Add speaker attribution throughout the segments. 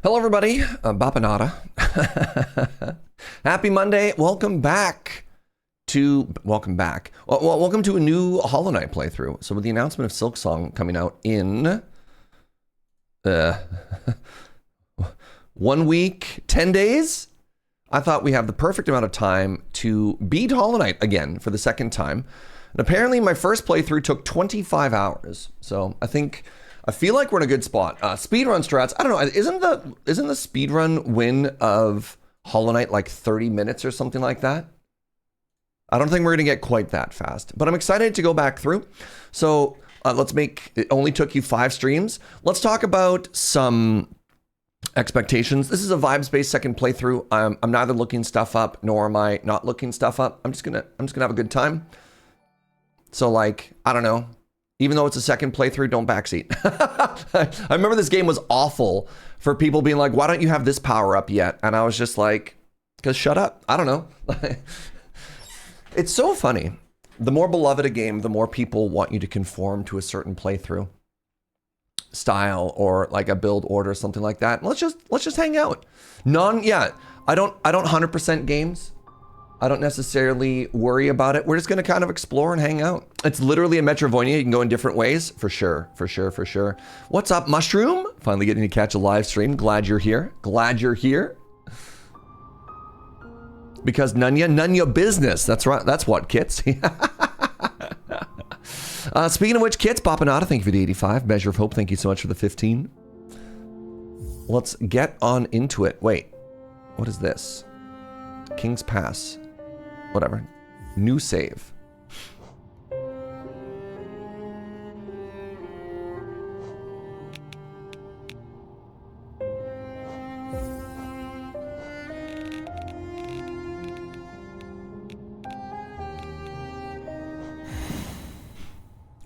Speaker 1: Hello, everybody. Bapanada. Happy Monday. Welcome back. Welcome to a new Hollow Knight playthrough. So with the announcement of Silksong coming out in 1 week, 10 days, I thought we have the perfect amount of time to beat Hollow Knight again for the second time. And apparently my first playthrough took 25 hours. So I feel like we're in a good spot. Speedrun strats, I don't know, isn't the speedrun win of Hollow Knight like 30 minutes or something like that? I don't think we're gonna get quite that fast, but I'm excited to go back through. So it only took you 5 streams. Let's talk about some expectations. This is a vibes-based second playthrough. I'm neither looking stuff up nor am I not looking stuff up. I'm just gonna have a good time. So like, I don't know. Even though it's a second playthrough, don't backseat. I remember this game was awful for people being like, why don't you have this power up yet? And I was just like, because shut up. I don't know. It's so funny. The more beloved a game, the more people want you to conform to a certain playthrough style or like a build order or something like that. Let's just hang out. I don't 100% games. I don't necessarily worry about it. We're just going to kind of explore and hang out. It's literally a Metroidvania. You can go in different ways. For sure. What's up, Mushroom? Finally getting to catch a live stream. Glad you're here. Because none your business. That's right. That's what, Kits. Speaking of which, Kits, Bapanada, thank you for the 85. Measure of Hope, thank you so much for the 15. Let's get on into it. Wait, what is this? King's Pass. Whatever. New save.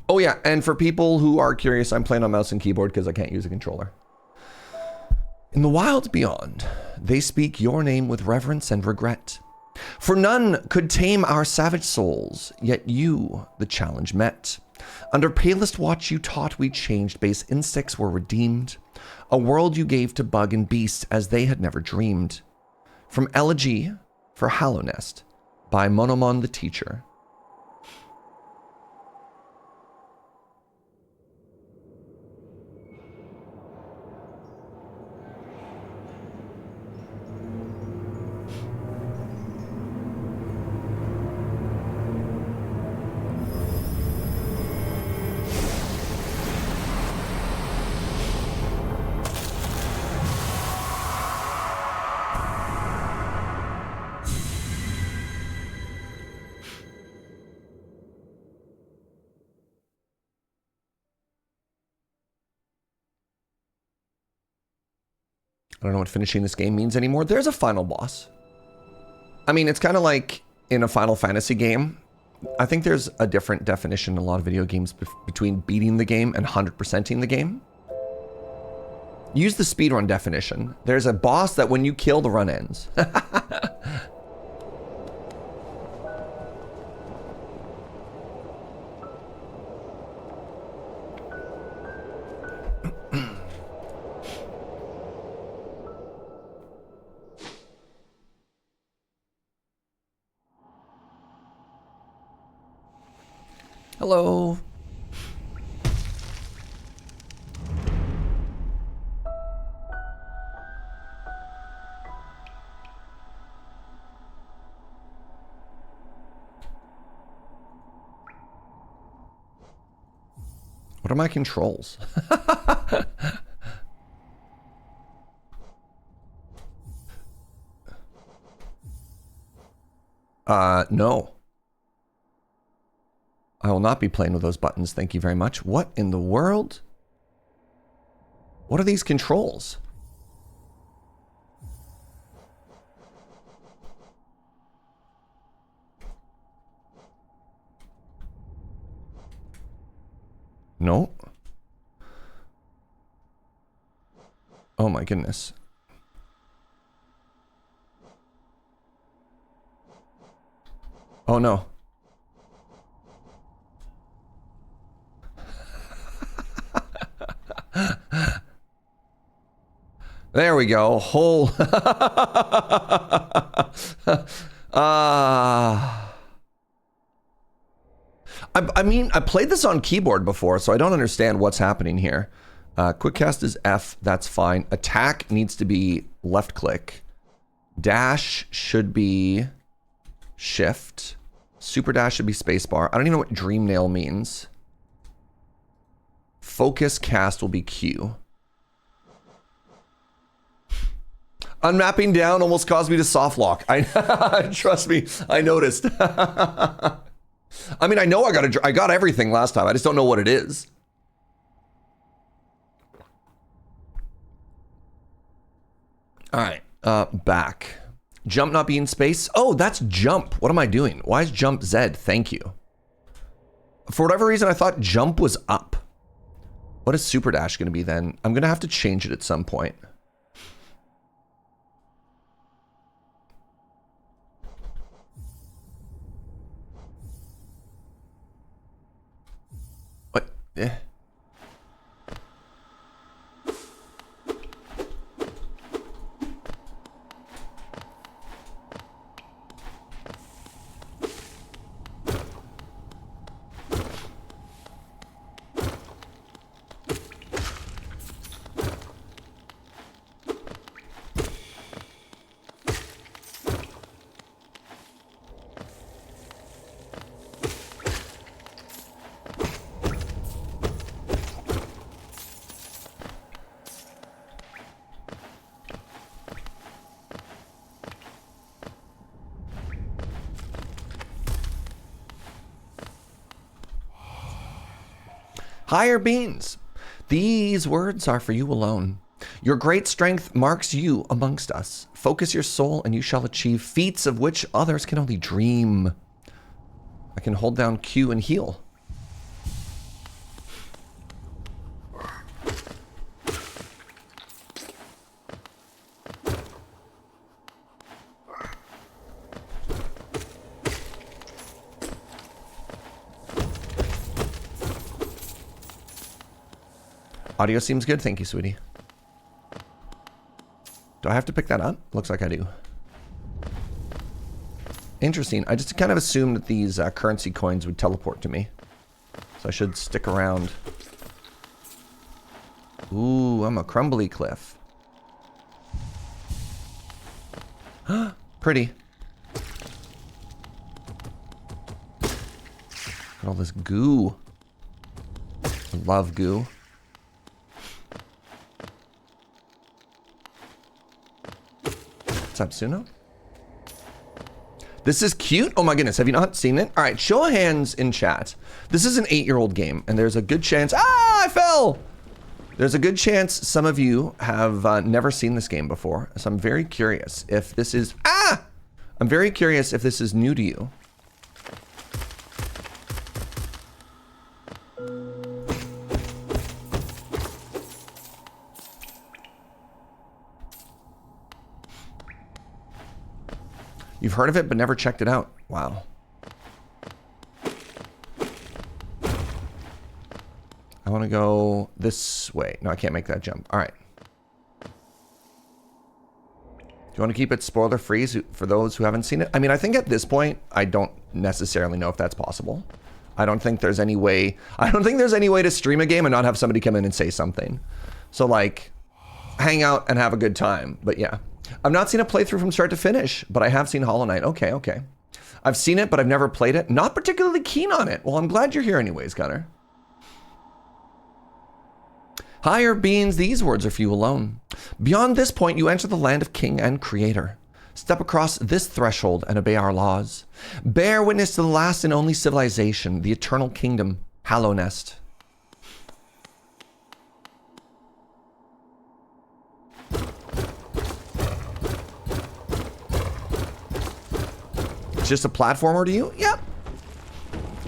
Speaker 1: Oh yeah, and for people who are curious, I'm playing on mouse and keyboard because I can't use a controller. In the wilds beyond, they speak your name with reverence and regret. For none could tame our savage souls, yet you the challenge met. Under palest watch you taught we changed, base insects were redeemed. A world you gave to bug and beast as they had never dreamed. From Elegy for Hallownest by Monomon the Teacher. I don't know what finishing this game means anymore. There's a final boss. I mean, it's kind of like in a Final Fantasy game. I think there's a different definition in a lot of video games between beating the game and 100%ing the game. Use the speedrun definition. There's a boss that when you kill, the run ends. Hello. What are my controls? No. I will not be playing with those buttons, thank you very much. What in the world? What are these controls? No. Oh my goodness. Oh no. There we go. Whole. I mean, I played this on keyboard before, so I don't understand what's happening here. Quick cast is F. That's fine. Attack needs to be left click. Dash should be shift. Super dash should be spacebar. I don't even know what dream nail means. Focus cast will be Q. Unmapping down almost caused me to soft lock. Trust me, I noticed. I mean, I know I got everything last time. I just don't know what it is. All right, back. Jump not being space. Oh, that's jump. What am I doing? Why is jump Z? Thank you. For whatever reason, I thought jump was up. What is super dash going to be then? I'm going to have to change it at some point. What? Eh. Higher beings, these words are for you alone. Your great strength marks you amongst us. Focus your soul and you shall achieve feats of which others can only dream. I can hold down Q and heal. Audio seems good. Thank you, sweetie. Do I have to pick that up? Looks like I do. Interesting. I just kind of assumed that these currency coins would teleport to me. So I should stick around. Ooh, I'm a crumbly cliff. Pretty. Look at all this goo. I love goo. What's up, Suno? This is cute. Oh my goodness, have you not seen it? All right, show of hands in chat. This is an 8-year-old game, and there's a good chance. Ah, I fell! There's a good chance some of you have never seen this game before. So I'm very curious if this is. Ah! I'm very curious if this is new to you. You've heard of it, but never checked it out. Wow. I want to go this way. No, I can't make that jump. All right. Do you want to keep it spoiler free for those who haven't seen it? I mean, I think at this point, I don't necessarily know if that's possible. I don't think there's any way. I don't think there's any way to stream a game and not have somebody come in and say something. So like, hang out and have a good time. But yeah. I've not seen a playthrough from start to finish, but I have seen Hollow Knight. Okay, okay. I've seen it, but I've never played it. Not particularly keen on it. Well, I'm glad you're here anyways, Gunner. Higher beings, these words are for you alone. Beyond this point, you enter the land of King and Creator. Step across this threshold and obey our laws. Bear witness to the last and only civilization, the eternal kingdom, Hallownest. Just a platformer to you? Yep.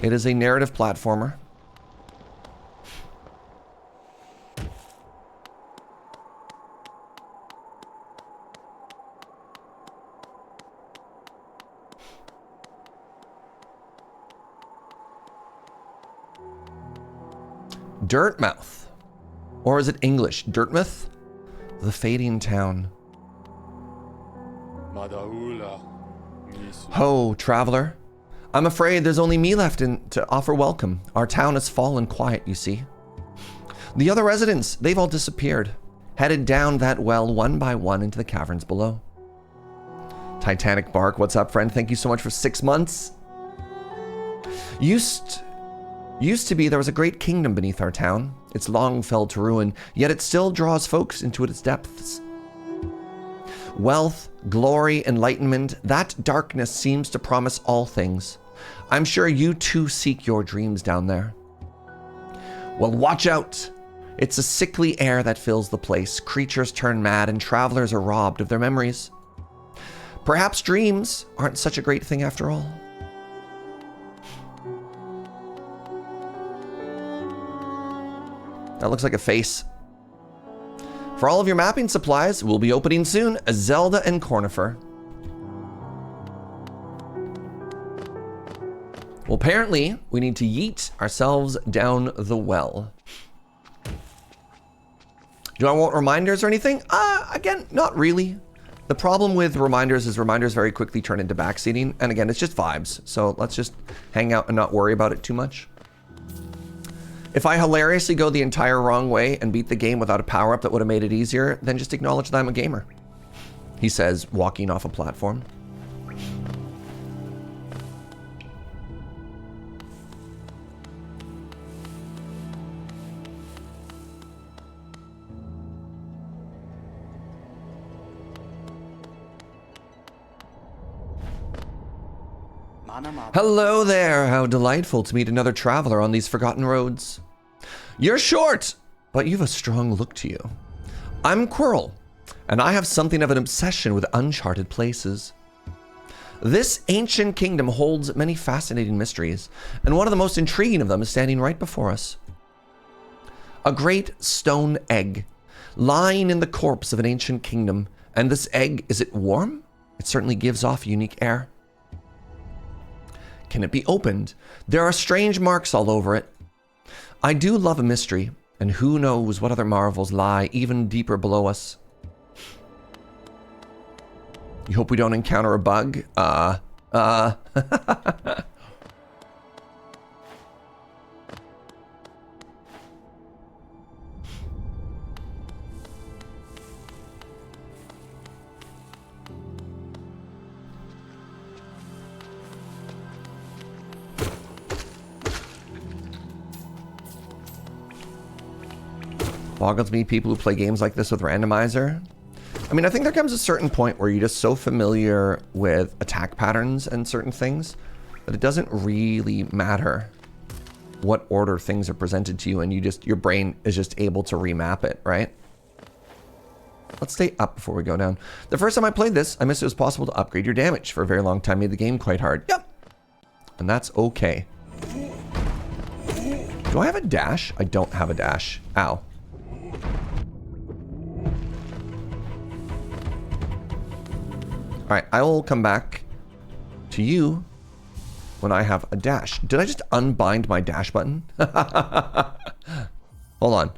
Speaker 1: It is a narrative platformer. Dirtmouth. Or is it English? Dirtmouth? the fading town. Ho, traveler. I'm afraid there's only me left to offer welcome. Our town has fallen quiet, you see. The other residents, they've all disappeared, headed down that well one by one into the caverns below. Titanic Bark, what's up, friend? Thank you so much for 6 months. Used to be there was a great kingdom beneath our town. It's long fell to ruin, yet it still draws folks into its depths. Wealth, glory, enlightenment, that darkness seems to promise all things. I'm sure you too seek your dreams down there. Well, watch out. It's a sickly air that fills the place. Creatures turn mad and travelers are robbed of their memories. Perhaps dreams aren't such a great thing after all. That looks like a face. For all of your mapping supplies, we'll be opening soon a Zelda and Cornifer. Well, apparently, we need to yeet ourselves down the well. Do I want reminders or anything? Again, not really. The problem with reminders is reminders very quickly turn into backseating. And again, it's just vibes. So let's just hang out and not worry about it too much. If I hilariously go the entire wrong way and beat the game without a power-up that would have made it easier, then just acknowledge that I'm a gamer. He says, walking off a platform. Hello there, how delightful to meet another traveler on these forgotten roads. You're short, but you've a strong look to you. I'm Quirrell, and I have something of an obsession with uncharted places. This ancient kingdom holds many fascinating mysteries, and one of the most intriguing of them is standing right before us. A great stone egg, lying in the corpse of an ancient kingdom, and this egg, is it warm? It certainly gives off unique air. Can it be opened? There are strange marks all over it. I do love a mystery, and who knows what other marvels lie even deeper below us. You hope we don't encounter a bug? Boggles me, people who play games like this with randomizer. I mean, I think there comes a certain point where you're just so familiar with attack patterns and certain things that it doesn't really matter what order things are presented to you, and your brain is just able to remap it, right? Let's stay up before we go down. The first time I played this, I missed it was possible to upgrade your damage. For a very long time, made the game quite hard. Yep. And that's okay. Do I have a dash? I don't have a dash. Ow. Alright, I will come back to you when I have a dash. Did I just unbind my dash button? Hold on.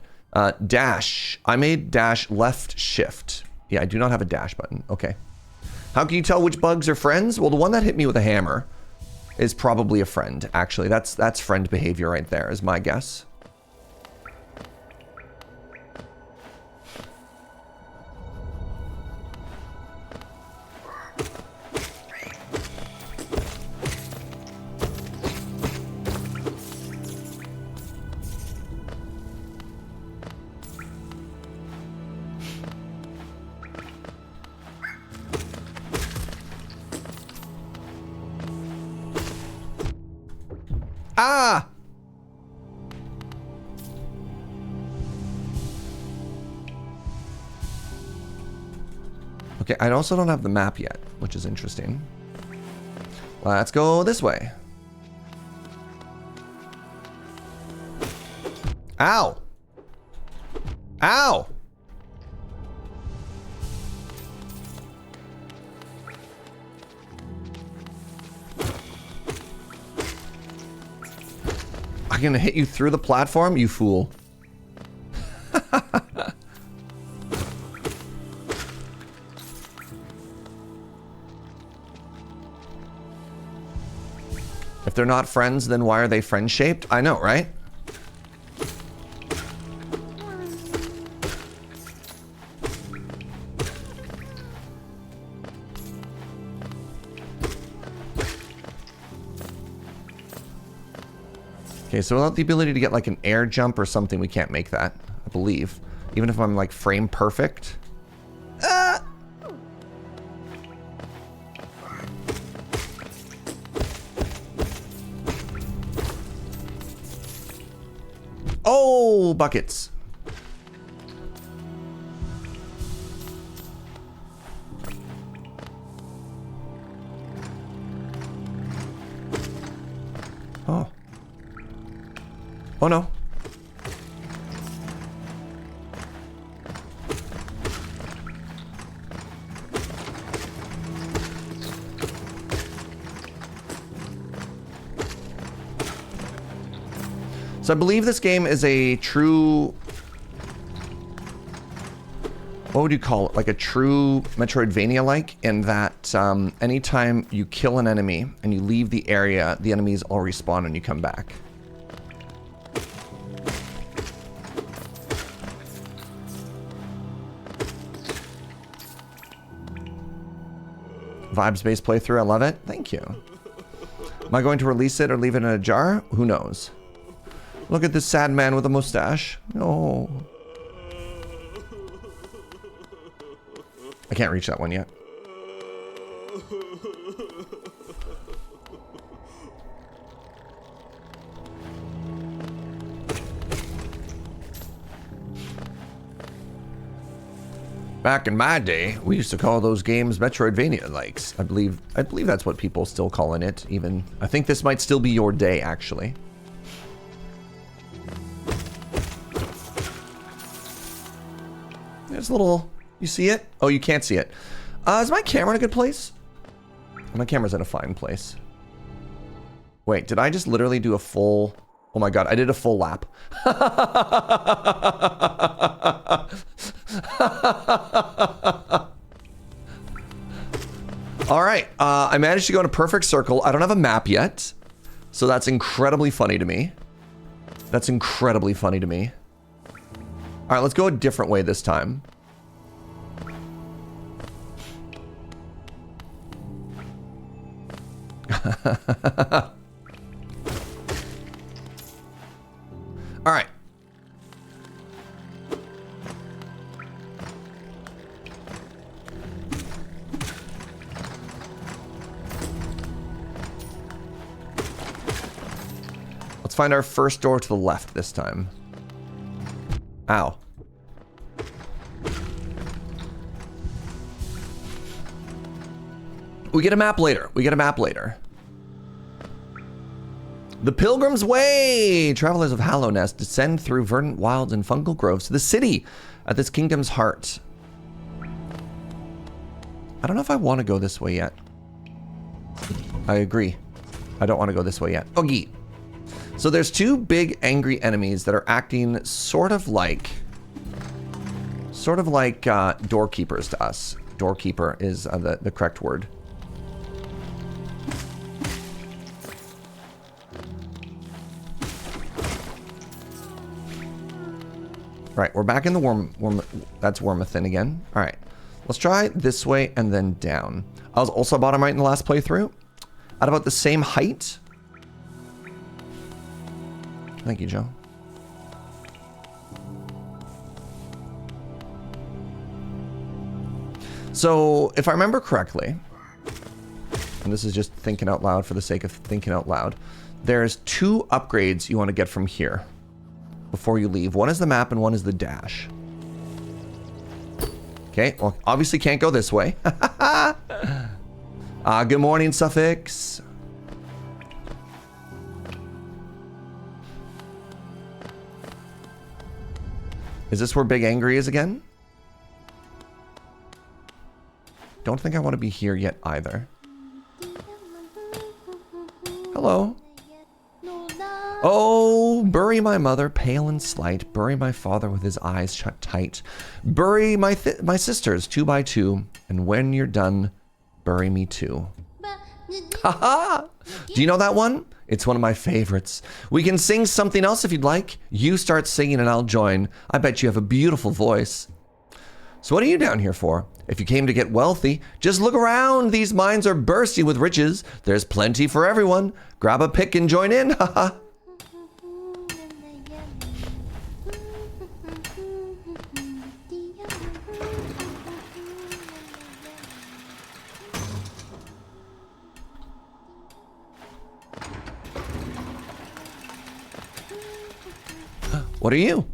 Speaker 1: Dash. I made dash left shift. Yeah, I do not have a dash button. Okay. How can you tell which bugs are friends? Well, the one that hit me with a hammer is probably a friend, actually. That's friend behavior right there, is my guess. Ah! Okay, I also don't have the map yet, which is interesting. Let's go this way. Ow! Ow! I'm gonna hit you through the platform, you fool. If they're not friends, then why are they friend-shaped? I know, right? Okay, so without the ability to get like an air jump or something, we can't make that, I believe. Even if I'm like frame perfect. Oh, buckets. Oh. Oh no. So I believe this game is a true... What would you call it? Like a true Metroidvania-like, in that anytime you kill an enemy and you leave the area, the enemies all respawn and you come back. Vibes-based playthrough, I love it. Thank you. Am I going to release it or leave it in a jar? Who knows? Look at this sad man with a mustache. Oh. I can't reach that one yet. Back in my day, we used to call those games Metroidvania likes. I believe that's what people still calling it, even. I think this might still be your day, actually. There's a little... You see it? Oh, you can't see it. Is my camera in a good place? My camera's in a fine place. Wait, did I just literally do a full... Oh my god, I did a full lap. Alright, I managed to go in a perfect circle. I don't have a map yet, so that's incredibly funny to me. That's incredibly funny to me. Alright, let's go a different way this time. Alright. Let's find our first door to the left this time. Ow. We get a map later. We get a map later. The Pilgrim's Way! Travelers of Hallownest descend through verdant wilds and fungal groves to the city at this kingdom's heart. I don't know if I want to go this way yet. I agree. I don't want to go this way yet. Oogie. So there's two big angry enemies that are acting sort of like doorkeepers to us. Doorkeeper is the correct word. Right, we're back in the that's Wormathin again. All right, let's try this way and then down. I was also bottom right in the last playthrough. At about the same height. Thank you, Joe. So, if I remember correctly, and this is just thinking out loud for the sake of thinking out loud, there's two upgrades you want to get from here before you leave. One is the map and one is the dash. Okay, well, obviously can't go this way. Good morning, Suffix. Is this where Big Angry is again? Don't think I want to be here yet either. Hello. Oh, bury my mother, pale and slight. Bury my father with his eyes shut tight. Bury my sisters, 2 by 2. And when you're done, bury me too. Haha! Do you know that one? It's one of my favorites. We can sing something else if you'd like. You start singing and I'll join. I bet you have a beautiful voice. So what are you down here for? If you came to get wealthy, just look around. These mines are bursting with riches. There's plenty for everyone. Grab a pick and join in. Haha. What are you?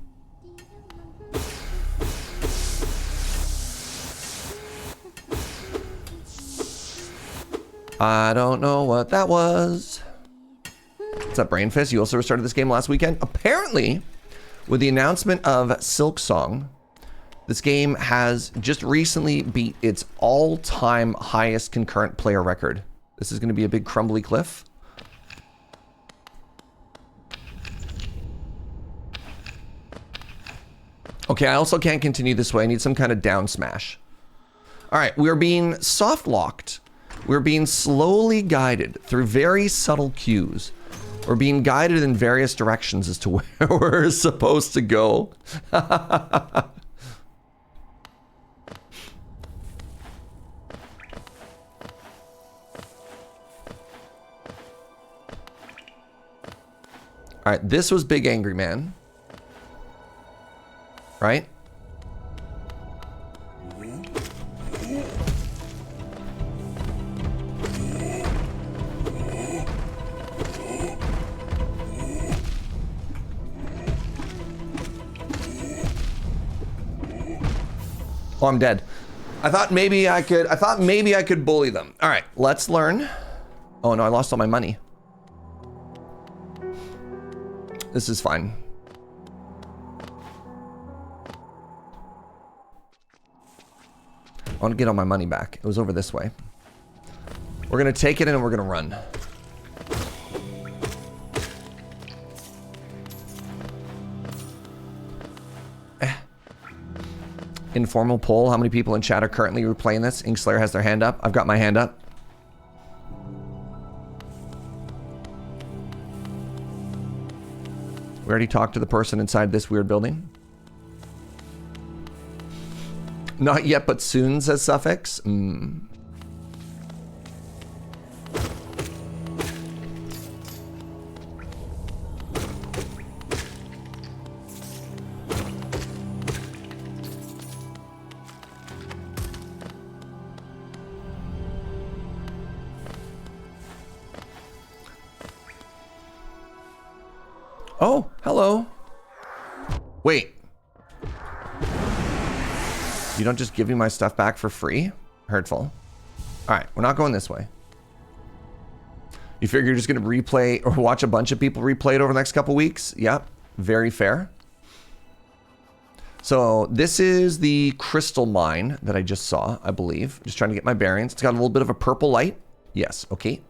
Speaker 1: I don't know what that was. What's up, Brainfist? You also restarted this game last weekend? Apparently, with the announcement of Silksong, this game has just recently beat its all-time highest concurrent player record. This is going to be a big crumbly cliff. Okay, I also can't continue this way. I need some kind of down smash. All right, we are being soft-locked. We're being slowly guided through very subtle cues. We're being guided in various directions as to where we're supposed to go. All right, this was Big Angry Man. Right? Oh, I'm dead. I thought maybe I could bully them. All right, let's learn. Oh no, I lost all my money. This is fine. I want to get all my money back. It was over this way. We're going to take it and we're going to run. Informal poll. How many people in chat are currently replaying this? Inkslayer has their hand up. I've got my hand up. We already talked to the person inside this weird building. Not yet, but soon, says Suffix. Oh, hello. Wait. You don't just give me my stuff back for free? Hurtful. All right, we're not going this way. You figure you're just going to replay or watch a bunch of people replay it over the next couple weeks? Yep, very fair. So this is the crystal mine that I just saw, I believe. Just trying to get my bearings. It's got a little bit of a purple light. Yes, okay.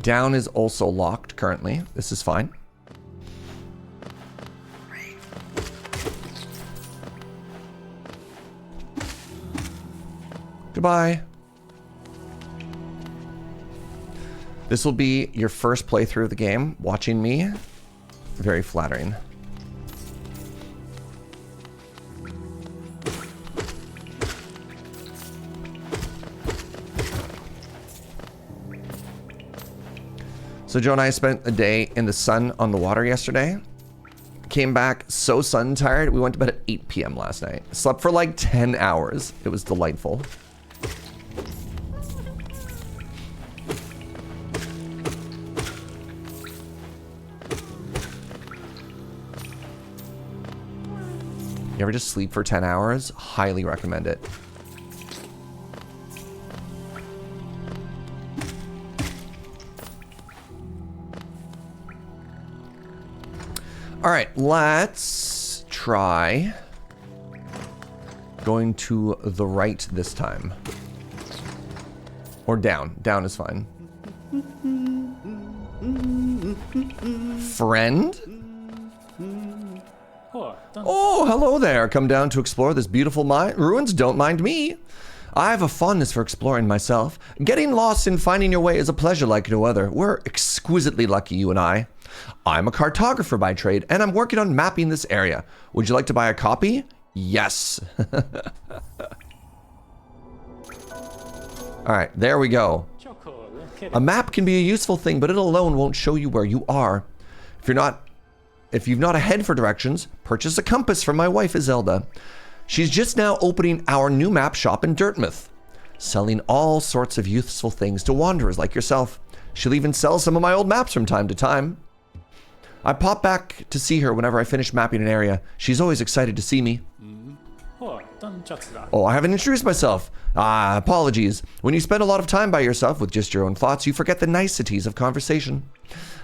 Speaker 1: Down is also locked currently. This is fine. Goodbye. This will be your first playthrough of the game. Watching me. Very flattering. So Joe and I spent a day in the sun on the water yesterday. Came back so sun tired. We went to bed at 8 p.m. last night. Slept for like 10 hours. It was delightful. You ever just sleep for 10 hours? Highly recommend it. All right, let's try going to the right this time. Or down. Down is fine. Friend? Oh, hello there. Come down to explore this beautiful ruins. Don't mind me. I have a fondness for exploring myself. Getting lost and finding your way is a pleasure like no other. We're exquisitely lucky, you and I. I'm a cartographer by trade, and I'm working on mapping this area. Would you like to buy a copy? Yes. All right, there we go. A map can be a useful thing, but it alone won't show you where you are. If you've not a head for directions, purchase a compass from my wife, Izelda. She's just now opening our new map shop in Deepnest, selling all sorts of useful things to wanderers like yourself. She'll even sell some of my old maps from time to time. I pop back to see her whenever I finish mapping an area. She's always excited to see me. Oh, I haven't introduced myself. Apologies. When you spend a lot of time by yourself with just your own thoughts, you forget the niceties of conversation.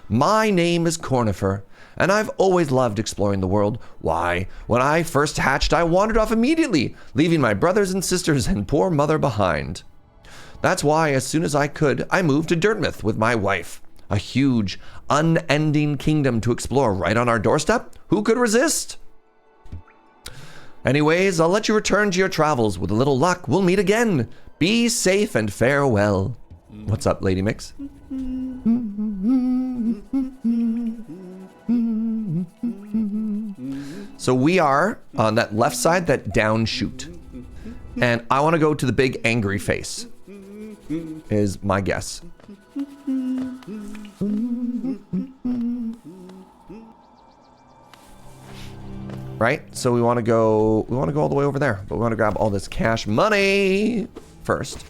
Speaker 1: My name is Cornifer, and I've always loved exploring the world. Why, when I first hatched, I wandered off immediately, leaving my brothers and sisters and poor mother behind. That's why, as soon as I could, I moved to Deepnest with my wife. A huge, unending kingdom to explore right on our doorstep. Who could resist? Anyways, I'll let you return to your travels. With a little luck, we'll meet again. Be safe and farewell. What's up, Lady Mix? So we are on that left side, that down chute. And I want to go to the big angry face, is my guess. Right? So we want to go all the way over there, but we want to grab all this cash money first.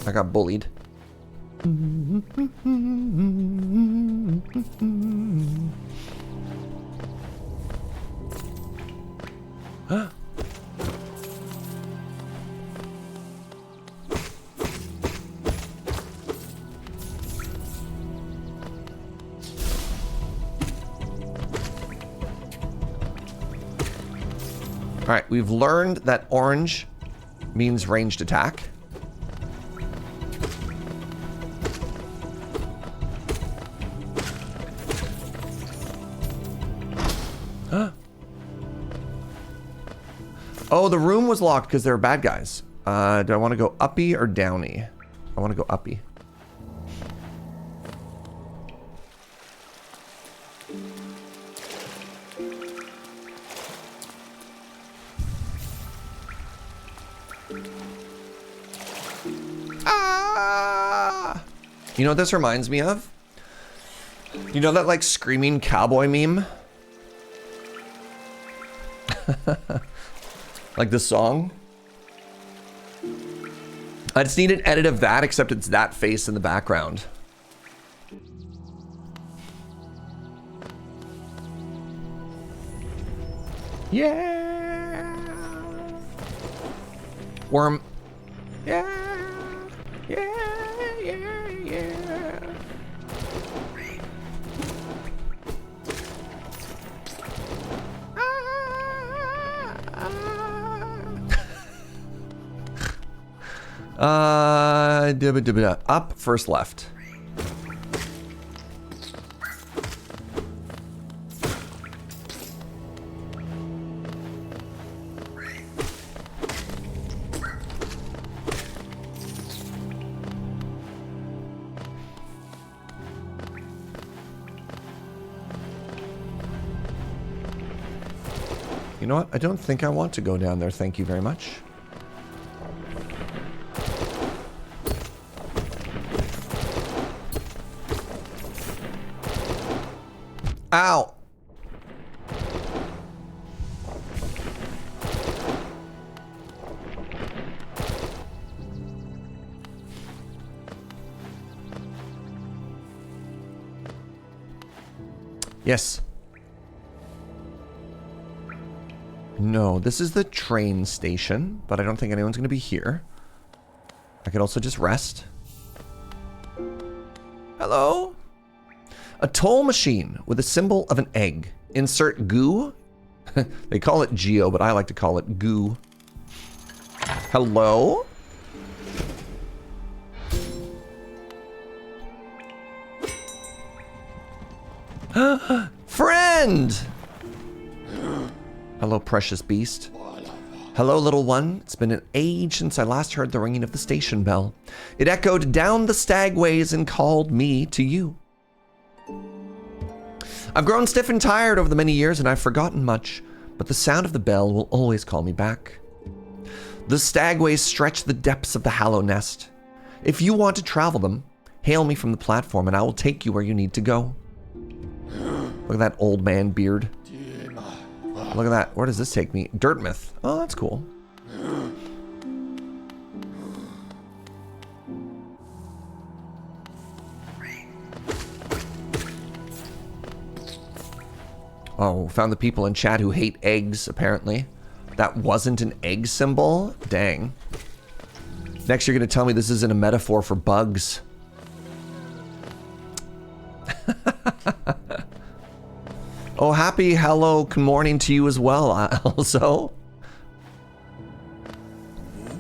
Speaker 1: I got bullied. Huh? All right, we've learned that orange means ranged attack. Huh? Oh, the room was locked because there were bad guys. Do I want to go uppy or downy? I want to go uppy. You know what this reminds me of? You know that like screaming cowboy meme? Like the song? I just need an edit of that, except it's that face in the background. Yeah. Worm. Yeah. Yeah. Yeah. Yeah. Up, first left. You know what? I don't think I want to go down there. Thank you very much. Ow. Yes. No, this is the train station, but I don't think anyone's going to be here. I could also just rest. Hello? A toll machine with a symbol of an egg. Insert goo. They call it geo, but I like to call it goo. Hello? Friend! Hello, precious beast. Hello, little one. It's been an age since I last heard the ringing of the station bell. It echoed down the stagways and called me to you. I've grown stiff and tired over the many years, and I've forgotten much, but the sound of the bell will always call me back. The stagways stretch the depths of the Hallow Nest. If you want to travel them, hail me from the platform, and I will take you where you need to go. Look at that old man beard. Look at that. Where does this take me? Dirtmouth. Oh, that's cool. Oh, found the people in chat who hate eggs, apparently. That wasn't an egg symbol? Dang. Next, you're going to tell me this isn't a metaphor for bugs. Oh, happy hello, good morning to you as well, also.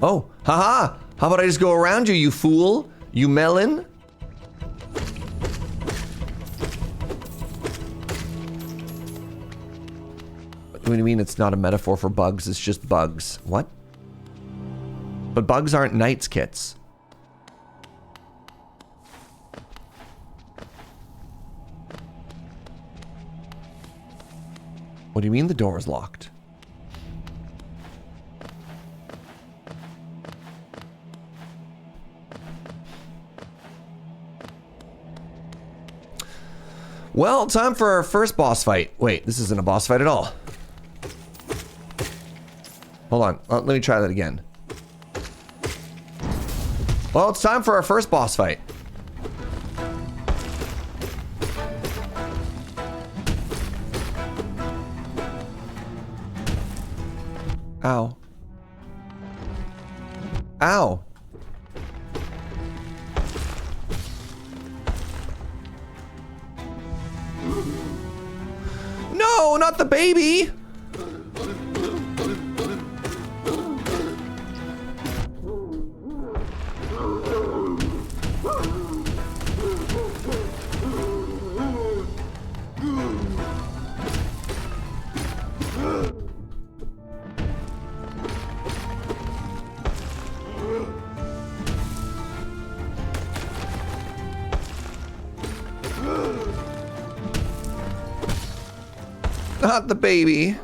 Speaker 1: Oh, haha! How about I just go around you, you fool? You melon? What do you mean it's not a metaphor for bugs? It's just bugs. What? But bugs aren't knights kits. What do you mean the door is locked? Well, time for our first boss fight. Wait, this isn't a boss fight at all. Hold on, let me try that again. Well, it's time for our first boss fight. Ow. Ow. No, not the baby. Not the baby.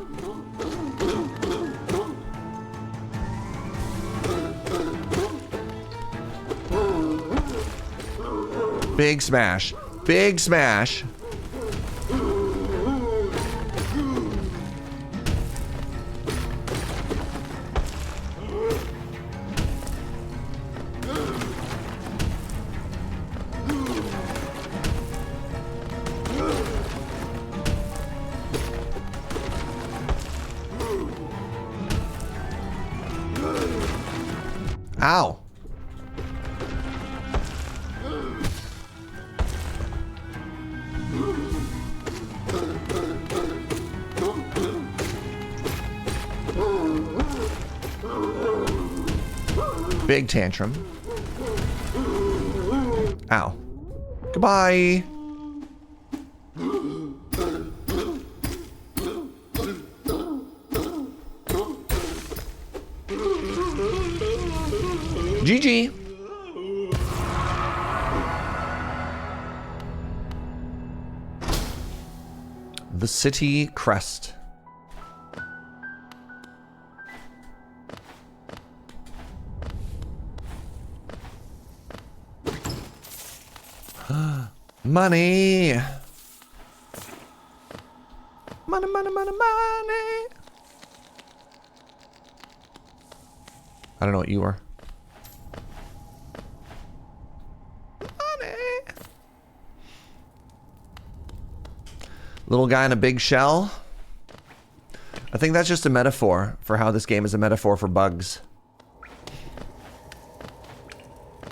Speaker 1: Big smash. Big smash. Ow. Big tantrum. Ow. Goodbye. GG. The city crest. Money. Money, money, money, money. I don't know what you were. Little guy in a big shell. I think that's just a metaphor for how this game is a metaphor for bugs.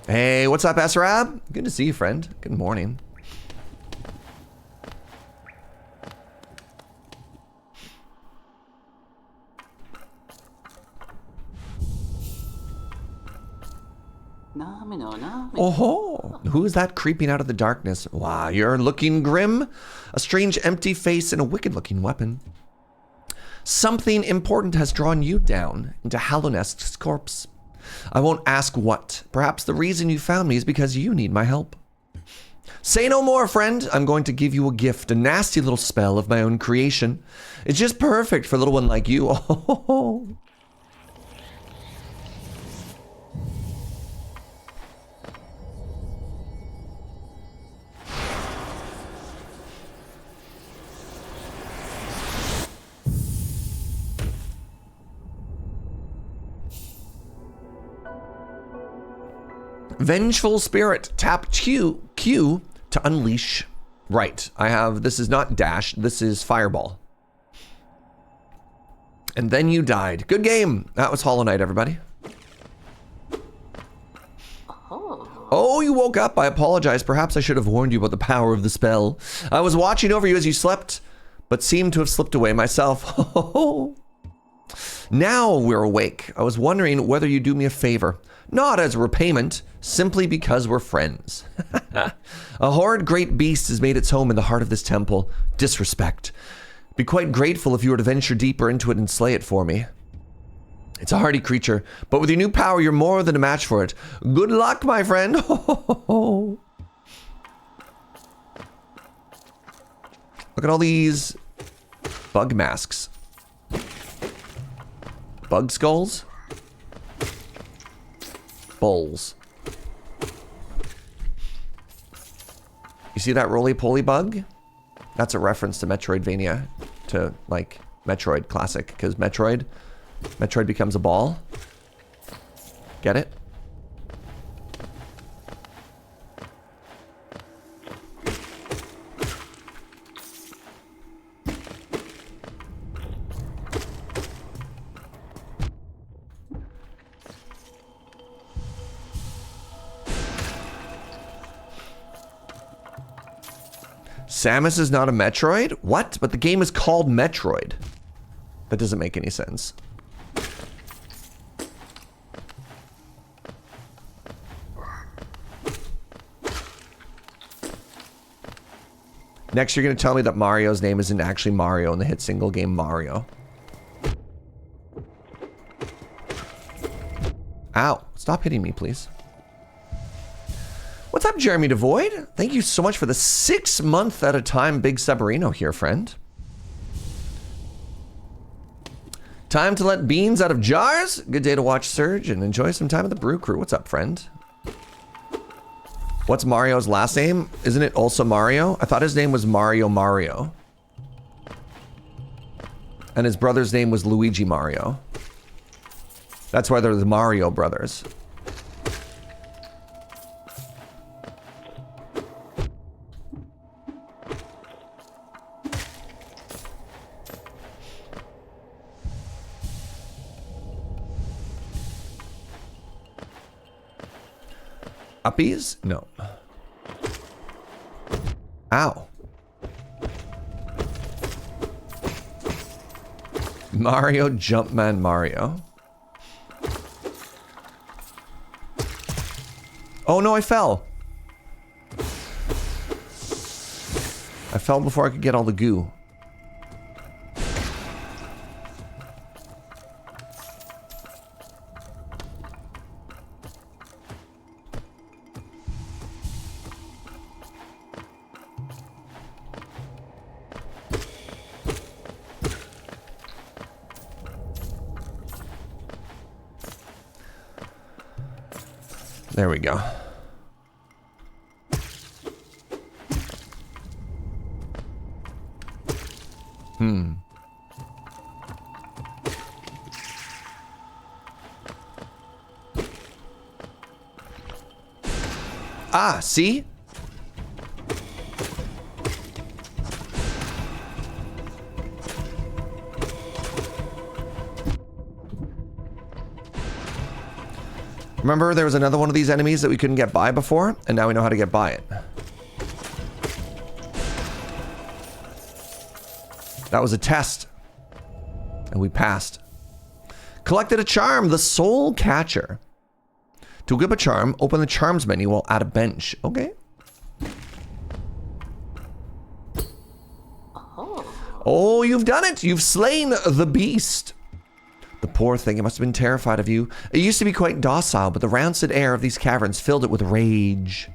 Speaker 1: Hey, what's up, Esrab? Good to see you, friend. Good morning. Oh-ho. Who's that creeping out of the darkness? Wow, you're looking grim. A strange empty face and a wicked-looking weapon. Something important has drawn you down into Hallownest's corpse. I won't ask what. Perhaps the reason you found me is because you need my help. Say no more, friend. I'm going to give you a gift, a nasty little spell of my own creation. It's just perfect for a little one like you. Oh. Vengeful Spirit. Tap Q to unleash. Right. I have, this is not dash, this is fireball. And then you died. Good game. That was Hollow Knight, everybody. Oh, you woke up. I apologize. Perhaps I should have warned you about the power of the spell. I was watching over you as you slept, but seemed to have slipped away myself. Now we're awake. I was wondering whether you'd do me a favor. Not as a repayment, simply because we're friends. A horrid great beast has made its home in the heart of this temple. Disrespect. Be quite grateful if you were to venture deeper into it and slay it for me. It's a hardy creature, but with your new power, you're more than a match for it. Good luck, my friend. Look at all these bug masks. Bug skulls? Bulls. You see that roly-poly bug? That's a reference to Metroidvania, to like Metroid Classic, because Metroid becomes a ball. Get it? Samus is not a Metroid? What? But the game is called Metroid. That doesn't make any sense. Next, you're going to tell me that Mario's name isn't actually Mario in the hit single game Mario. Ow. Stop hitting me, please. What's up, Jeremy Devoid? Thank you so much for the 6 month at a time Big Sabarino here, friend. Time to let beans out of jars. Good day to watch Serge and enjoy some time at the Brew Crew. What's up, friend? What's Mario's last name? Isn't it also Mario? I thought his name was Mario. And his brother's name was Luigi Mario. That's why they're the Mario brothers. Uppies? No. Ow. Mario, Jumpman Mario. Oh no, I fell. I fell before I could get all the goo. There we go. Ah, see? Remember, there was another one of these enemies that we couldn't get by before, and now we know how to get by it. That was a test, and we passed. Collected a charm, the Soul Catcher. To To equip a charm, open the charms menu while at a bench. Okay. Oh, you've done it! You've slain the beast! The poor thing, it must have been terrified of you. It used to be quite docile, but the rancid air of these caverns filled it with rage.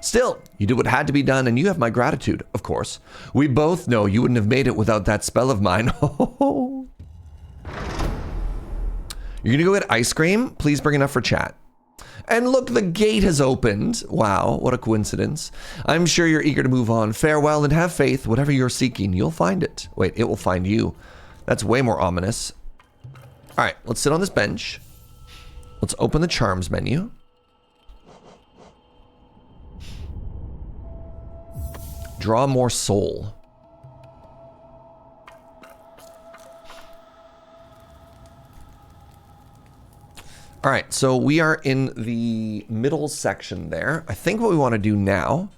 Speaker 1: Still, you did what had to be done, and you have my gratitude, of course. We both know you wouldn't have made it without that spell of mine. You're gonna go get ice cream? Please bring enough for chat. And look, the gate has opened. Wow, what a coincidence. I'm sure you're eager to move on. Farewell and have faith. Whatever you're seeking, you'll find it. Wait, it will find you. That's way more ominous. All right, let's sit on this bench. Let's open the charms menu. Draw more soul. All right, so we are in the middle section there. I think what we want to do now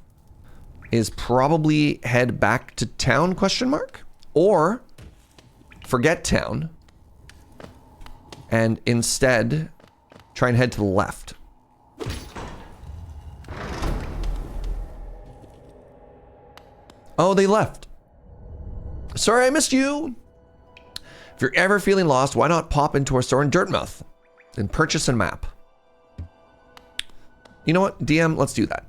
Speaker 1: is probably head back to town, question mark? Or forget town and instead try and head to the left. Oh, they left. Sorry, I missed you. If you're ever feeling lost, why not pop into our store in Dirtmouth and purchase a map? You know what, DM, let's do that.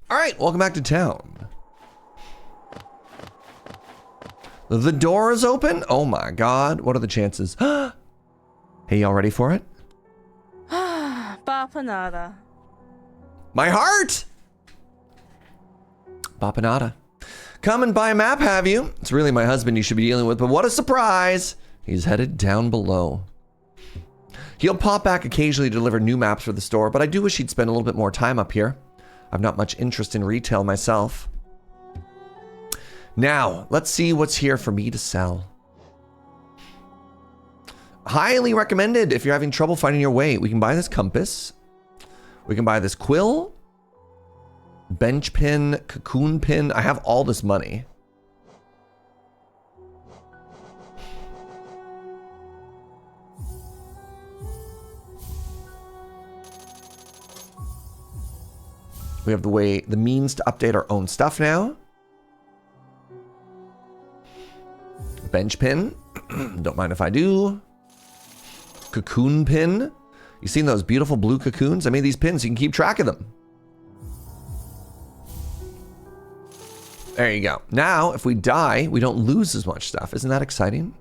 Speaker 1: All right, welcome back to town. The door is open. Oh my God, what are the chances? Hey, y'all ready for it?
Speaker 2: Bapanada.
Speaker 1: My heart! Bapanada. Come and buy a map, have you? It's really my husband you should be dealing with, but what a surprise! He's headed down below. He'll pop back occasionally to deliver new maps for the store, but I do wish he'd spend a little bit more time up here. I've not much interest in retail myself. Now, let's see what's here for me to sell. Highly recommended if you're having trouble finding your way. We can buy this compass. We can buy this quill. Bench pin, cocoon pin. I have all this money. We have the means to update our own stuff now. Bench pin. Don't mind if I do. Cocoon pin. You seen those beautiful blue cocoons? I made these pins so you can keep track of them. There you go. Now, if we die, we don't lose as much stuff. Isn't that exciting?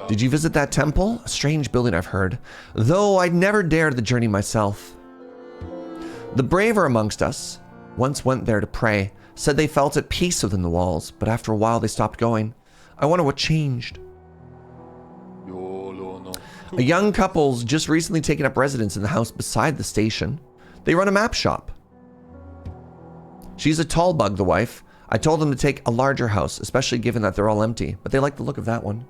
Speaker 1: Did you visit that temple? A strange building, I've heard. Though I'd never dared the journey myself. The braver amongst us once went there to pray. Said they felt at peace within the walls, but after a while they stopped going. I wonder what changed. A young couple's just recently taken up residence in the house beside the station. They run a map shop. She's a tall bug, the wife. I told them to take a larger house, especially given that they're all empty, but they like the look of that one.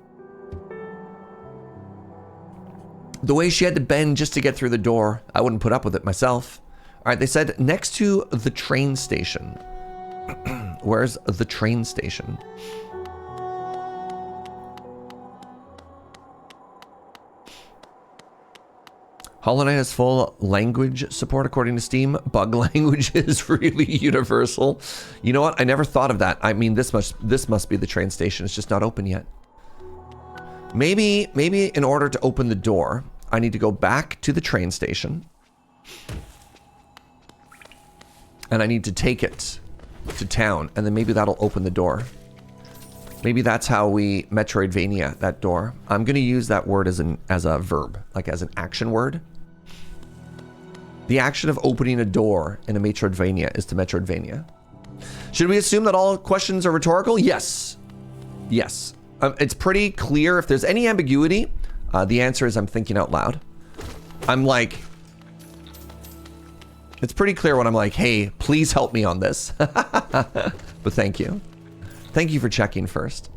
Speaker 1: The way she had to bend just to get through the door, I wouldn't put up with it myself. All right, they said next to the train station. Where's the train station? Hollow Knight has full language support according to Steam. Bug language is really universal. You know what? I never thought of that. I mean, this must be the train station. It's just not open yet. Maybe in order to open the door, I need to go back to the train station. And I need to take it to town, and then maybe that'll open the door. Maybe that's how we Metroidvania that door. I'm gonna use that word as a verb, like as an action word. The action of opening a door in a Metroidvania is to Metroidvania. Should we assume that all questions are rhetorical? Yes. Yes. It's pretty clear. If there's any ambiguity, the answer is I'm thinking out loud. I'm like, it's pretty clear when I'm like, hey, please help me on this. But thank you. Thank you for checking first.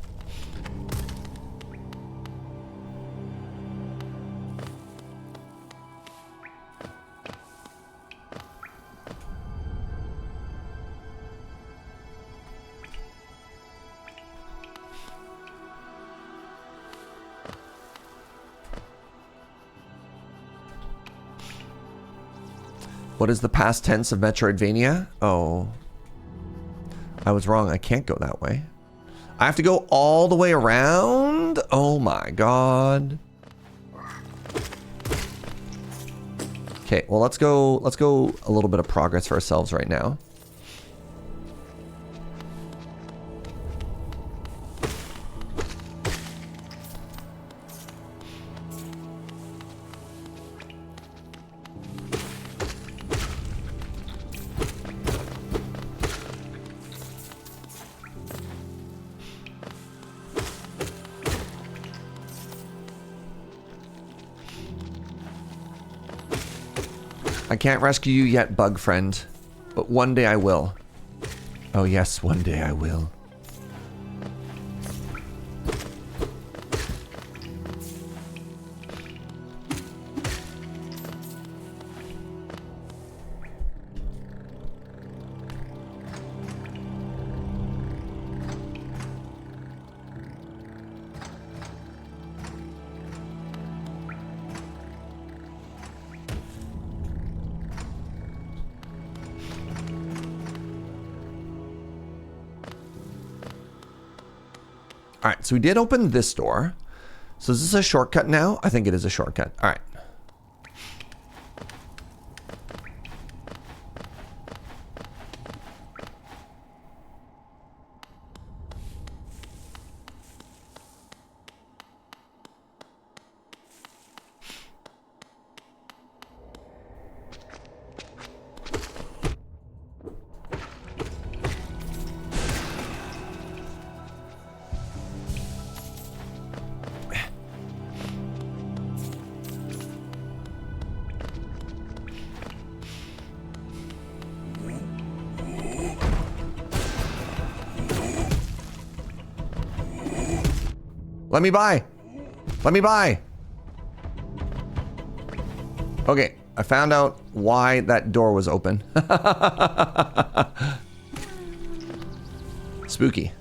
Speaker 1: What is the past tense of Metroidvania? Oh. I was wrong. I can't go that way. I have to go all the way around? Oh my god. Okay, well let's go a little bit of progress for ourselves right now. I can't rescue you yet, bug friend, but one day I will. Oh yes, one day I will. All right, so we did open this door. So is this a shortcut now? I think it is a shortcut. All right. Let me by. Let me by. Okay, I found out why that door was open. Spooky.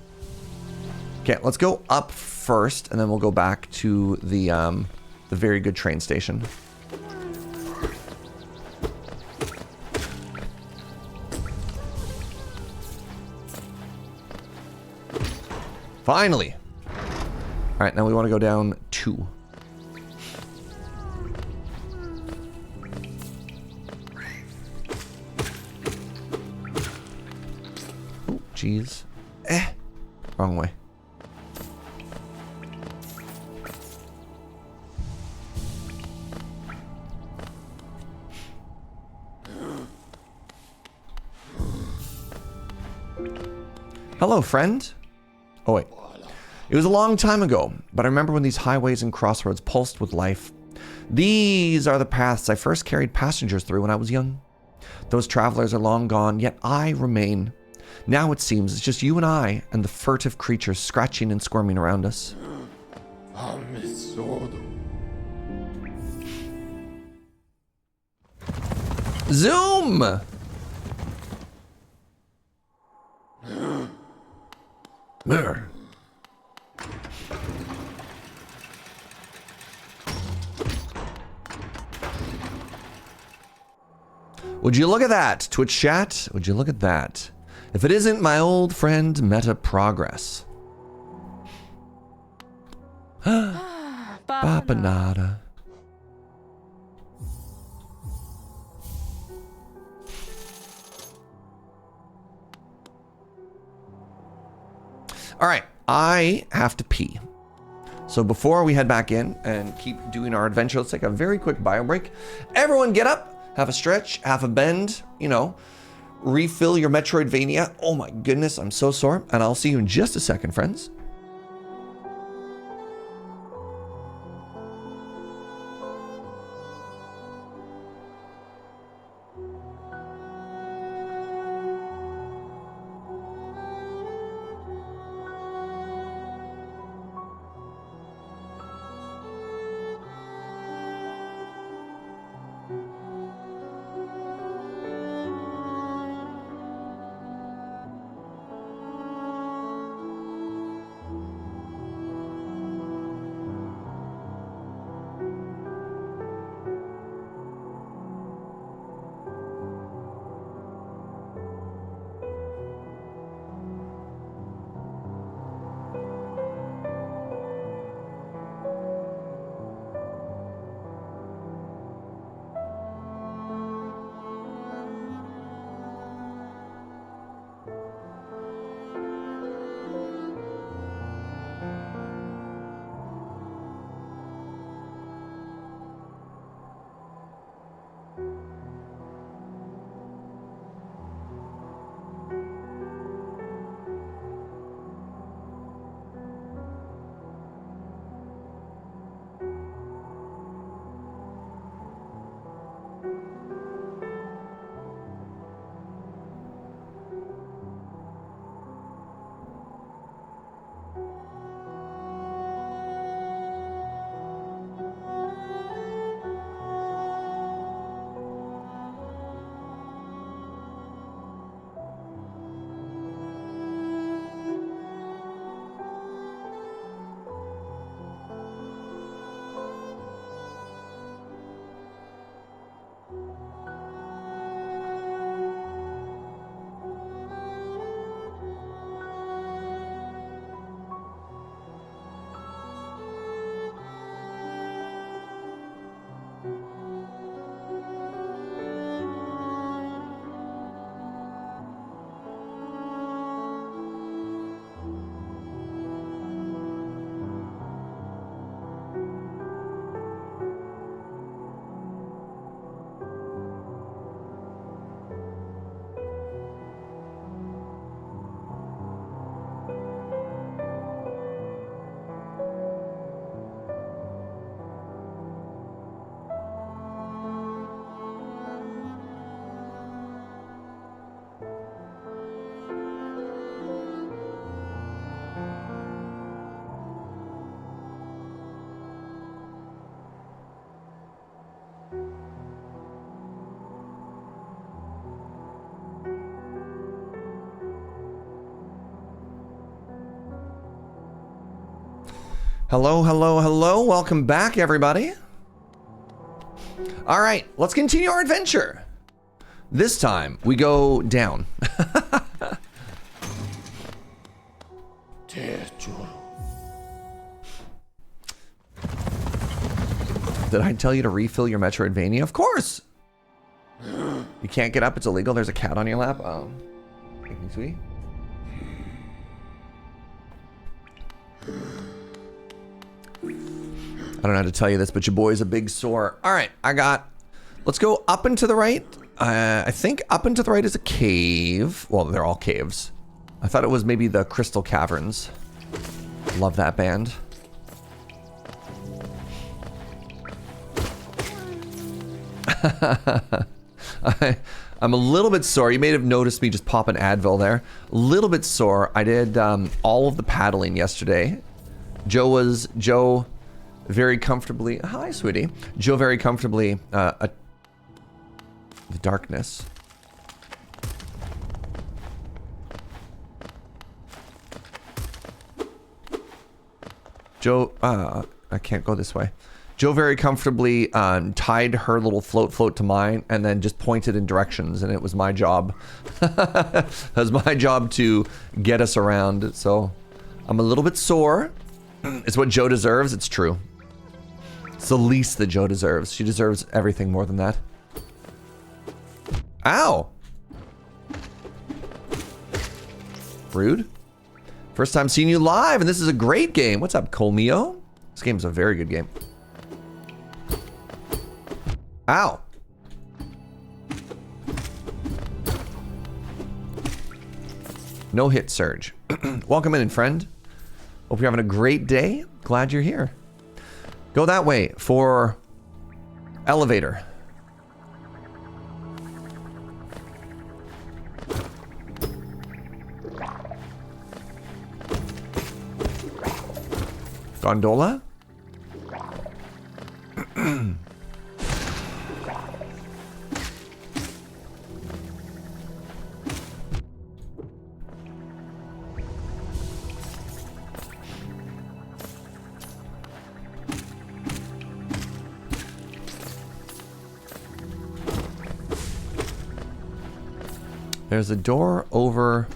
Speaker 1: Okay, let's go up first, and then we'll go back to the very good train station. Finally. All right, now we want to go down 2. Oh, jeez. Wrong way. Hello, friend. Oh, wait. It was a long time ago, but I remember when these highways and crossroads pulsed with life. These are the paths I first carried passengers through when I was young. Those travelers are long gone, yet I remain. Now it seems it's just you and I and the furtive creatures scratching and squirming around us. Zoom! There. Would you look at that, Twitch chat? Would you look at that? If it isn't my old friend Meta Progress. Bapanada. All right, I have to pee. So before we head back in and keep doing our adventure, let's take a very quick bio break. Everyone get up, have a stretch, have a bend, you know, refill your Metroidvania. Oh my goodness, I'm so sore. And I'll see you in just a second, friends. Hello, hello, hello. Welcome back, everybody. All right, let's continue our adventure. This time, we go down. Did I tell you to refill your Metroidvania? Of course. You can't get up, it's illegal. There's a cat on your lap. Oh, sweetie. I don't know how to tell you this, but your boy's a big sore. All right, let's go up and to the right. I think up and to the right is a cave. Well, they're all caves. I thought it was maybe the Crystal Caverns. Love that band. I'm a little bit sore. You may have noticed me just pop an Advil there. A little bit sore. I did all of the paddling yesterday. Joe very comfortably, hi sweetie. Joe very comfortably, the darkness. Joe, I can't go this way. Joe very comfortably tied her little float to mine and then just pointed in directions, and it was my job. It was my job to get us around. So I'm a little bit sore. It's what Joe deserves. It's true. It's the least that Joe deserves. She deserves everything more than that. Ow! Rude. First time seeing you live, and this is a great game. What's up, Colmio? This game's a very good game. Ow. No hit, Serge. Welcome in, friend. Hope you're having a great day. Glad you're here. Go that way for elevator. Gondola? There's a door over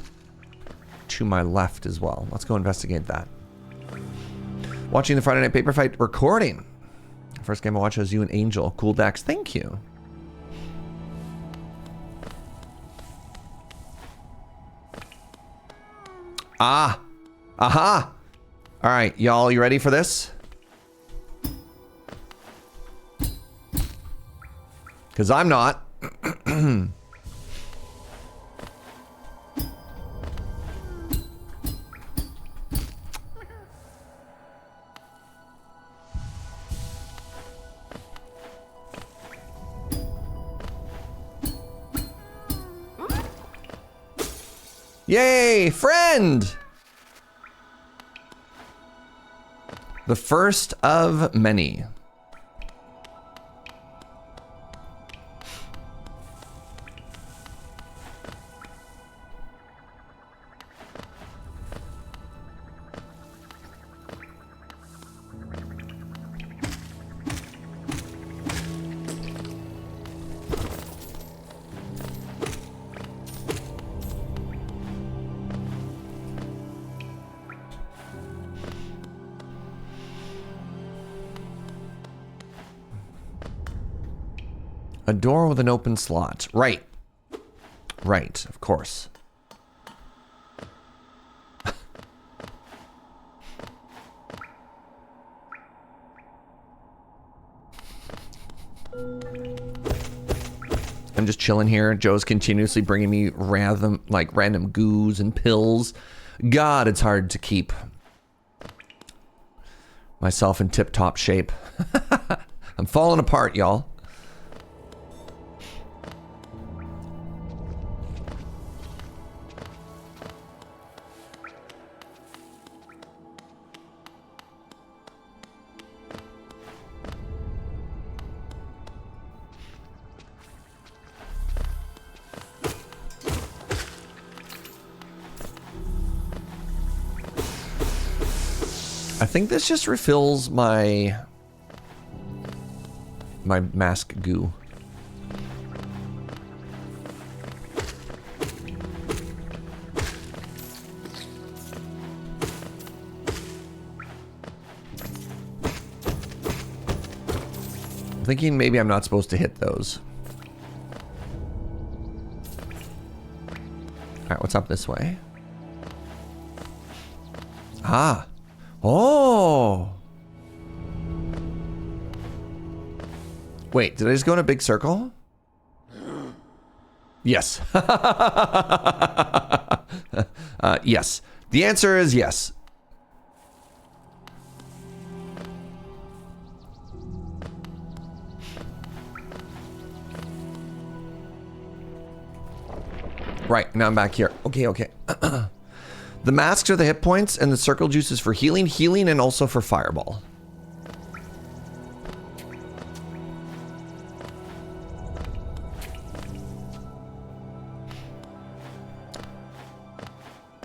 Speaker 1: to my left as well. Let's go investigate that. Watching the Friday Night Paper Fight recording. First game I watched was you and Angel. Cool Dax, thank you. Ah. Aha. All right, y'all, you ready for this? Because I'm not. Yay, friend! The first of many. A door with an open slot. Right. Right, of course. I'm just chilling here. Joe's continuously bringing me random goos and pills. God, it's hard to keep myself in tip-top shape. I'm falling apart, y'all. I think this just refills my mask goo. I'm thinking maybe I'm not supposed to hit those. Alright, what's up this way? Ah. Oh. Wait, did I just go in a big circle? Yes. Yes. The answer is yes. Right, now I'm back here. Okay, okay. The masks are the hit points, and the circle juice is for healing, and also for fireball.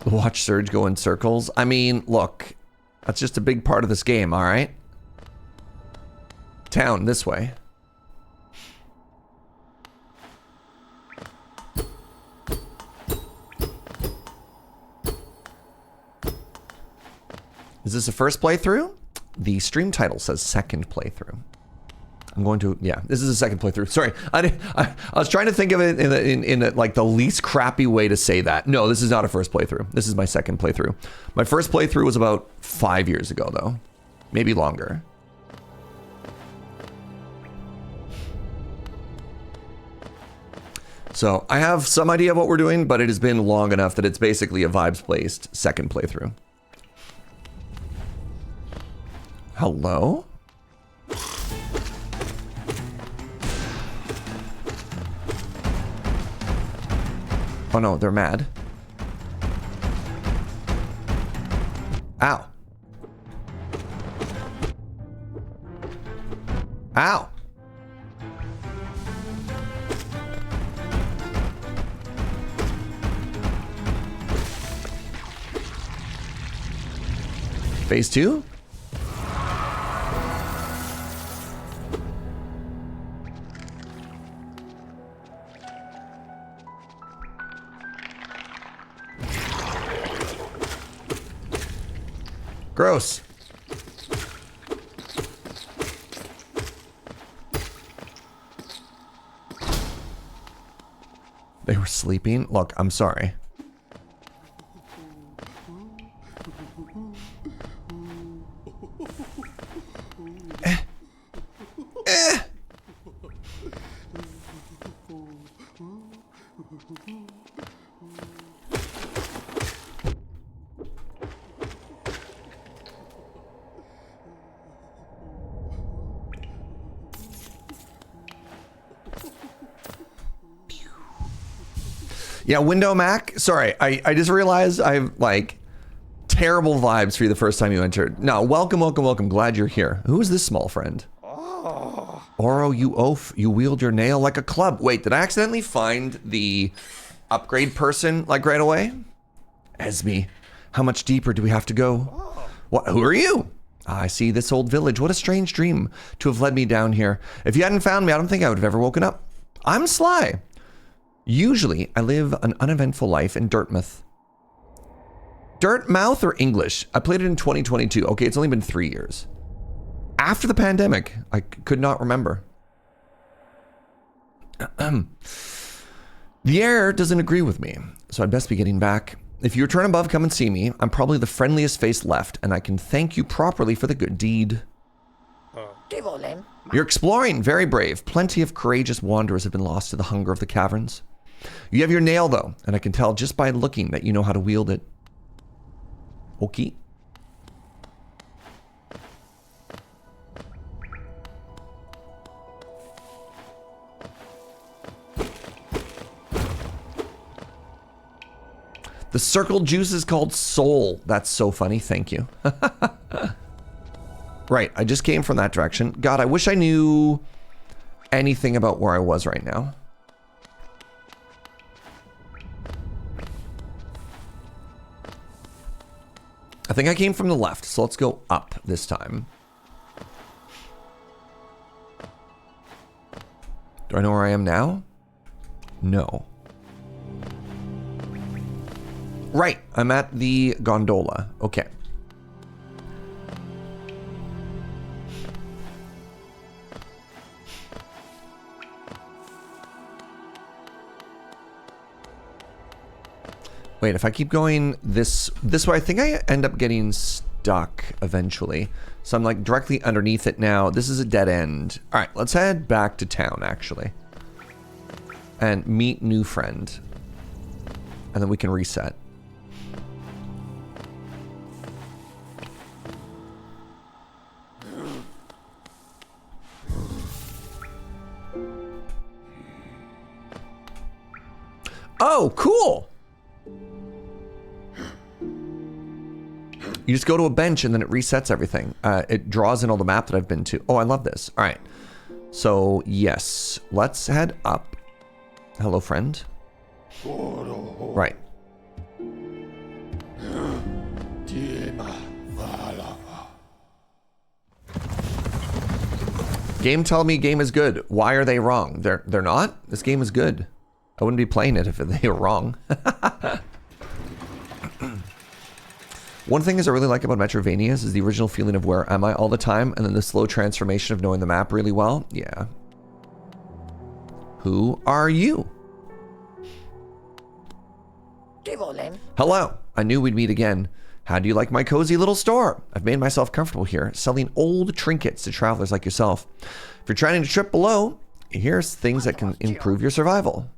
Speaker 1: Watch Serge go in circles. I mean, look, that's just a big part of this game, all right? Town, this way. Is this a first playthrough? The stream title says second playthrough. I'm going to, yeah, this is a second playthrough. Sorry, I was trying to think of it in like the least crappy way to say that. No, this is not a first playthrough. This is my second playthrough. My first playthrough was about 5 years ago though. Maybe longer. So I have some idea of what we're doing, but it has been long enough that it's basically a vibes-based second playthrough. Hello? Oh no, they're mad. Ow. Ow. Phase 2? Gross. They were sleeping? Look, I'm sorry. Yeah, Window Mac. Sorry, I just realized I have like terrible vibes for you the first time you entered. No, welcome, welcome, welcome. Glad you're here. Who is this small friend? Oh. Oro, you oaf. You wield your nail like a club. Wait, did I accidentally find the upgrade person like right away? Esme, how much deeper do we have to go? Oh. What? Who are you? I see this old village. What a strange dream to have led me down here. If you hadn't found me, I don't think I would have ever woken up. I'm Sly. Usually, I live an uneventful life in Dirtmouth. Dirtmouth or English? I played it in 2022. Okay, it's only been 3 years. After the pandemic, I could not remember. The air doesn't agree with me, so I'd best be getting back. If you return above, come and see me. I'm probably the friendliest face left, and I can thank you properly for the good deed. You're exploring, very brave. Plenty of courageous wanderers have been lost to the hunger of the caverns. You have your nail, though, and I can tell just by looking that you know how to wield it. Okay. The circled juice is called soul. That's so funny. Thank you. Right, I just came from that direction. God, I wish I knew anything about where I was right now. I think I came from the left, so let's go up this time. Do I know where I am now? No. Right, I'm at the gondola. Okay. Wait, if I keep going this way, I think I end up getting stuck eventually. So I'm like directly underneath it now. This is a dead end. All right, let's head back to town actually. And meet new friend. And then we can reset. Oh, cool. You just go to a bench and then it resets everything. It draws in all the map that I've been to. Oh, I love this. All right. So, yes. Let's head up. Hello, friend. Right. Game tell me game is good. Why are they wrong? They're not? This game is good. I wouldn't be playing it if they were wrong. One thing I really like about Metroidvanias is the original feeling of where am I all the time, and then the slow transformation of knowing the map really well. Yeah. Who are you? Hello. I knew we'd meet again. How do you like my cozy little store? I've made myself comfortable here, selling old trinkets to travelers like yourself. If you're trying to trip below, here's things that can improve your survival.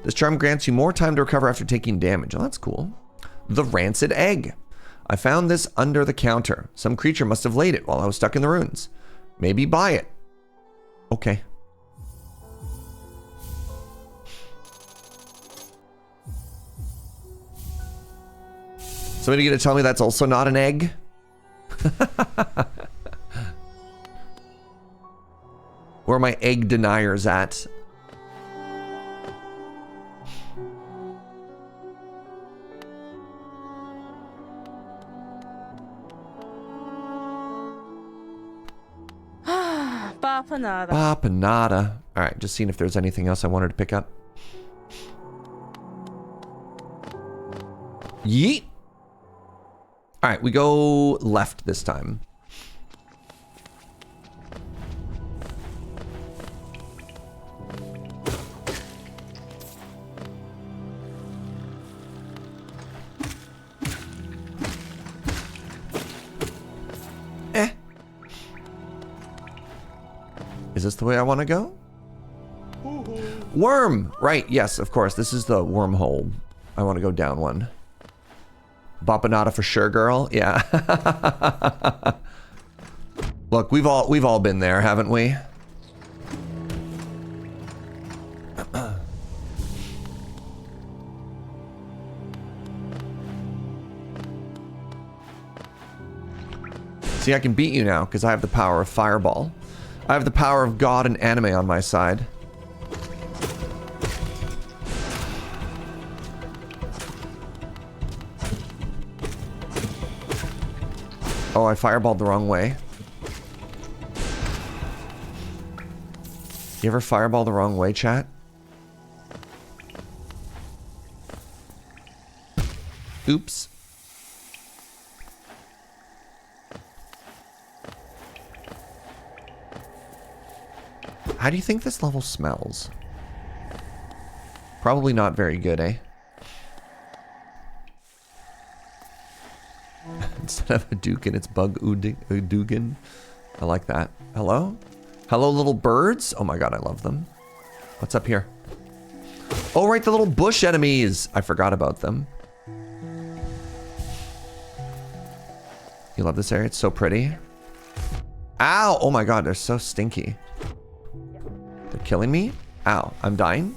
Speaker 1: This charm grants you more time to recover after taking damage. Oh, that's cool. The rancid egg. I found this under the counter. Some creature must have laid it while I was stuck in the ruins. Maybe buy it. Okay. Somebody gonna tell me that's also not an egg? Where are my egg deniers at?
Speaker 2: Bapanada.
Speaker 1: Bapanada. Alright, just seeing if there's anything else I wanted to pick up. Yeet! Alright, we go left this time. Is this the way I want to go? Worm! Right, yes, of course. This is the wormhole. I want to go down one. Bapanada for sure, girl. Yeah. Look, we've all been there, haven't we? See, I can beat you now because I have the power of Fireball. I have the power of God and anime on my side. Oh, I fireballed the wrong way. You ever fireball the wrong way, chat? Oops. How do you think this level smells? Probably not very good, eh? Instead of a Dugan, it's Bug Dugan. I like that. Hello? Hello, little birds? Oh my god, I love them. What's up here? Oh, right, the little bush enemies. I forgot about them. You love this area? It's so pretty. Ow! Oh my god, they're so stinky. They're killing me? Ow, I'm dying?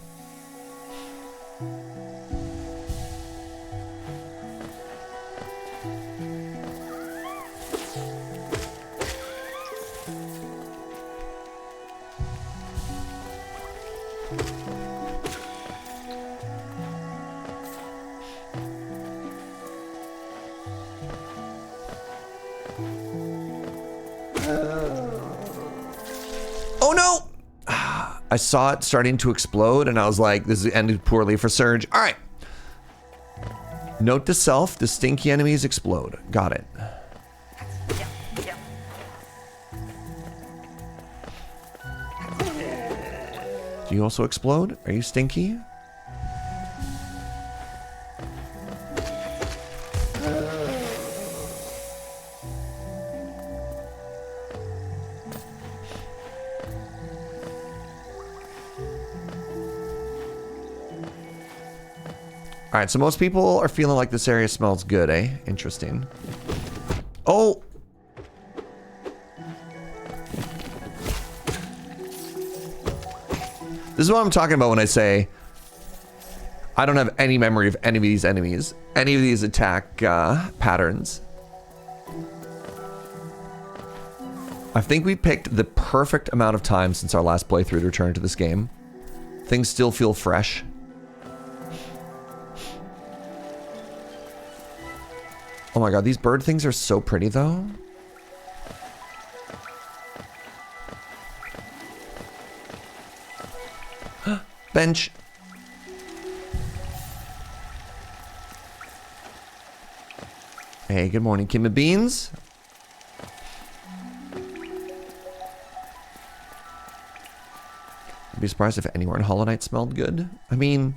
Speaker 1: Oh no! I saw it starting to explode and I was like, this ended poorly for Serge. All right. Note to self, the stinky enemies explode. Got it. Do you also explode? Are you stinky? All right, so most people are feeling like this area smells good, eh? Interesting. Oh! This is what I'm talking about when I say I don't have any memory of any of these enemies, any of these attack patterns. I think we picked the perfect amount of time since our last playthrough to return to this game. Things still feel fresh. Oh my god, these bird things are so pretty though. Bench. Hey, good morning, Kim of Beans. I'd be surprised if anywhere in Hollow Knight smelled good. I mean,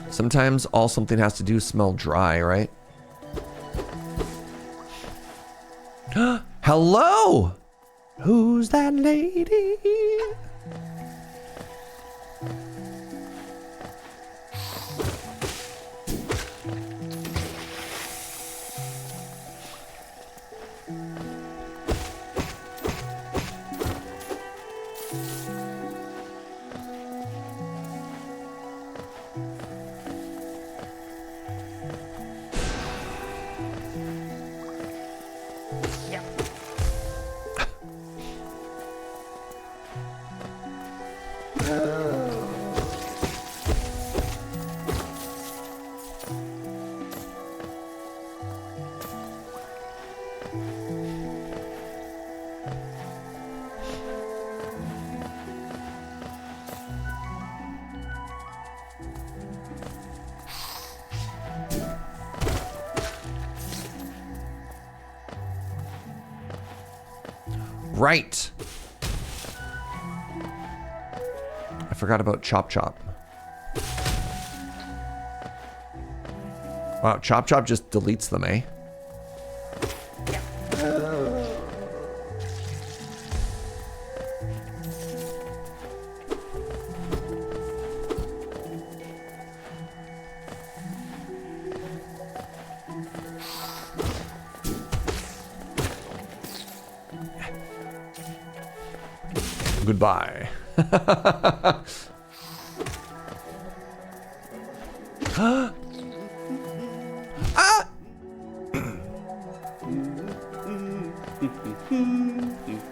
Speaker 1: sometimes all something has to do is smell dry, right? Hello! Who's that lady? Right. I forgot about Chop Chop. Wow, Chop Chop just deletes them, eh? Goodbye. Ah!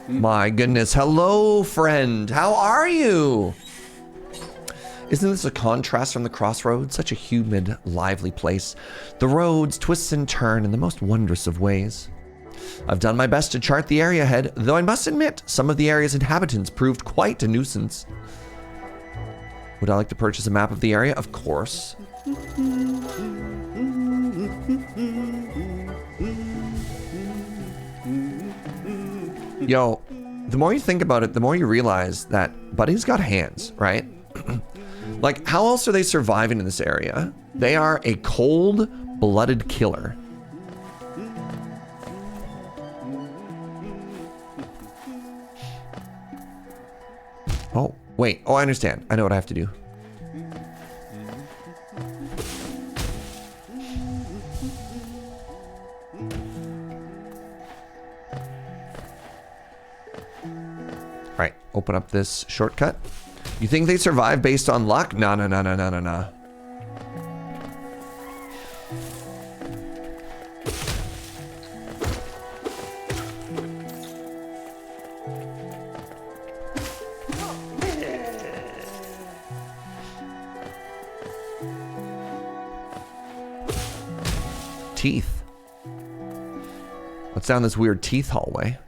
Speaker 1: My goodness. Hello, friend. How are you? Isn't this a contrast from the crossroads? Such a humid, lively place. The roads twist and turn in the most wondrous of ways. I've done my best to chart the area ahead, though I must admit, some of the area's inhabitants proved quite a nuisance. Would I like to purchase a map of the area? Of course. Yo, the more you think about it, the more you realize that Buddy's got hands, right? Like, how else are they surviving in this area? They are a cold-blooded killer. Oh, wait. Oh, I understand. I know what I have to do. Right. Open up this shortcut. You think they survive based on luck? No, no, no, no, no, no, no. Teeth. Let's down this weird teeth hallway.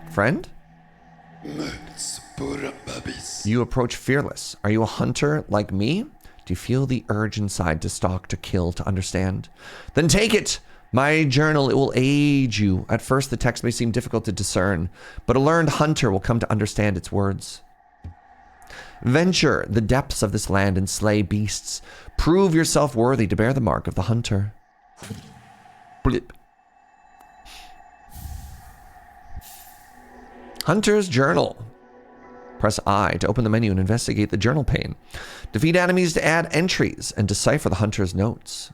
Speaker 1: Friend? You approach fearless. Are you a hunter like me? Do you feel the urge inside to stalk, to kill, to understand? Then take it! My journal, it will aid you. At first, the text may seem difficult to discern, but a learned hunter will come to understand its words. Venture the depths of this land and slay beasts. Prove yourself worthy to bear the mark of the hunter. Blip. Hunter's Journal. Press I to open the menu and investigate the journal pane. Defeat enemies to add entries and decipher the hunter's notes.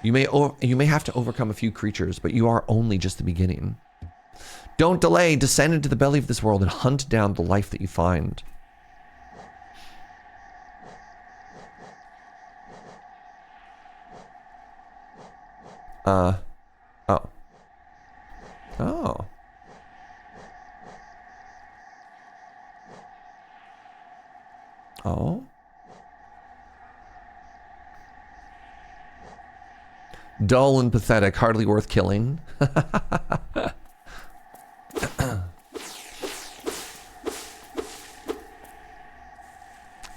Speaker 1: You may have to overcome a few creatures, but you are only just the beginning. Don't delay. Descend into the belly of this world and hunt down the life that you find. Oh. Dull and pathetic, hardly worth killing.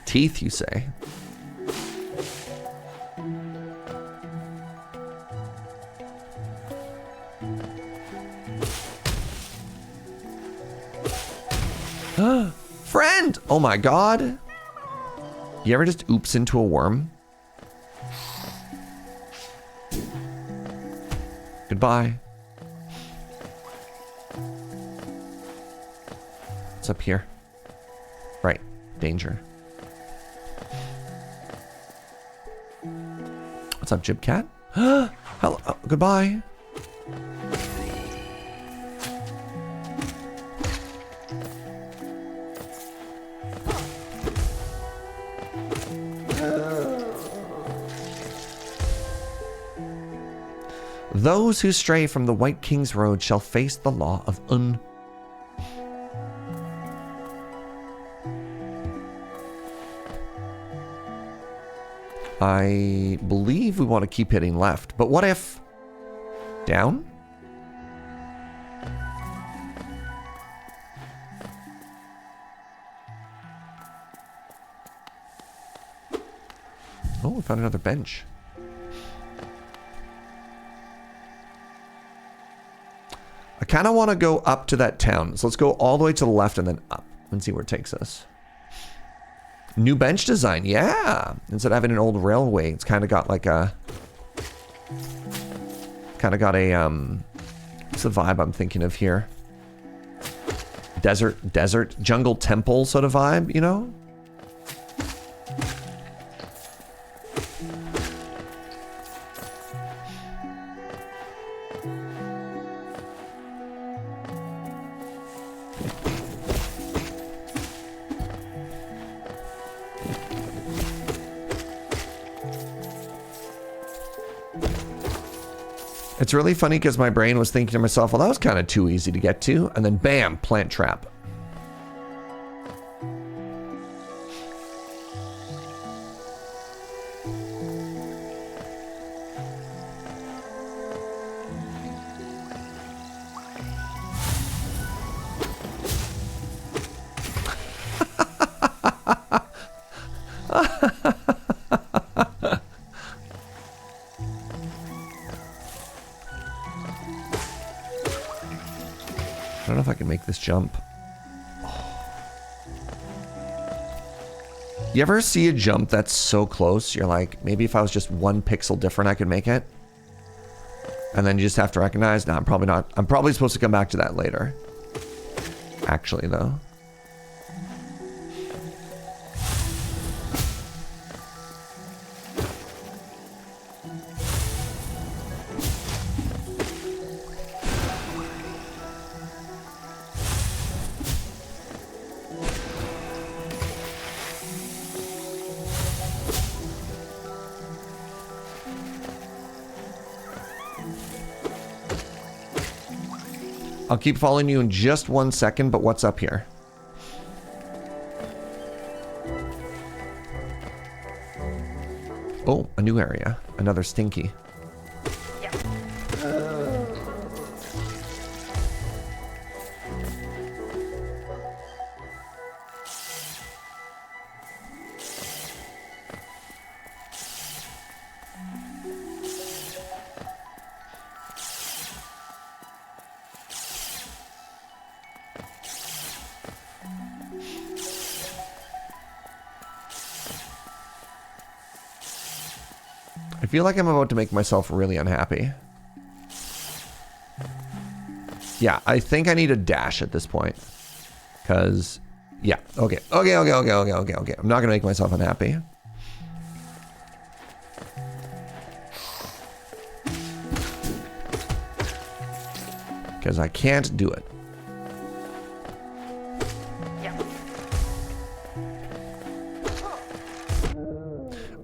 Speaker 1: Teeth, you say? Friend! Oh my god. You ever just oops into a worm? Goodbye. What's up here? Right. Danger. What's up, Jibcat? Hello. Oh, goodbye. Those who stray from the White King's road shall face the law of I believe we want to keep hitting left, but what if... Down? Oh, we found another bench. I kind of want to go up to that town. So let's go all the way to the left and then up and see where it takes us. New bench design, yeah. Instead of having an old railway, it's kind of got like a... Kind of got a, what's the vibe I'm thinking of here? Desert, jungle temple sort of vibe, you know? It's really funny because my brain was thinking to myself, well, that was kind of too easy to get to. And then bam, plant trap. I don't know if I can make this jump. You ever see a jump that's so close, you're like, maybe if I was just 1 pixel different, I could make it? And then you just have to recognize, no, I'm probably not. I'm probably supposed to come back to that later. Actually, though. I'll keep following you in just 1 second, but what's up here? Oh, a new area. Another stinky.
Speaker 2: Yep.
Speaker 1: I feel like I'm about to make myself really unhappy. Yeah, I think I need a dash at this point. Because, yeah, okay. Okay. I'm not going to make myself unhappy. Because I can't do it.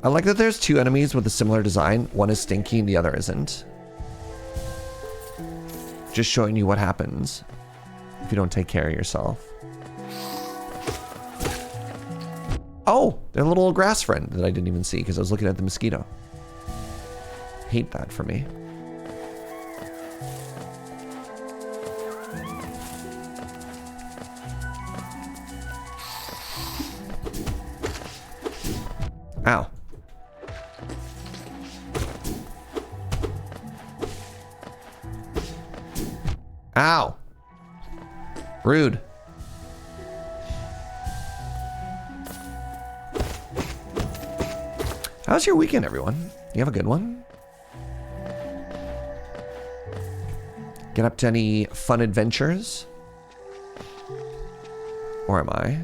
Speaker 1: I like that there's 2 enemies with a similar design. One is stinky and the other isn't. Just showing you what happens if you don't take care of yourself. Oh, they're a little grass friend that I didn't even see because I was looking at the mosquito. hate that for me. Ow. Ow. Rude. How's your weekend, everyone? You have a good one? Get up to any fun adventures? Or am I?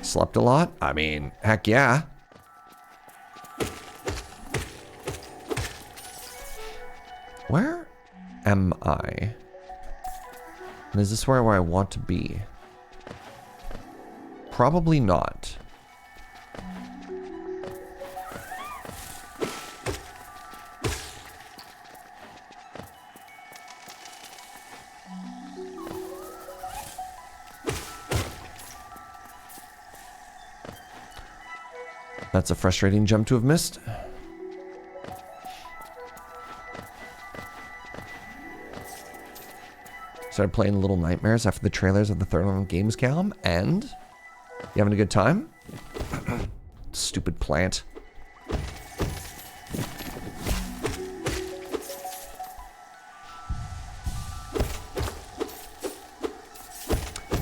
Speaker 1: Slept a lot? I mean, heck yeah. Where am I? And is this where I want to be? Probably not. That's a frustrating jump to have missed. Started playing Little Nightmares after the trailers of the third one on Gamescom, and you having a good time? Stupid plant.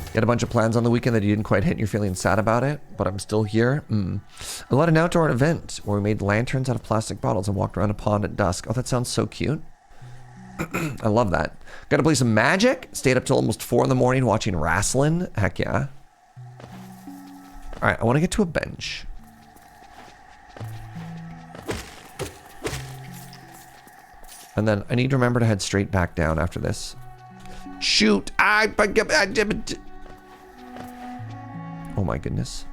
Speaker 1: You had a bunch of plans on the weekend that you didn't quite hit and you're feeling sad about it, but I'm still here. I led an outdoor event where we made lanterns out of plastic bottles and walked around a pond at dusk. Oh, that sounds so cute. I love that. Got to play some Magic. Stayed up till almost 4 in the morning watching wrestling. Heck yeah. All right, I want to get to a bench. And then I need to remember to head straight back down after this. Shoot! Oh my goodness.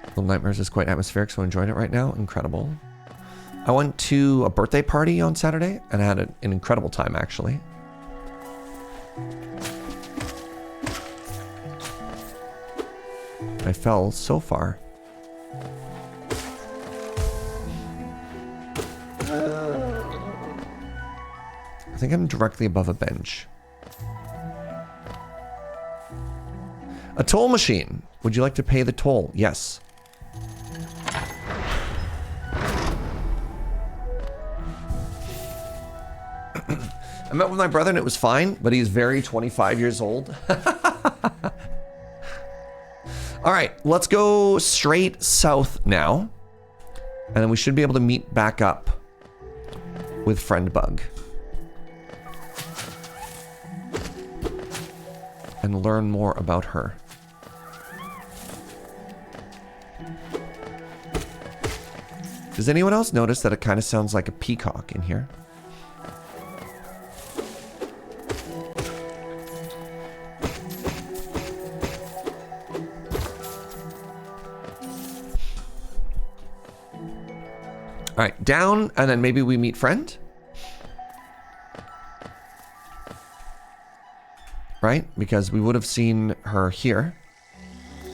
Speaker 1: Little Nightmares is quite atmospheric, so enjoying it right now. Incredible. I went to a birthday party on Saturday and had an incredible time, actually. I fell so far. I think I'm directly above a bench. A toll machine. Would you like to pay the toll? Yes. I met with my brother and it was fine, but he's very 25 years old. All right, let's go straight south now. And then we should be able to meet back up with Friend Bug. And learn more about her. Does anyone else notice that it kind of sounds like a peacock in here? All right, down, and then maybe we meet Friend. Right? Because we would have seen her here.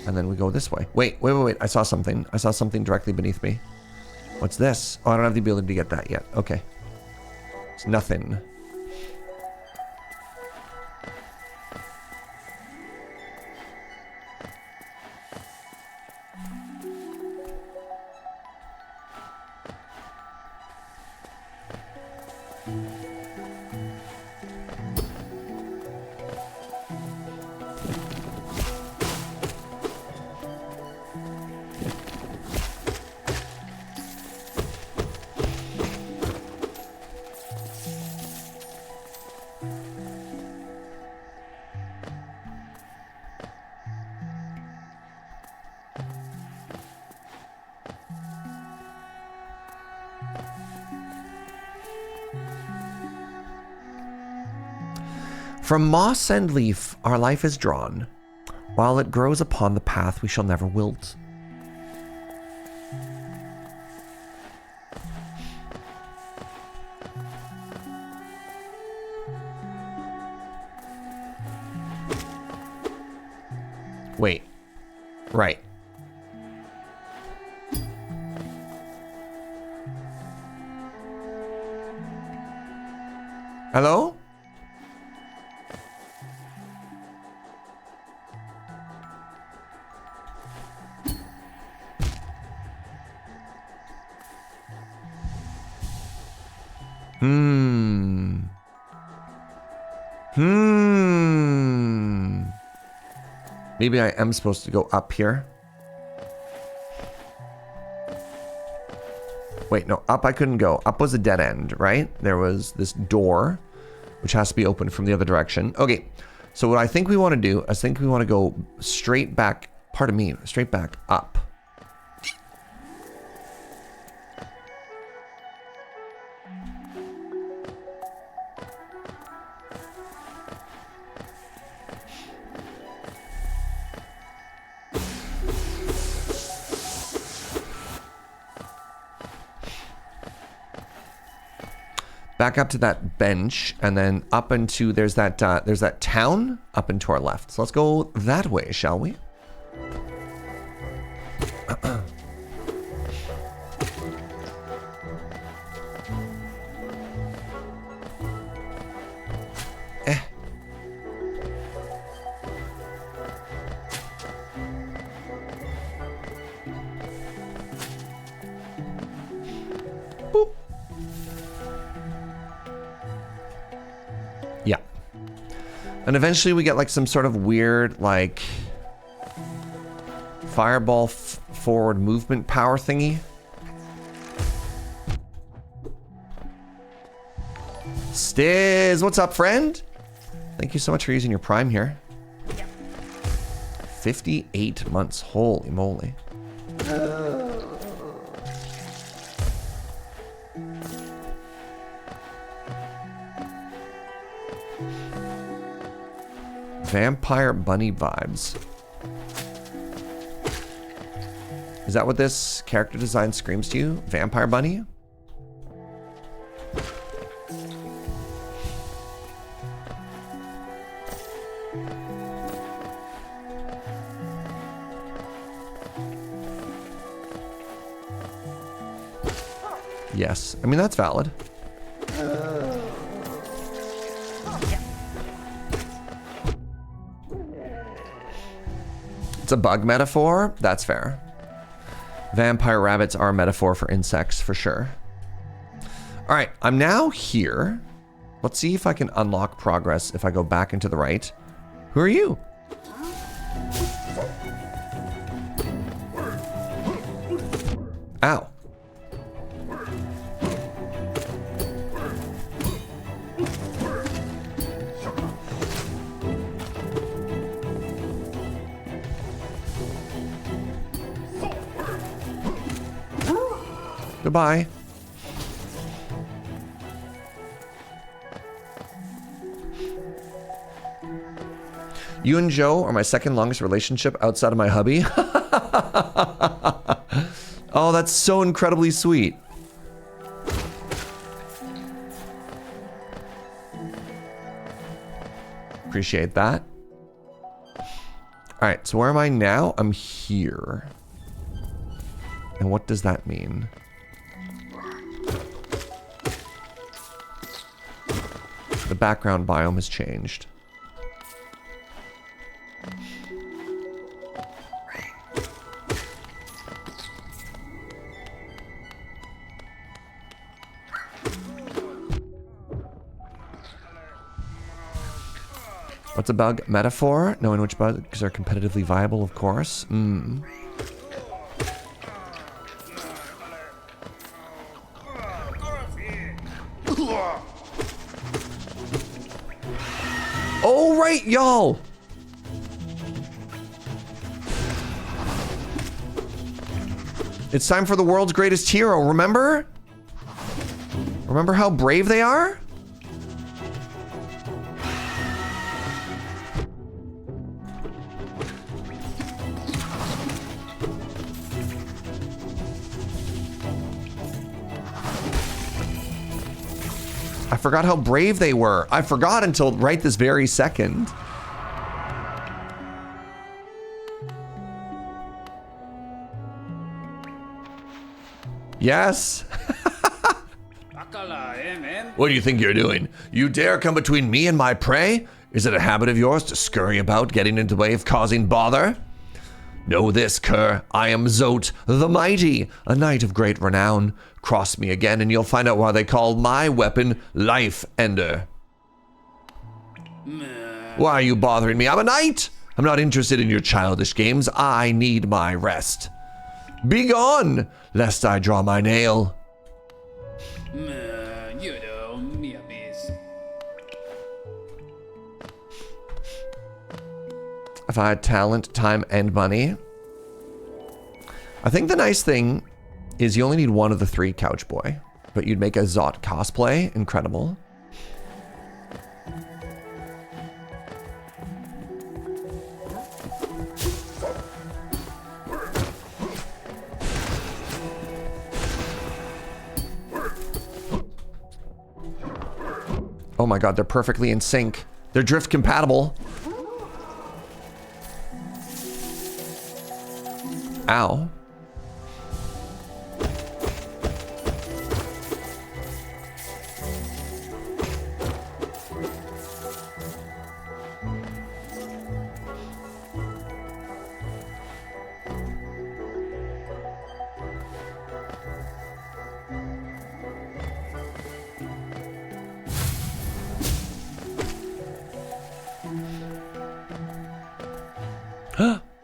Speaker 1: And then we go this way. Wait. I saw something. I saw something directly beneath me. What's this? Oh, I don't have the ability to get that yet. Okay. It's nothing. From moss and leaf our life is drawn. While it grows upon the path we shall never wilt. Wait. Right. Hello? Maybe I am supposed to go up here. Wait, no, up I couldn't go. Up was a dead end, right? There was this door, which has to be opened from the other direction. Okay, so what I think we want to do, I think we want to go straight back, pardon me, straight back up. Back up to that bench, and then up into there's that town up and to our left. So let's go that way, shall we? And eventually we get like some sort of weird like fireball forward movement power thingy. Stiz, what's up, friend? Thank you so much for using your Prime here. 58 months, holy moly. Vampire bunny vibes. Is that what this character design screams to you? Vampire bunny? Yes. I mean, that's valid. It's a bug metaphor? That's fair. Vampire rabbits are a metaphor for insects, for sure. All right, I'm now here. Let's see if I can unlock progress if I go back into the right. Who are you? Ow. Goodbye. You and Joe are my second longest relationship outside of my hubby. Oh, that's so incredibly sweet. Appreciate that. All right, so where am I now? I'm here. And what does that mean? The background biome has changed. What's a bug metaphor? Knowing which bugs are competitively viable, of course. Oh, right, y'all. It's time for the world's greatest hero, remember? Remember how brave they are? I forgot how brave they were. I forgot until right this very second. Yes. What do you think you're doing? You dare come between me and my prey? Is it a habit of yours to scurry about, getting in the way of causing bother? Know this, cur. I am Zote the Mighty, a knight of great renown. Cross me again and you'll find out why they call my weapon Life Ender. Why are you bothering me? I'm a knight. I'm not interested in your childish games. I need my rest. Be gone, lest I draw my nail. If I had talent, time, and money. I think the nice thing is you only need one of the 3 couch boy, but you'd make a Zote cosplay incredible. Oh my god, they're perfectly in sync. They're drift compatible. Ow.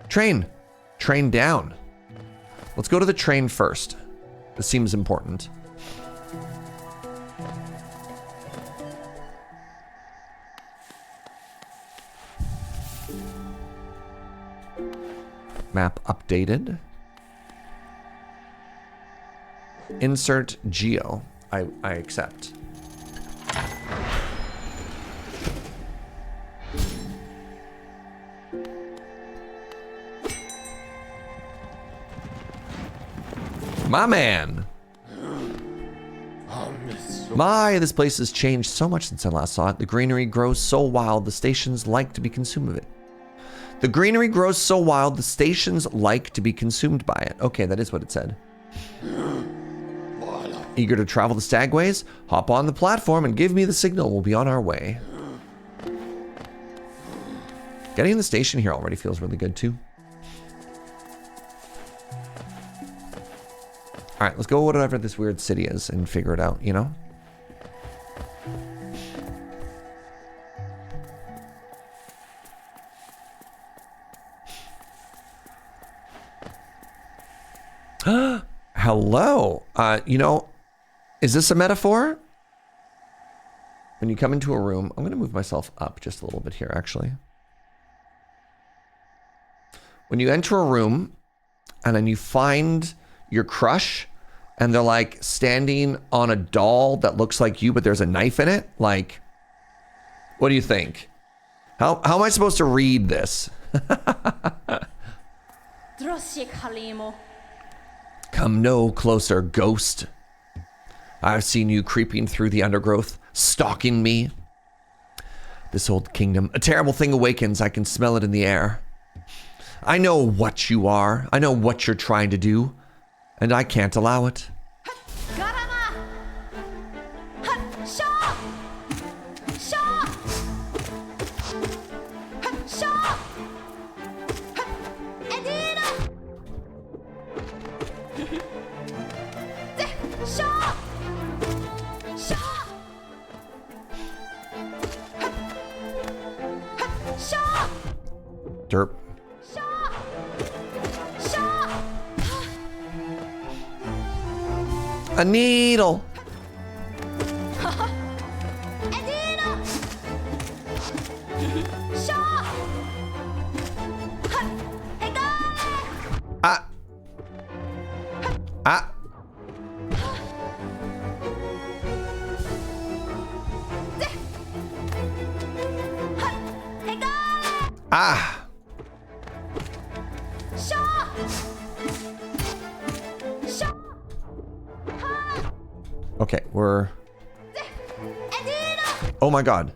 Speaker 1: Train. Train down. Let's go to the train first. This seems important. Map updated. Insert geo. I accept. My man. My, this place has changed so much since I last saw it. The greenery grows so wild, the stations like to be consumed of it. The greenery grows so wild, the stations like to be consumed by it. Okay, that is what it said. Eager to travel the stagways? Hop on the platform and give me the signal. We'll be on our way. Getting in the station here already feels really good too. All right, let's go whatever this weird city is and figure it out, you know? Hello. You know, is this a metaphor? When you come into a room, I'm going to move myself up just a little bit here, actually. When you enter a room and then you find your crush and they're like standing on a doll that looks like you, but there's a knife in it. Like, what do you think? How am I supposed to read this? Come no closer, ghost. I've seen you creeping through the undergrowth, stalking me. This old kingdom, a terrible thing awakens. I can smell it in the air. I know what you are. I know what you're trying to do. And I can't allow it. Derp. A needle. Ah. Ah. Ah. Okay, we're... Oh my god.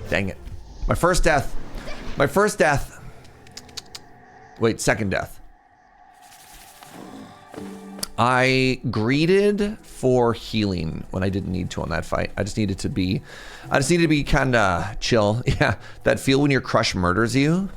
Speaker 1: Dang it. My first death. My first death. Wait, second death. I greeted for healing when I didn't need to on that fight. I just needed to be kind of chill. Yeah, that feel when your crush murders you.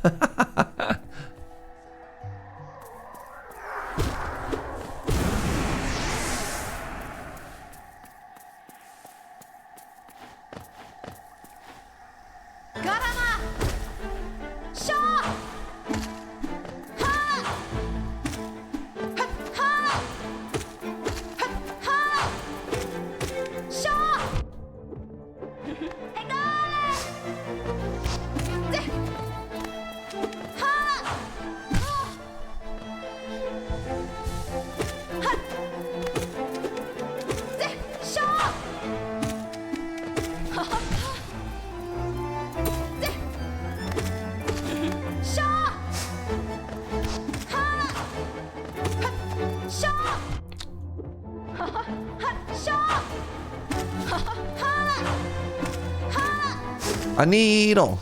Speaker 1: A needle.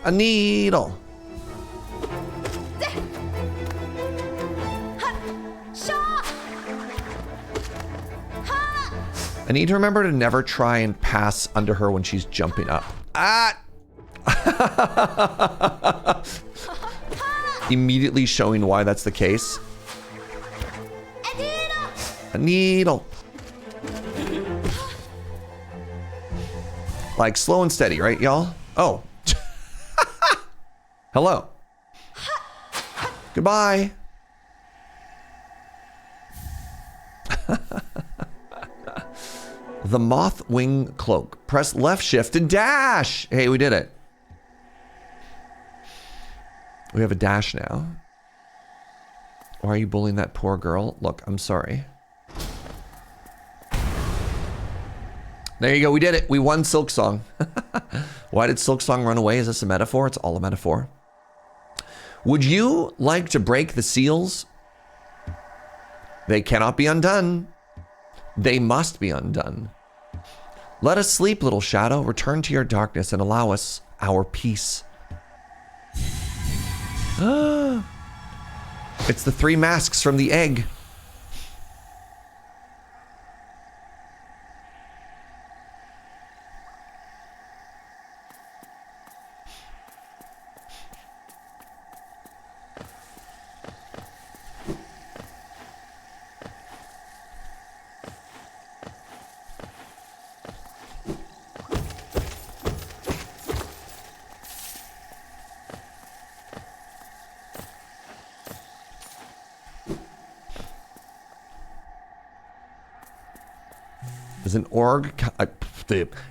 Speaker 1: A needle. I need to remember to never try and pass under her when she's jumping up. Ah! Immediately showing why that's the case. A needle. Like slow and steady, right, y'all? Oh. Hello. Goodbye. The moth wing cloak. Press left shift and dash. Hey, we did it. We have a dash now. Why are you bullying that poor girl? Look, I'm sorry. There you go, we did it. We won Silksong. Why did Silksong run away? Is this a metaphor? It's all a metaphor. Would you like to break the seals? They cannot be undone. They must be undone. Let us sleep, little shadow. Return to your darkness and allow us our peace. It's the three masks from the egg.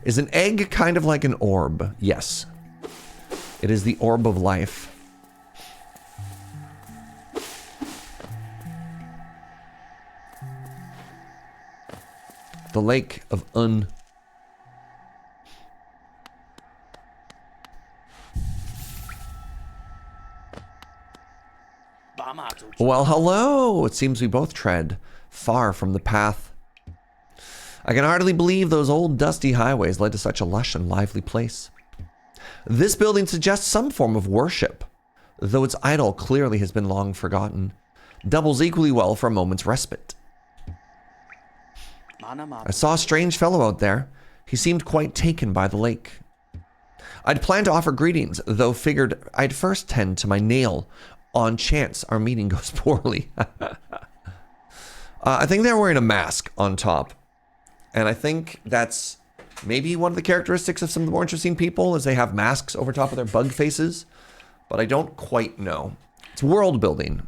Speaker 1: Is an egg kind of like an orb? Yes. It is the orb of life. The lake of Un. Well, hello. It seems we both tread far from the path. I can hardly believe those old dusty highways led to such a lush and lively place. This building suggests some form of worship, though its idol clearly has been long forgotten. Doubles equally well for a moment's respite. I saw a strange fellow out there. He seemed quite taken by the lake. I'd planned to offer greetings, though figured I'd first tend to my nail on chance our meeting goes poorly. I think they're wearing a mask on top. And I think that's maybe one of the characteristics of some of the more interesting people is they have masks over top of their bug faces. But I don't quite know. It's world building.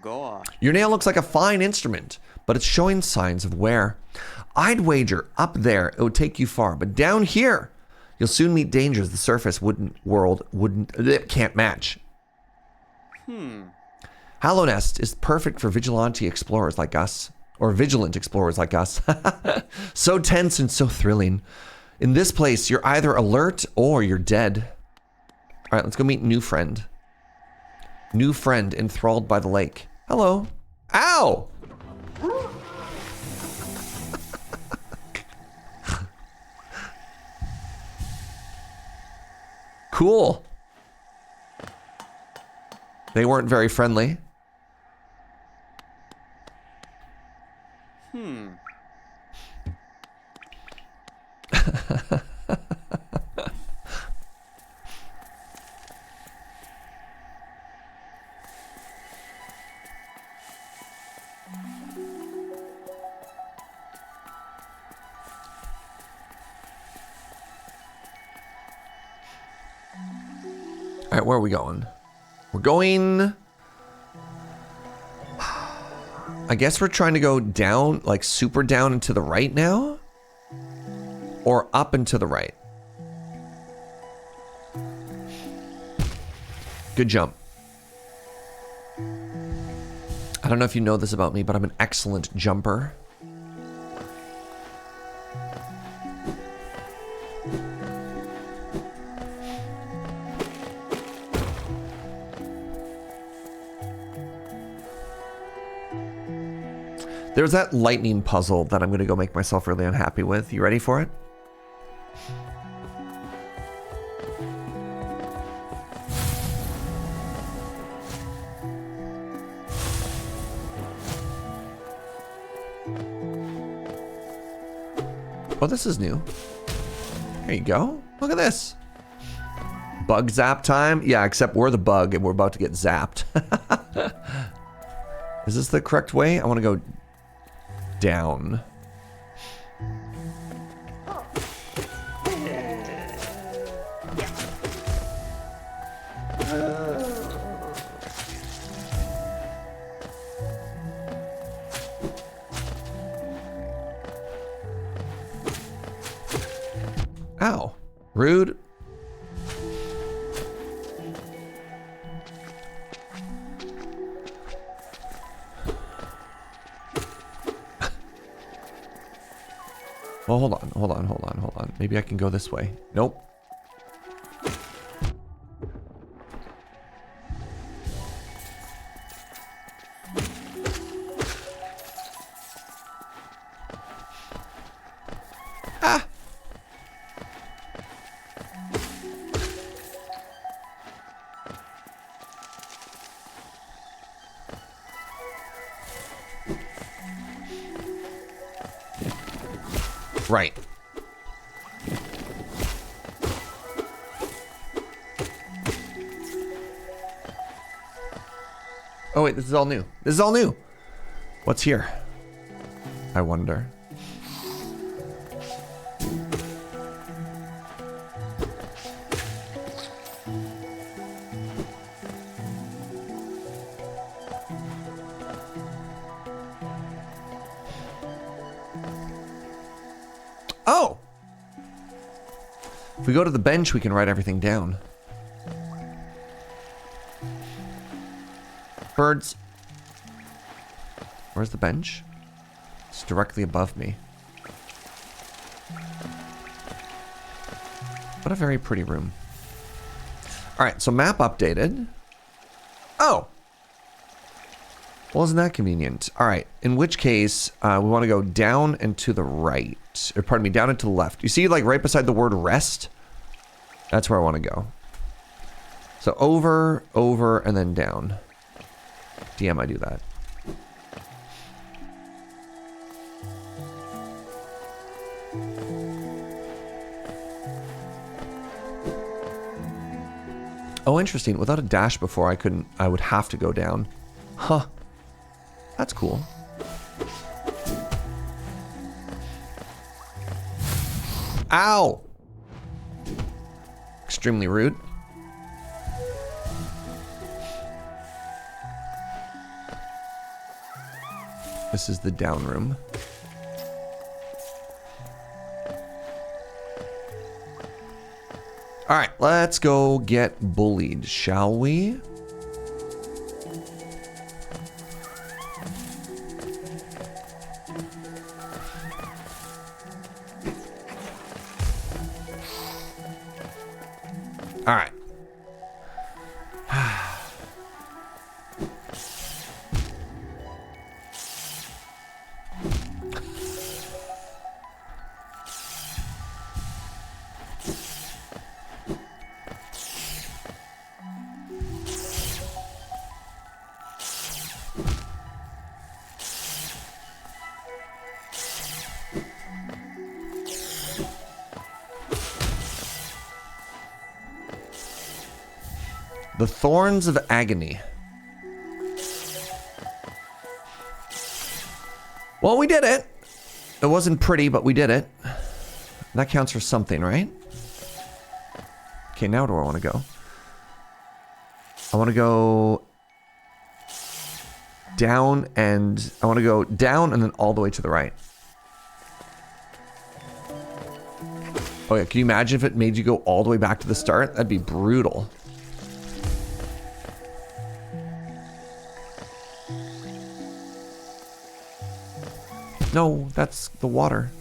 Speaker 2: Go on.
Speaker 1: Your nail looks like a fine instrument, but it's showing signs of wear. I'd wager up there it would take you far, but down here you'll soon meet dangers the surface can't match. Hollow Nest is perfect for vigilante explorers like us, or vigilant explorers like us. So tense and so thrilling. In this place, you're either alert or you're dead. All right, let's go meet new friend. New friend enthralled by the lake. Hello. Ow! Cool. They weren't very friendly. All right, where are we going? We're going... I guess we're trying to go down, like super down and to the right now? Or up and to the right? Good jump. I don't know if you know this about me, but I'm an excellent jumper. There's that lightning puzzle that I'm going to go make myself really unhappy with. You ready for it? Oh, this is new. There you go. Look at this. Bug zap time? Yeah, except we're the bug and we're about to get zapped. Is this the correct way? I want to go down. Ow. Rude. Well, hold on. Maybe I can go this way. Nope. Ah! Right. Oh wait, this is all new. This is all new. What's here? I wonder. Oh! If we go to the bench, we can write everything down. Birds. Where's the bench? It's directly above me. What a very pretty room. Alright, so map updated. Oh! Well, isn't that convenient? Alright, in which case, we want to go down and to the right. Or pardon me, down and to the left. You see, like, right beside the word rest? That's where I want to go. So over, and then down. DM, I do that. Oh, interesting. Without a dash before, I would have to go down. Huh. That's cool. Ow! Extremely rude. This is the down room. All right, let's go get bullied, shall we? All right. The Thorns of Agony. Well, we did it. It wasn't pretty, but we did it. That counts for something, right? Okay, now where do I want to go? I want to go down and... I want to go down and then all the way to the right. Oh yeah, can you imagine if it made you go all the way back to the start? That'd be brutal. No, that's the water.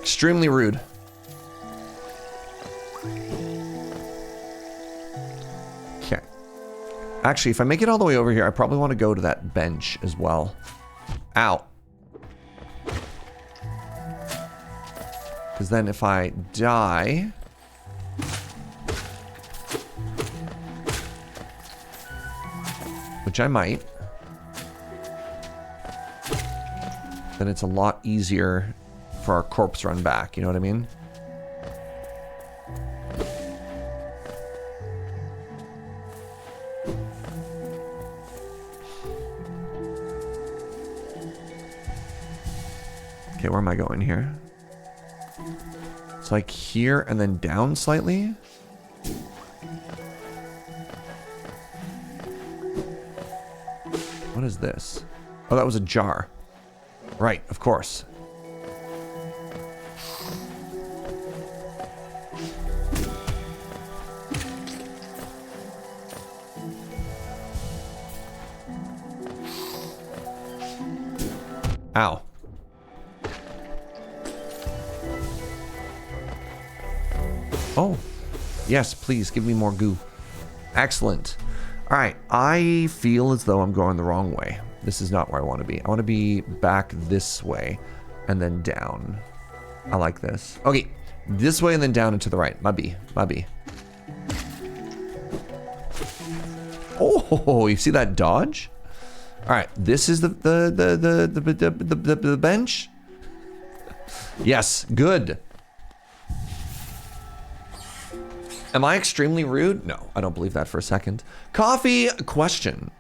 Speaker 1: Extremely rude. Okay. Actually, if I make it all the way over here, I probably want to go to that bench as well. Ow. Because then if I die... which I might... then it's a lot easier... for our corpse run back, you know what I mean? Okay, where am I going here? It's like here and then down slightly. What is this? Oh, that was a jar. Right, of course. Ow. Oh, yes, please give me more goo. Excellent. All right, I feel as though I'm going the wrong way. This is not where I want to be. I want to be back this way and then down. I like this. Okay, this way and then down and to the right. Mubby. Oh, you see that dodge? All right, this is the bench. Yes, good. Am I extremely rude? No, I don't believe that for a second. Coffee question.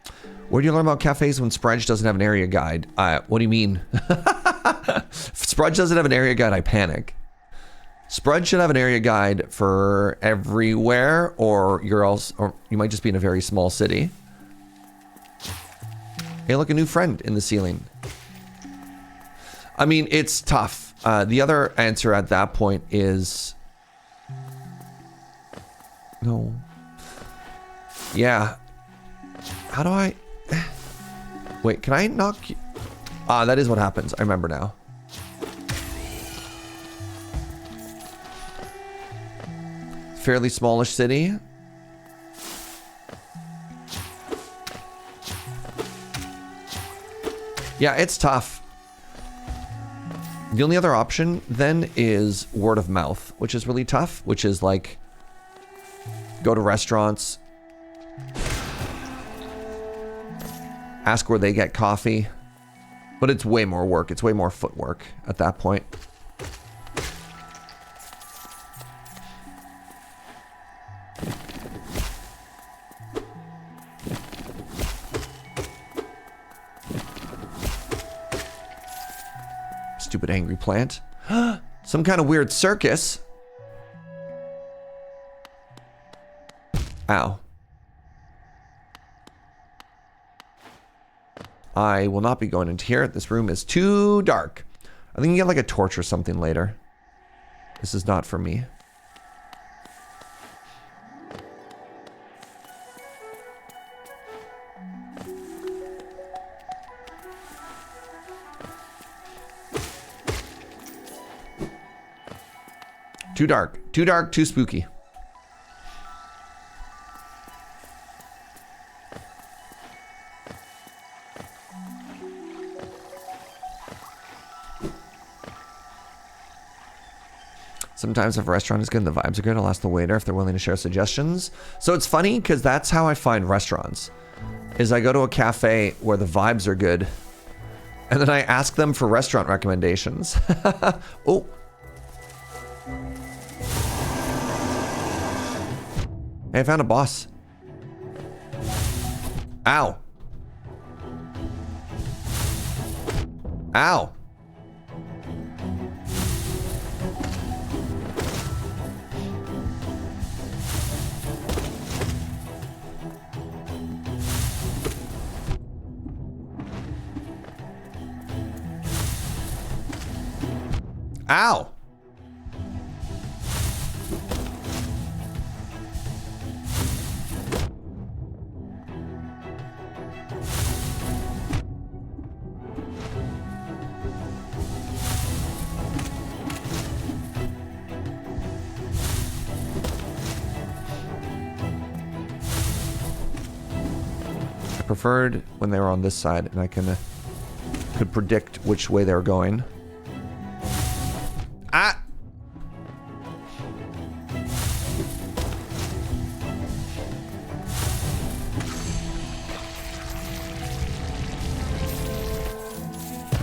Speaker 1: Where do you learn about cafes when Sprudge doesn't have an area guide? What do you mean? If Sprudge doesn't have an area guide, I panic. Sprudge should have an area guide for everywhere, or you might just be in a very small city. Hey, look, a new friend in the ceiling. I mean, it's tough. The other answer at that point is... no. Yeah. How do I... wait, can I knock you? Ah, that is what happens. I remember now. Fairly smallish city. Yeah, it's tough. The only other option then is word of mouth, which is really tough, which is like go to restaurants, ask where they get coffee, but it's way more work. It's way more footwork at that point. Stupid angry plant. Some kind of weird circus. Ow. I will not be going into here. This room is too dark. I think you get like a torch or something later. This is not for me. Too dark. Too dark, too spooky. Sometimes if a restaurant is good and the vibes are good, I'll ask the waiter if they're willing to share suggestions. So it's funny because that's how I find restaurants. Is I go to a cafe where the vibes are good, and then I ask them for restaurant recommendations. Oh. Hey, I found a boss. Ow. Ow. Ow. I preferred when they were on this side and I could predict which way they were going. Ah!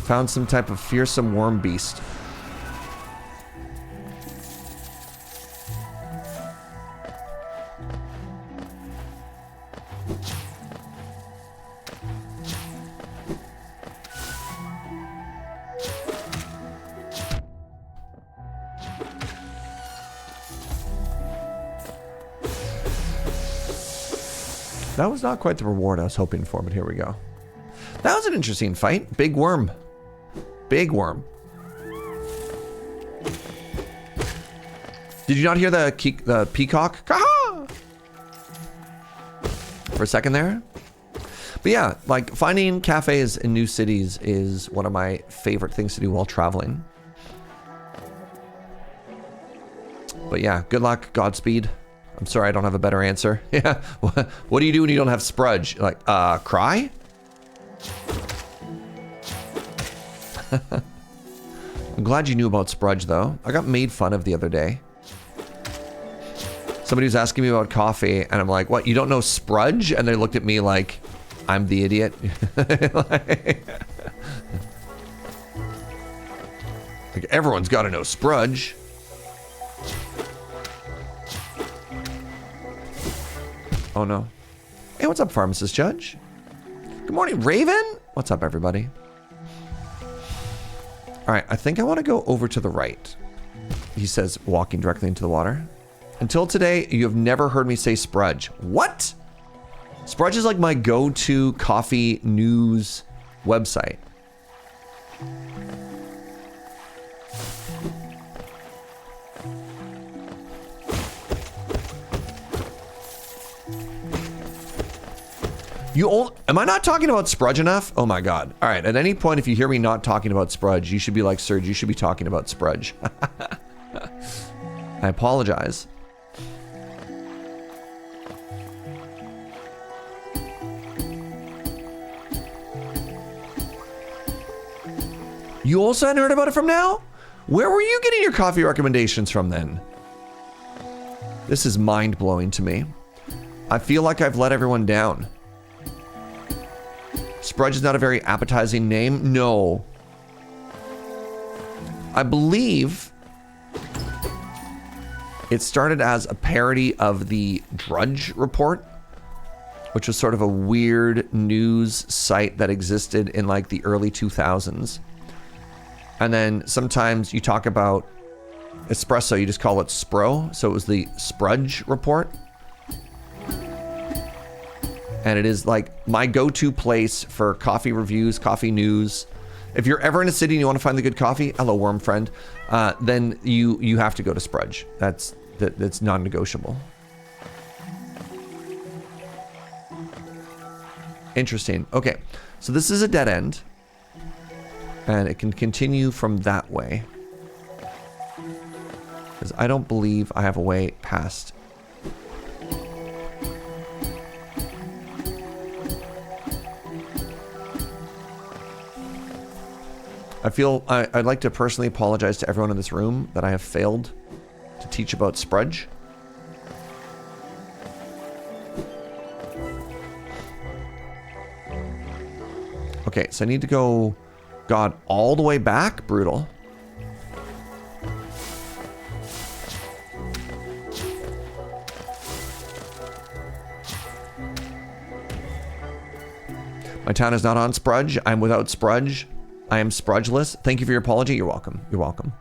Speaker 1: Found some type of fearsome worm beast. That was not quite the reward I was hoping for, but here we go. That was an interesting fight. Big worm. Big worm. Did you not hear the peacock? Caw! For a second there? But yeah, like finding cafes in new cities is one of my favorite things to do while traveling. But yeah, good luck, Godspeed. I'm sorry I don't have a better answer. Yeah. What do you do when you don't have Sprudge? Like, cry? I'm glad you knew about Sprudge, though. I got made fun of the other day. Somebody was asking me about coffee, and I'm like, what, you don't know Sprudge? And they looked at me like, I'm the idiot. Like, everyone's got to know Sprudge. Oh no. Hey, what's up, Pharmacist Judge? Good morning, Raven. What's up, everybody? All right, I think I want to go over to the right. He says, walking directly into the water. Until today, you have never heard me say Sprudge. What? Sprudge is like my go-to coffee news website. Am I not talking about Sprudge enough? Oh my god. All right, at any point, if you hear me not talking about Sprudge, you should be like, Serge, you should be talking about Sprudge. I apologize. You also hadn't heard about it from now? Where were you getting your coffee recommendations from then? This is mind-blowing to me. I feel like I've let everyone down. Sprudge is not a very appetizing name. No. I believe it started as a parody of the Drudge Report, which was sort of a weird news site that existed in like the early 2000s. And then sometimes you talk about espresso, you just call it Spro. So it was the Sprudge Report. And it is like my go-to place for coffee reviews, coffee news. If you're ever in a city and you want to find the good coffee, hello, worm friend, then you have to go to Sprudge. That's non-negotiable. Interesting. Okay, so this is a dead end, and it can continue from that way, because I don't believe I have a way past. I'd like to personally apologize to everyone in this room that I have failed teach about Sprudge. Okay, so I need to go, God, all the way back? Brutal. My town is not on Sprudge. I'm without Sprudge. I am Sprudgeless. Thank you for your apology. You're welcome. You're welcome.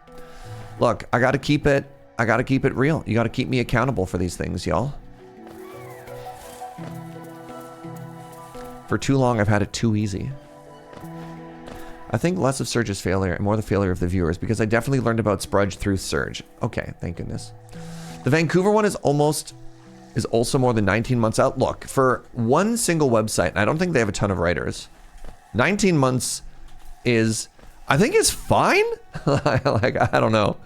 Speaker 1: Look, I gotta keep it real. You gotta keep me accountable for these things, y'all. For too long, I've had it too easy. I think less of Serge's failure and more the failure of the viewers, because I definitely learned about Sprudge through Serge. Okay, thank goodness. The Vancouver one is also more than 19 months out. Look, for one single website, and I don't think they have a ton of writers, 19 months is, I think, is fine. Like, I don't know.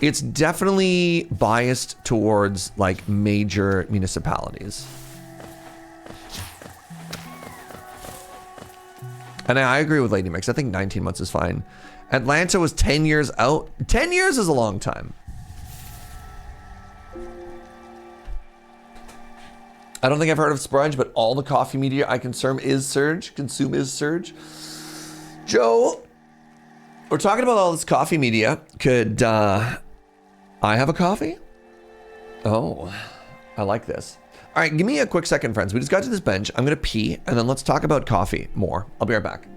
Speaker 1: It's definitely biased towards like major municipalities. And I agree with Lady Mix. I think 19 months is fine. Atlanta was 10 years out. 10 years is a long time. I don't think I've heard of Sprudge, but all the coffee media I consume is Serge. Joe, we're talking about all this coffee media. Could I have a coffee? Oh, I like this. All right, give me a quick second, friends. We just got to this bench. I'm gonna pee, and then let's talk about coffee more. I'll be right back.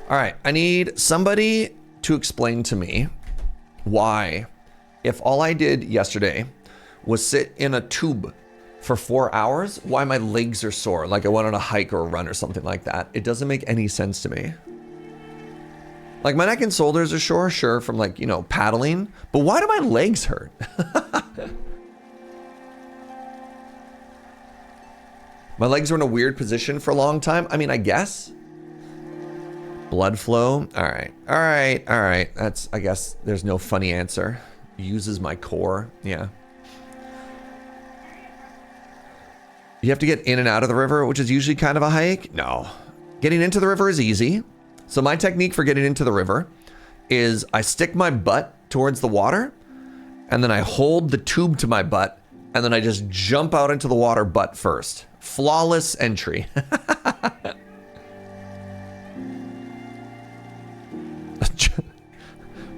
Speaker 1: All right, I need somebody to explain to me why, if all I did yesterday was sit in a tube for 4 hours, why my legs are sore, like I went on a hike or a run or something like that. It doesn't make any sense to me. Like, my neck and shoulders are sure, from like, you know, paddling, but why do my legs hurt? My legs were in a weird position for a long time. I mean, I guess. Blood flow. All right. That's, I guess there's no funny answer. Uses my core. Yeah. You have to get in and out of the river, which is usually kind of a hike. No. Getting into the river is easy. So my technique for getting into the river is I stick my butt towards the water, and then I hold the tube to my butt, and then I just jump out into the water butt first. Flawless entry.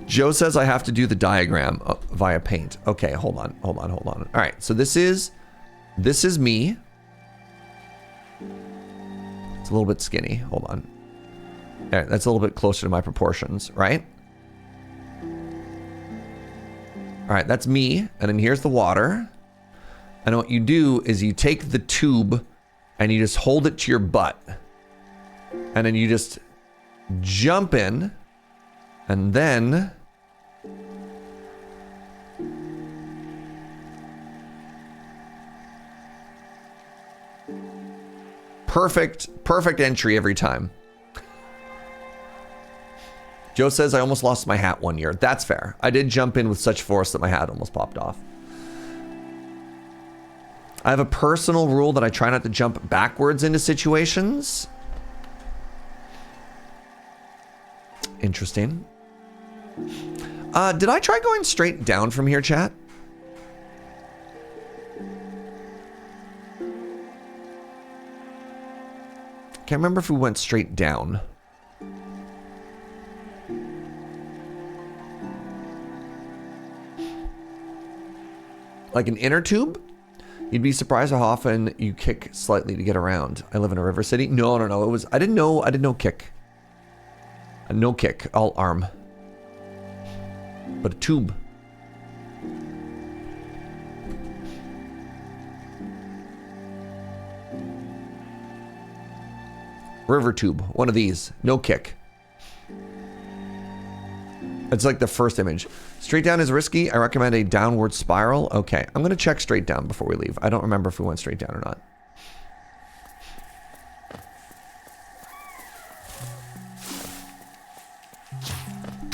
Speaker 1: Joe says I have to do the diagram via paint. Okay, hold on. All right, so this is me. It's a little bit skinny. Hold on. All right, that's a little bit closer to my proportions, right? All right, that's me. And then here's the water. And what you do is you take the tube and you just hold it to your butt. And then you just jump in. And then perfect entry every time. Joe says I almost lost my hat one year. That's fair. I did jump in with such force that my hat almost popped off. I have a personal rule that I try not to jump backwards into situations. Interesting. Did I try going straight down from here, chat? Can't remember if we went straight down. Like an inner tube? You'd be surprised how often you kick slightly to get around. I live in a river city. No. It was, I didn't know kick. No kick, all arm. But a tube. River tube, one of these. No kick. It's like the first image. Straight down is risky. I recommend a downward spiral. Okay, I'm gonna check straight down before we leave. I don't remember if we went straight down or not.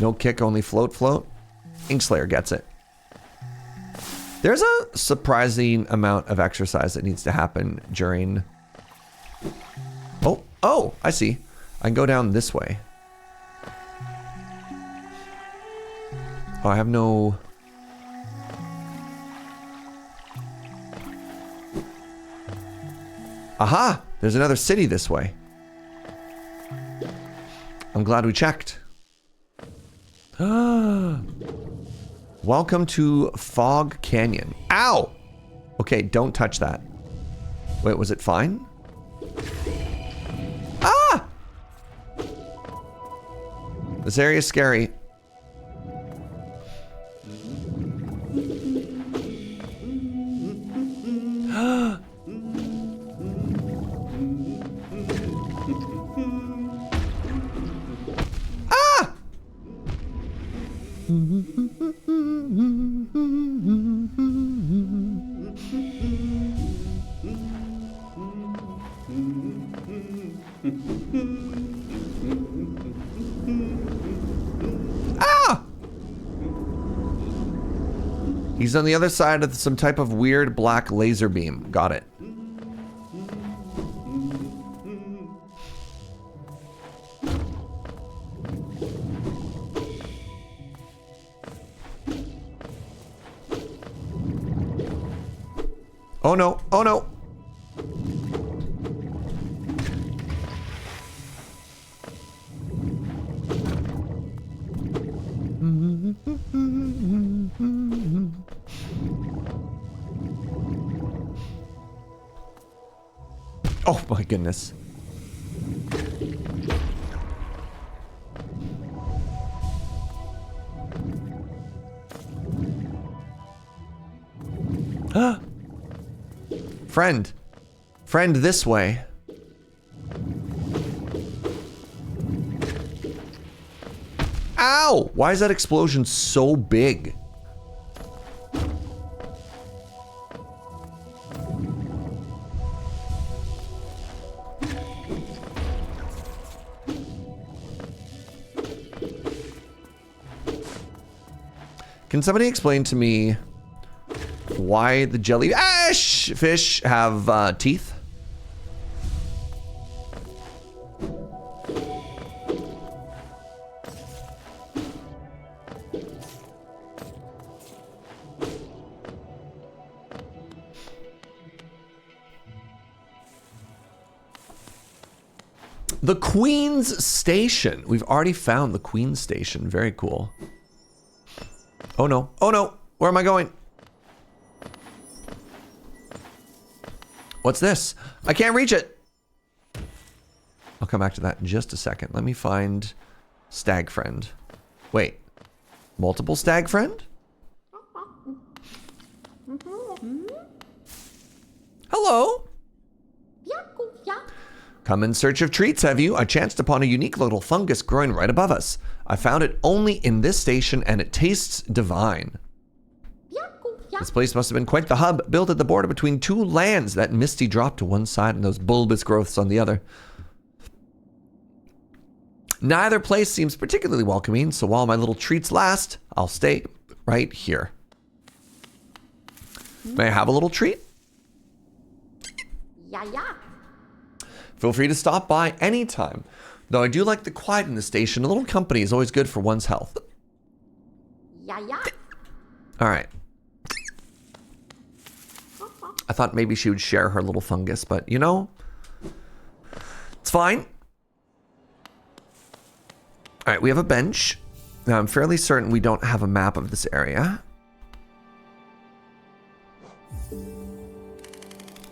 Speaker 1: No kick, only float. Inkslayer gets it. There's a surprising amount of exercise that needs to happen during... Oh, I see. I can go down this way. Oh, I have no... Aha! There's another city this way. I'm glad we checked. Welcome to Fog Canyon. Ow! Okay, don't touch that. Wait, was it fine? Ah! This area is scary. He's on the other side of some type of weird black laser beam. Got it. Oh no, oh no. Oh my goodness. Friend this way. Ow! Why is that explosion so big? Can somebody explain to me why the jellyfish have teeth? The Queen's Station. We've already found the Queen's Station. Very cool. Oh no. Oh no. Where am I going? What's this? I can't reach it. I'll come back to that in just a second. Let me find Stag Friend. Wait. Multiple Stag Friend? Hello. Come in search of treats, have you? I chanced upon a unique little fungus growing right above us. I found it only in this station and it tastes divine. This place must have been quite the hub, built at the border between two lands, that misty drop to one side and those bulbous growths on the other. Neither place seems particularly welcoming, so while my little treats last, I'll stay right here. May I have a little treat?
Speaker 2: Yeah.
Speaker 1: Feel free to stop by anytime. Though I do like the quiet in the station. A little company is always good for one's health.
Speaker 2: Yeah.
Speaker 1: All right. I thought maybe she would share her little fungus, but you know, it's fine. All right, we have a bench. Now, I'm fairly certain we don't have a map of this area.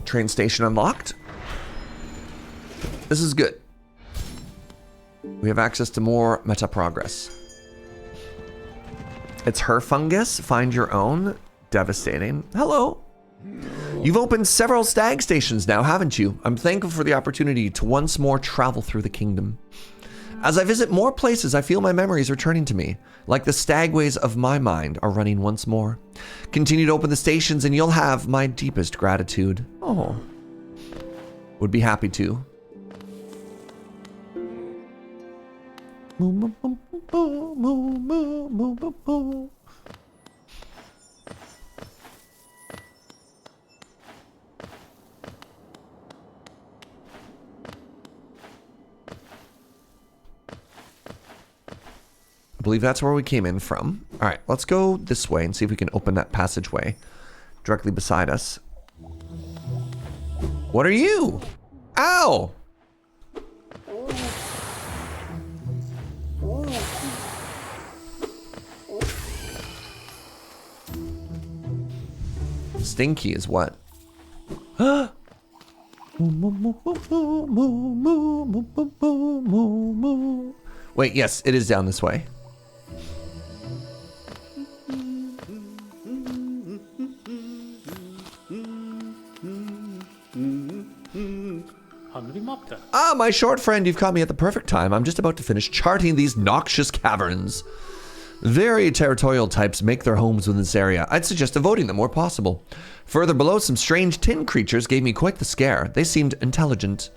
Speaker 1: Train station unlocked. This is good. We have access to more meta progress. It's her fungus. Find your own. Devastating. Hello. You've opened several stag stations now, haven't you? I'm thankful for the opportunity to once more travel through the kingdom. As I visit more places, I feel my memories returning to me, like the stagways of my mind are running once more. Continue to open the stations and you'll have my deepest gratitude. Oh. Would be happy to. I believe that's where we came in from. All right, let's go this way and see if we can open that passageway directly beside us. What are you? Ow! Stinky is what? Wait, yes, it is down this way. Ah, my short friend, you've caught me at the perfect time. I'm just about to finish charting these noxious caverns. Very territorial types make their homes within this area. I'd suggest avoiding them where possible. Further below, some strange tin creatures gave me quite the scare. They seemed intelligent.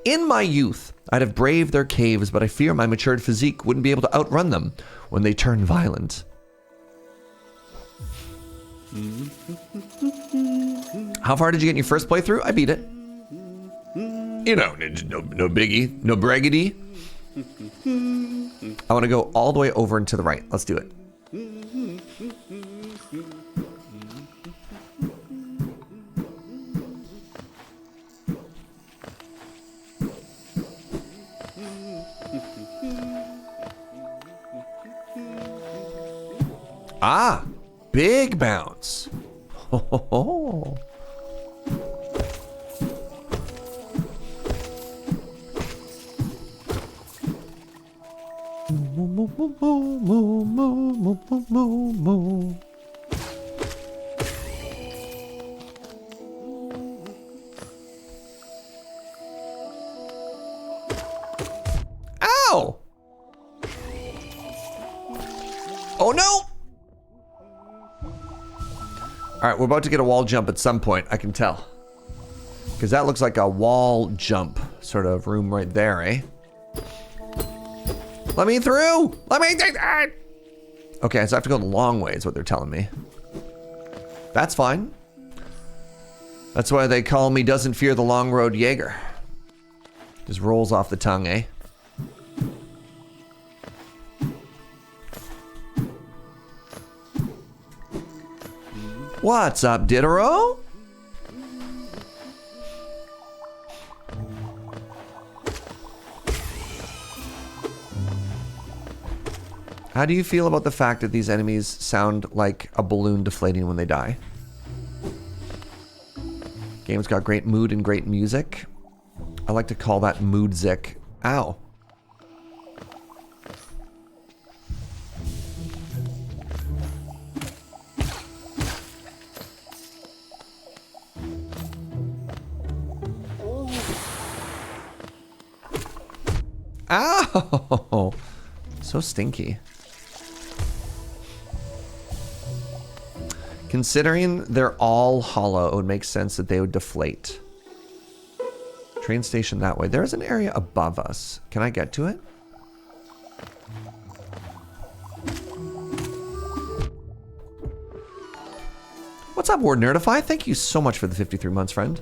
Speaker 1: In my youth, I'd have braved their caves, but I fear my matured physique wouldn't be able to outrun them when they turn violent. How far did you get in your first playthrough? I beat it. You know, no biggie, no braggity. I want to go all the way over and to the right. Let's do it. Ah, big bounce. Ho, ho, ho. Ow! Oh no! All right, we're about to get a wall jump at some point, I can tell. Because that looks like a wall jump sort of room right there, eh? Let me through! Let me take that! Okay, so I have to go the long way is what they're telling me. That's fine. That's why they call me Doesn't Fear the Long Road Jaeger. Just rolls off the tongue, eh? What's up, Diderot? How do you feel about the fact that these enemies sound like a balloon deflating when they die? Game's got great mood and great music. I like to call that mood-zic. Ow. Ow! So stinky. Considering they're all hollow, it would make sense that they would deflate. Train station that way. There's an area above us. Can I get to it? What's up, Ward Nerdify? Thank you so much for the 53 months, friend.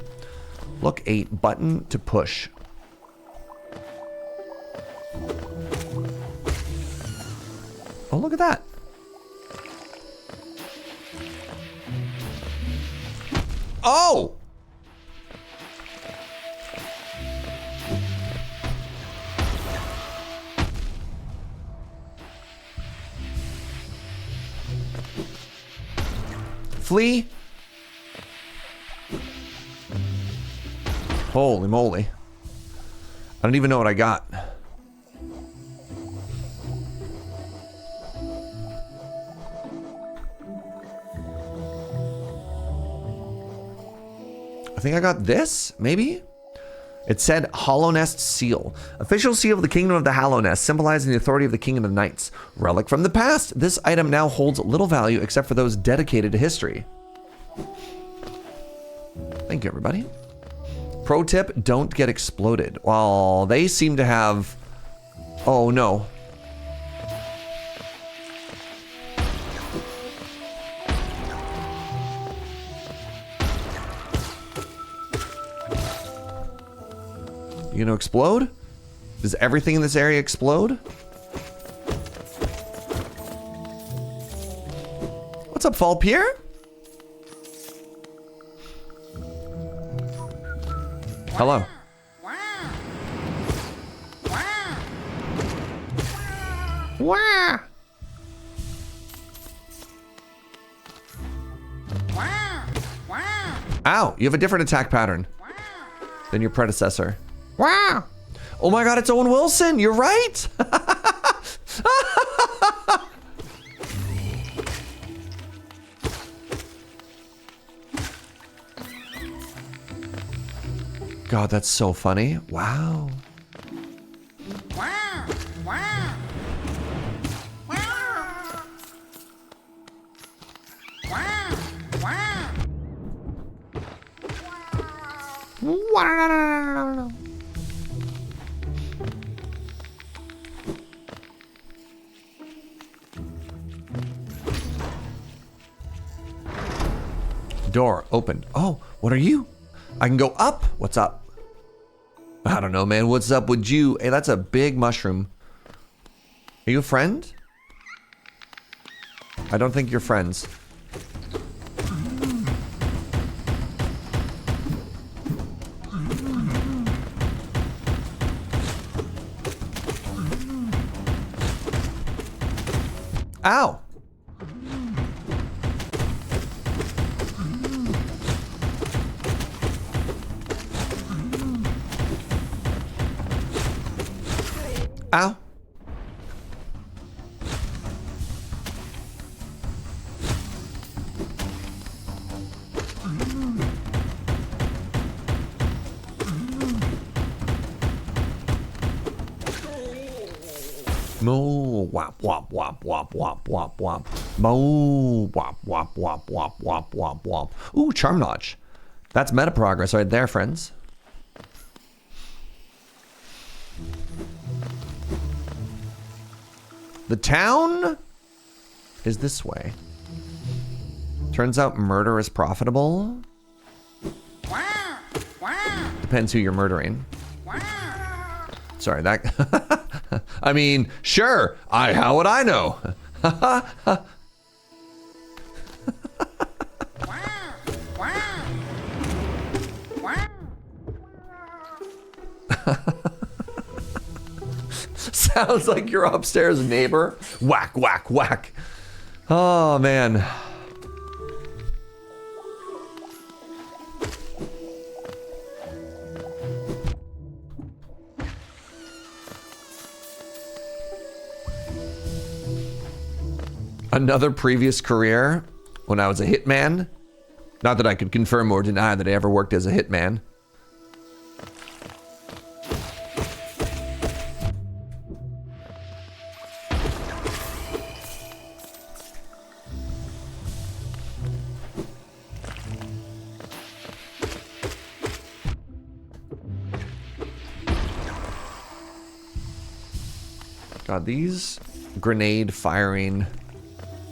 Speaker 1: Look, a button to push. Oh, look at that. Oh! Flee. Holy moly. I don't even know what I got. I think I got this, maybe? It said Hollow Nest Seal. Official seal of the Kingdom of the Hollow Nest, symbolizing the authority of the Kingdom of the Knights. Relic from the past. This item now holds little value except for those dedicated to history. Thank you, everybody. Pro tip, don't get exploded. Well, they seem to have... Oh, no. You gonna explode? Does everything in this area explode? What's up, Fall Pierre? Hello. Wah! Ow, you have a different attack pattern than your predecessor. Wow! Oh my god, it's Owen Wilson! You're right! God, that's so funny. Wow. Wow. Wow. Wow. Wow. Wow. Door opened. Oh, what are you? I can go up. What's up? I don't know, man. What's up with you? Hey, that's a big mushroom. Are you a friend? I don't think you're friends. Ow! Ow. Moo wop wop wop wop wop wop wop. Moo wop wop wop wop wop wop wop. Ooh, charm notch. That's meta progress right there, friends. The town is this way. Turns out murder is profitable. Depends who you're murdering. Sorry, that... I mean, sure. How would I know? Sounds like your upstairs neighbor. Whack, whack, whack. Oh, man. Another previous career when I was a hitman. Not that I could confirm or deny that I ever worked as a hitman. God, these grenade firing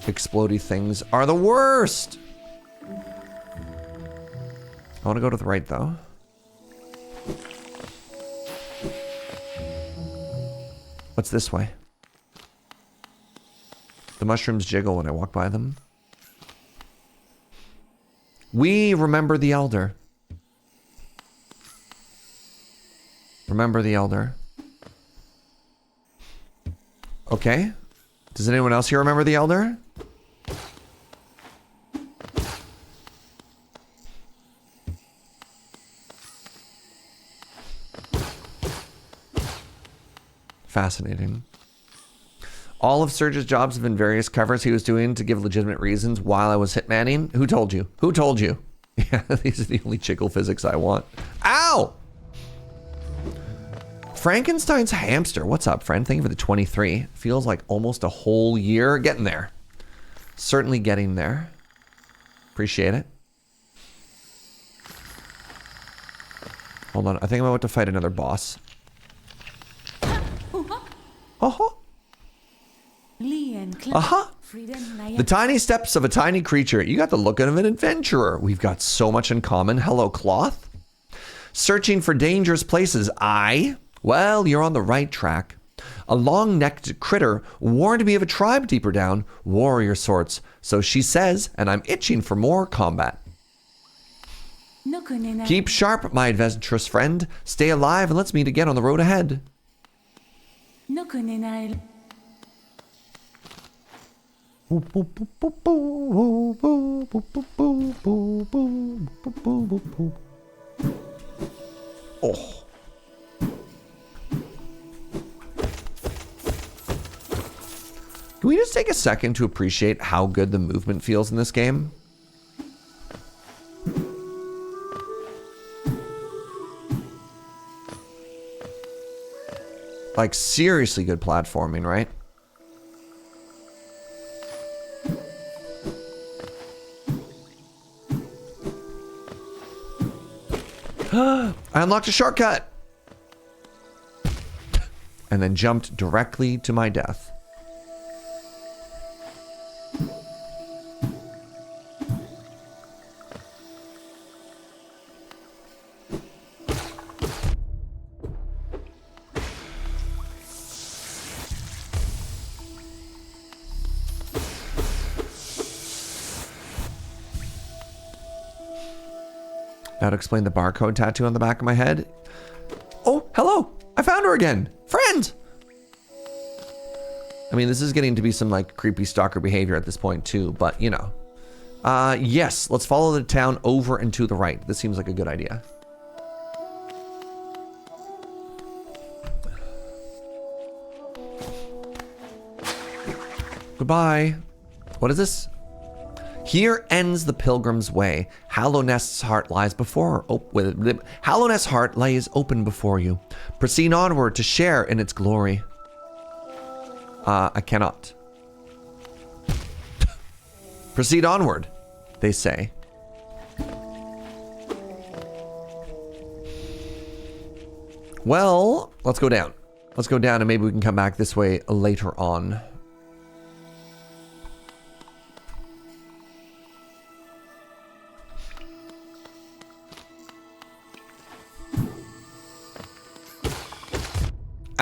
Speaker 1: explodey things are the worst. I want to go to the right though. What's this way? The mushrooms jiggle when I walk by them. We remember the elder. Remember the elder. Okay. Does anyone else here remember the elder? Fascinating. All of Serge's jobs have been various covers he was doing to give legitimate reasons while I was hitmanning. Who told you? Who told you? Yeah, these are the only chickle physics I want. Ow! Frankenstein's hamster. What's up, friend? Thank you for the 23. Feels like almost a whole year. Getting there. Certainly getting there. Appreciate it. Hold on. I think I'm about to fight another boss. Uh-huh. Uh-huh. The tiny steps of a tiny creature. You got the look of an adventurer. We've got so much in common. Hello, cloth. Searching for dangerous places. Well, you're on the right track. A long-necked critter warned me of a tribe deeper down. Warrior sorts. So she says, and I'm itching for more combat. Keep sharp, my adventurous friend. Stay alive and let's meet again on the road ahead. Oh. Can we just take a second to appreciate how good the movement feels in this game? Like, seriously good platforming, right? I unlocked a shortcut! And then jumped directly to my death. That would explain the barcode tattoo on the back of my head. Oh, hello! I found her again! Friend! I mean, this is getting to be some, like, creepy stalker behavior at this point, too, but, you know. Yes, let's follow the town over and to the right. This seems like a good idea. Goodbye. What is this? Here ends the pilgrim's way. Hallownest's heart lies before Hallownest's heart lies open before you. Proceed onward to share in its glory. I cannot. Proceed onward, they say. Well, let's go down. Let's go down and maybe we can come back this way later on.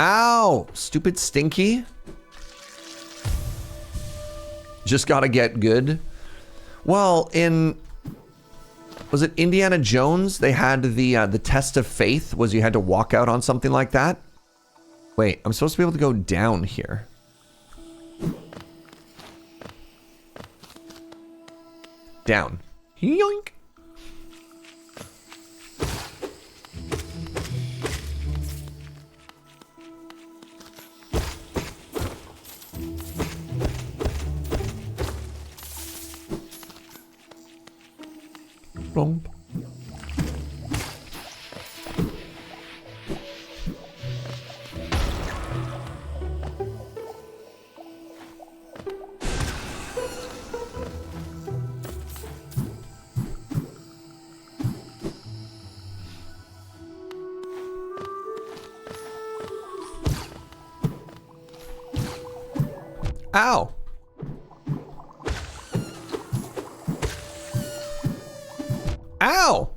Speaker 1: Ow! Stupid Stinky. Just gotta get good. Well, was it Indiana Jones? They had the test of faith, was you had to walk out on something like that? Wait, I'm supposed to be able to go down here. Down. Yoink! Blomp. Ow! Ow!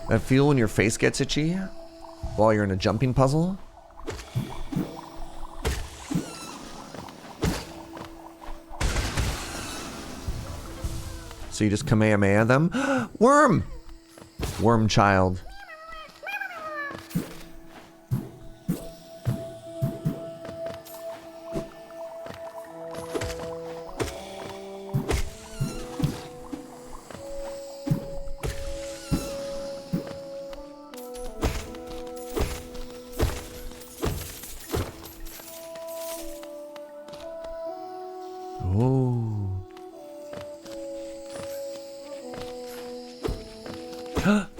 Speaker 1: That feel when your face gets itchy while you're in a jumping puzzle? So you just Kamehameha them? Worm! Worm child.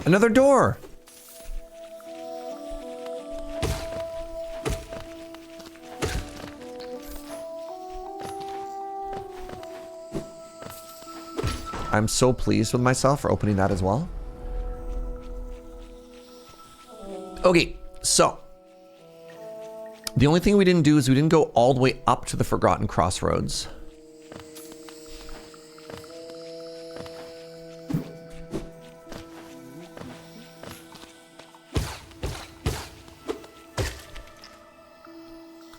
Speaker 1: Another door! I'm so pleased with myself for opening that as well. Okay, so. The only thing we didn't do is we didn't go all the way up to the Forgotten Crossroads.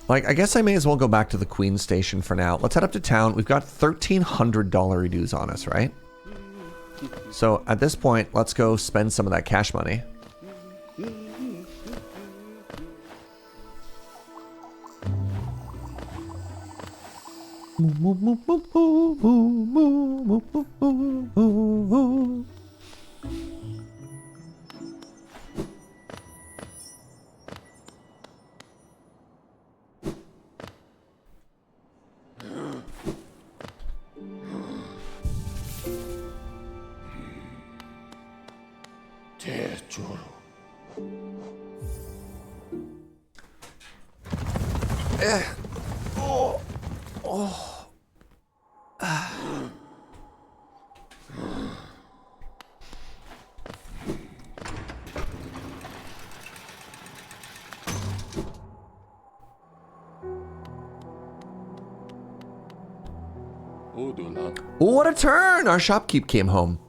Speaker 1: Like, I guess I may as well go back to the Queen Station for now. Let's head up to town. We've got $1,300 dues on us, right? So at this point, let's go spend some of that cash money. What a turn! Our shopkeep came home.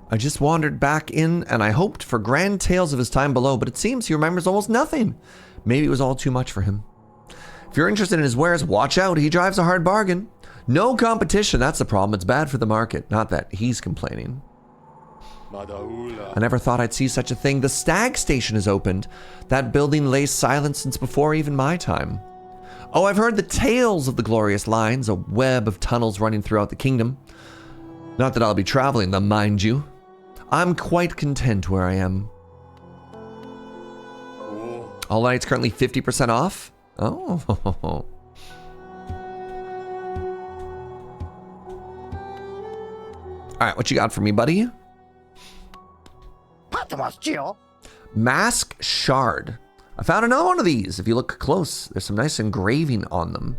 Speaker 1: I just wandered back in and I hoped for grand tales of his time below, but it seems he remembers almost nothing. Maybe it was all too much for him. If you're interested in his wares, watch out. He drives a hard bargain. No competition, that's the problem. It's bad for the market. Not that he's complaining. I never thought I'd see such a thing. The Stag Station is opened. That building lay silent since before even my time. Oh, I've heard the tales of the glorious lines, a web of tunnels running throughout the kingdom. Not that I'll be traveling them, mind you. I'm quite content where I am. All Night's currently 50% off? Oh. Alright, what you got for me, buddy? Mask Shard. I found another one of these. If you look close, there's some nice engraving on them.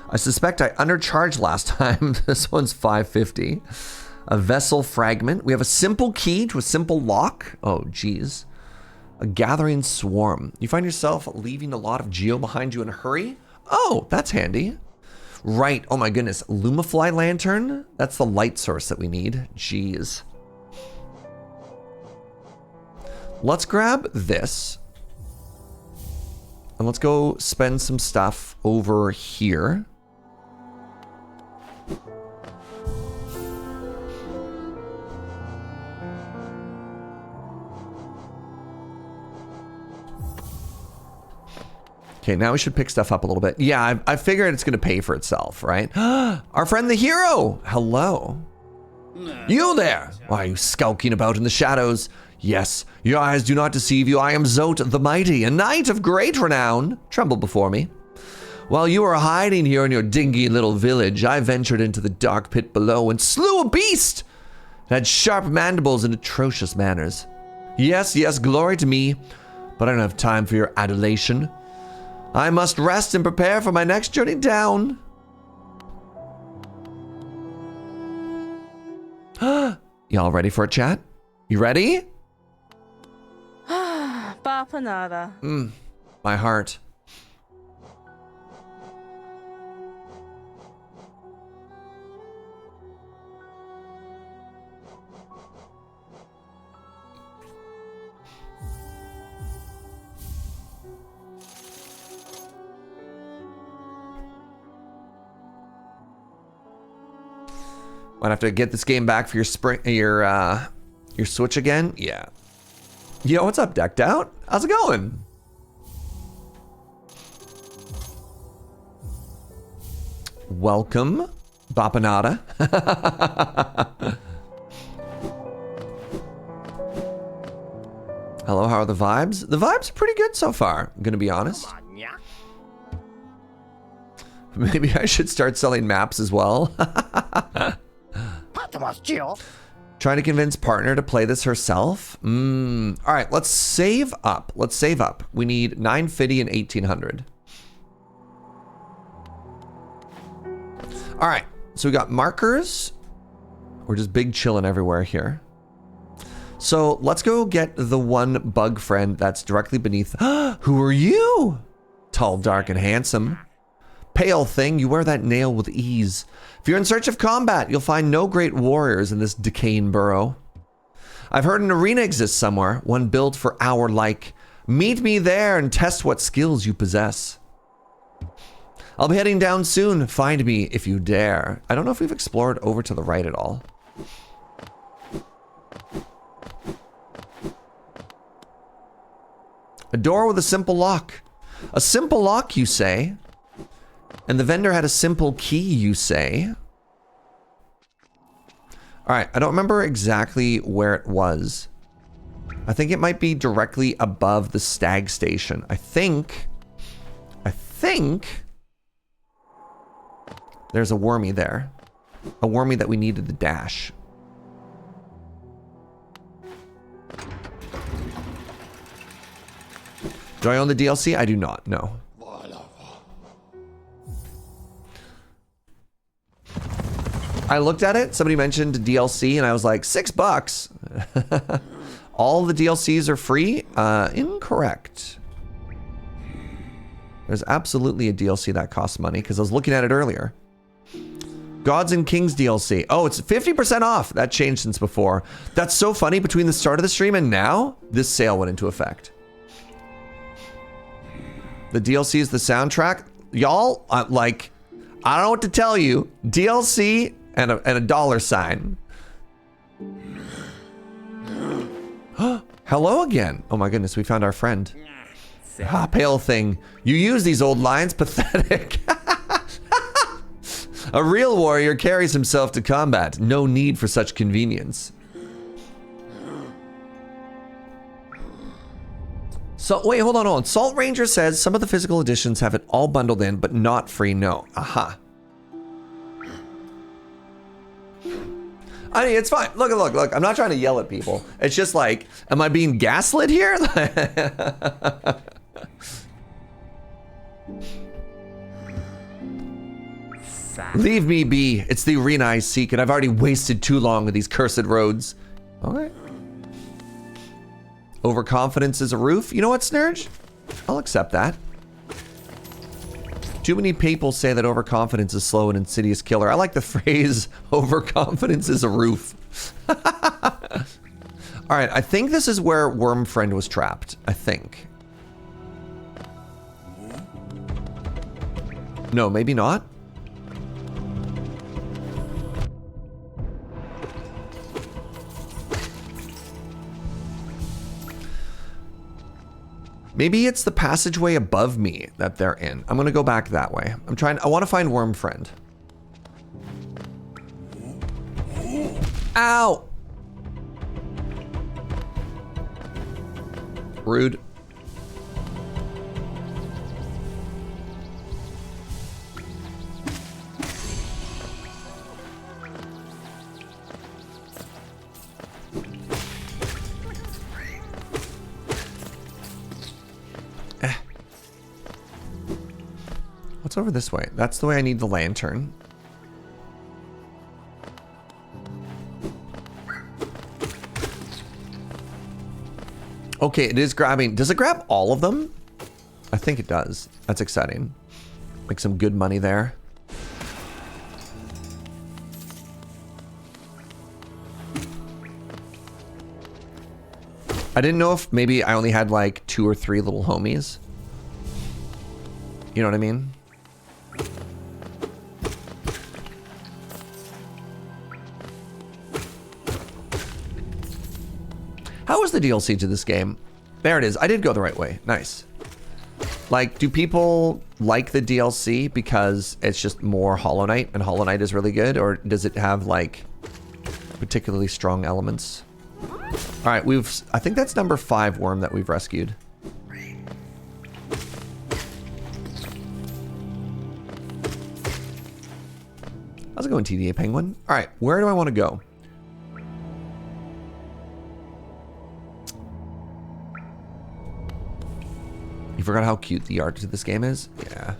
Speaker 1: I suspect I undercharged last time. This one's $5.50. A vessel fragment. We have a simple key to a simple lock. Oh, geez. A gathering swarm. You find yourself leaving a lot of geo behind you in a hurry? Oh, that's handy. Right. Oh my goodness. Lumafly lantern? That's the light source that we need. Jeez. Let's grab this. And let's go spend some stuff over here. Okay, now we should pick stuff up a little bit. Yeah, I figured it's going to pay for itself, right? Our friend the hero! Hello. You there! Why are you skulking about in the shadows? Yes, your eyes do not deceive you. I am Zote the Mighty, a knight of great renown. Tremble before me. While you were hiding here in your dingy little village, I ventured into the dark pit below and slew a beast. It had sharp mandibles and atrocious manners. Yes, yes, glory to me, but I don't have time for your adulation. I must rest and prepare for my next journey down. Y'all ready for a chat? You ready?
Speaker 3: Bapanada.
Speaker 1: My heart. Might have to get this game back for your Switch again. Yeah. Yo, what's up, Decked Out? How's it going? Welcome, Bapanada. Hello, how are the vibes? The vibes are pretty good so far, I'm gonna be honest. Maybe I should start selling maps as well. Trying to convince partner to play this herself? All right, let's save up. Let's save up. We need 950 and 1800. All right, so we got markers. We're just big chilling everywhere here. So let's go get the one bug friend that's directly beneath. Who are you? Tall, dark, and handsome. Pale thing, you wear that nail with ease. If you're in search of combat, you'll find no great warriors in this decaying burrow. I've heard an arena exists somewhere, one built for our like. Meet me there and test what skills you possess. I'll be heading down soon. Find me if you dare. I don't know if we've explored over to the right at all. A door with a simple lock. A simple lock, you say? And the vendor had a simple key, you say? All right, I don't remember exactly where it was. I think it might be directly above the stag station. I think there's a wormy there. A wormy that we needed to dash. Do I own the DLC? I do not, no. I looked at it, somebody mentioned DLC, and I was like, $6. All the DLCs are free? Incorrect. There's absolutely a DLC that costs money, because I was looking at it earlier. Gods and Kings DLC. Oh, it's 50% off. That changed since before. That's so funny. Between the start of the stream and now, this sale went into effect. The DLC is the soundtrack. Y'all, like, I don't know what to tell you. DLC and a dollar sign. Hello again. Oh my goodness, we found our friend. Ah, pale thing. You use these old lines, pathetic. A real warrior carries himself to combat. No need for such convenience. So, wait, hold on. Salt Ranger says some of the physical editions have it all bundled in, but not free. No. Aha. I mean, it's fine. Look. I'm not trying to yell at people. It's just like, am I being gaslit here? Leave me be. It's the arena I seek, and I've already wasted too long with these cursed roads. Okay. Overconfidence is a roof. You know what, Serge? I'll accept that. Too many people say that overconfidence is slow and insidious killer. I like the phrase, overconfidence is a roof. All right, I think this is where Worm Friend was trapped. I think. No, maybe not. Maybe it's the passageway above me that they're in. I'm gonna go back that way. I wanna find Worm Friend. Ow! Rude. What's over this way? That's the way I need the lantern. Okay, it is grabbing. Does it grab all of them? I think it does. That's exciting. Make some good money there. I didn't know if maybe I only had like 2 or 3 little homies. You know what I mean? How was the DLC to this game? There it is. I did go the right way. Nice. Like, do people like the DLC because it's just more Hollow Knight and Hollow Knight is really good? Or does it have, like, particularly strong elements? All right, I think that's number 5 worm that we've rescued. How's it going, TDA Penguin? All right, where do I want to go? You forgot how cute the art to this game is? Yeah.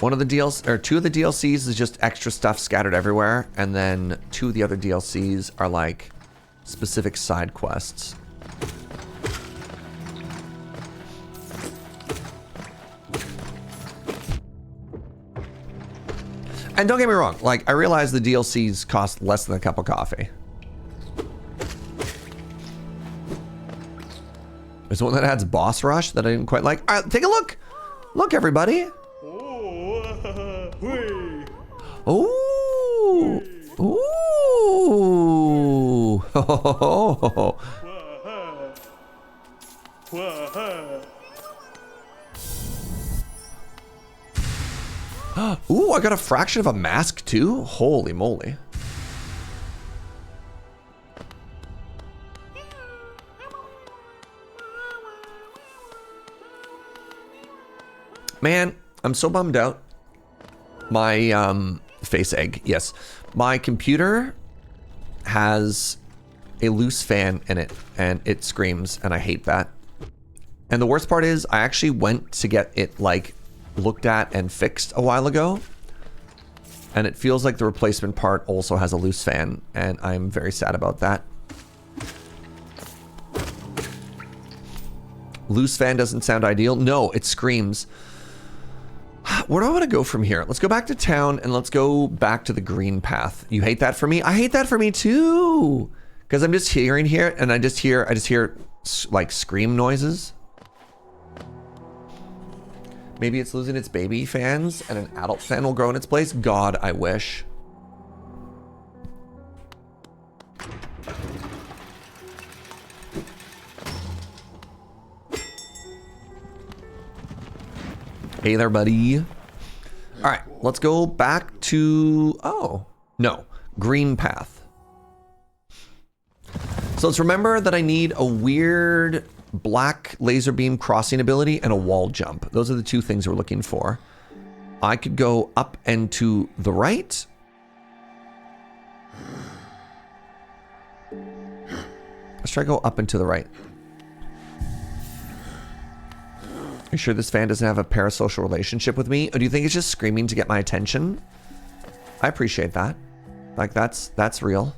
Speaker 1: One of the DLCs, or 2 of the DLCs is just extra stuff scattered everywhere, and then 2 of the other DLCs are like specific side quests. And don't get me wrong, like, I realize the DLCs cost less than a cup of coffee. There's one that adds boss rush that I didn't quite like. All right, take a look. Look, everybody. Ooh. Ooh. Ooh, I got a fraction of a mask too? Holy moly. Man, I'm so bummed out. My face egg, yes. My computer has a loose fan in it and it screams and I hate that. And the worst part is I actually went to get it like looked at and fixed a while ago. And it feels like the replacement part also has a loose fan and I'm very sad about that. Loose fan doesn't sound ideal. No, it screams. Where do I want to go from here? Let's go back to town and let's go back to the green path. You hate that for me? I hate that for me too. Because I'm just hearing here and I just hear like scream noises. Maybe it's losing its baby fans and an adult fan will grow in its place. God, I wish. Hey there, buddy. All right, let's go back to, oh, no, green path. So let's remember that I need a weird black laser beam crossing ability and a wall jump. Those are the 2 things we're looking for. I could go up and to the right. Let's try to go up and to the right. You sure this fan doesn't have a parasocial relationship with me? Or do you think it's just screaming to get my attention? I appreciate that. Like, that's real.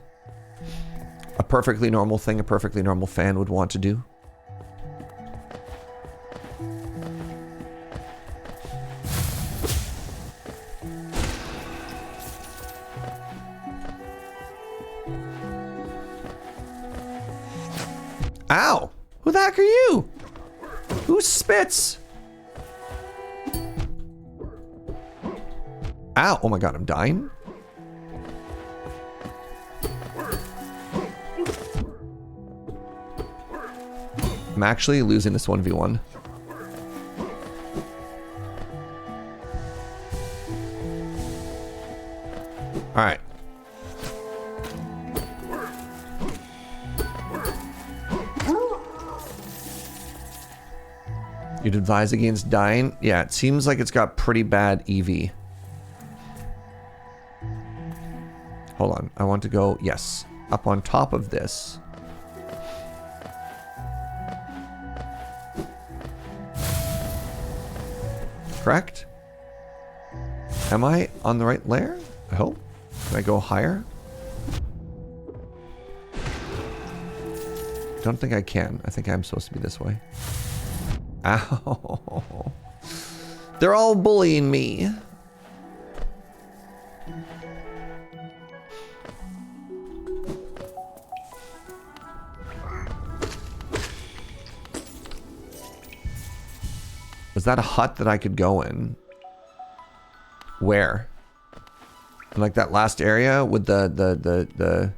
Speaker 1: A perfectly normal thing a perfectly normal fan would want to do. Ow! Who the heck are you? Who spits? Ow! Oh my god, I'm dying. I'm actually losing this 1v1. All right. You'd advise against dying? Yeah, it seems like it's got pretty bad EV. Hold on, I want to go, yes, up on top of this. Correct? Am I on the right layer? I hope. Can I go higher? Don't think I can. I think I'm supposed to be this way. Ow. They're all bullying me. Was that a hut that I could go in? Where? In like that last area with the...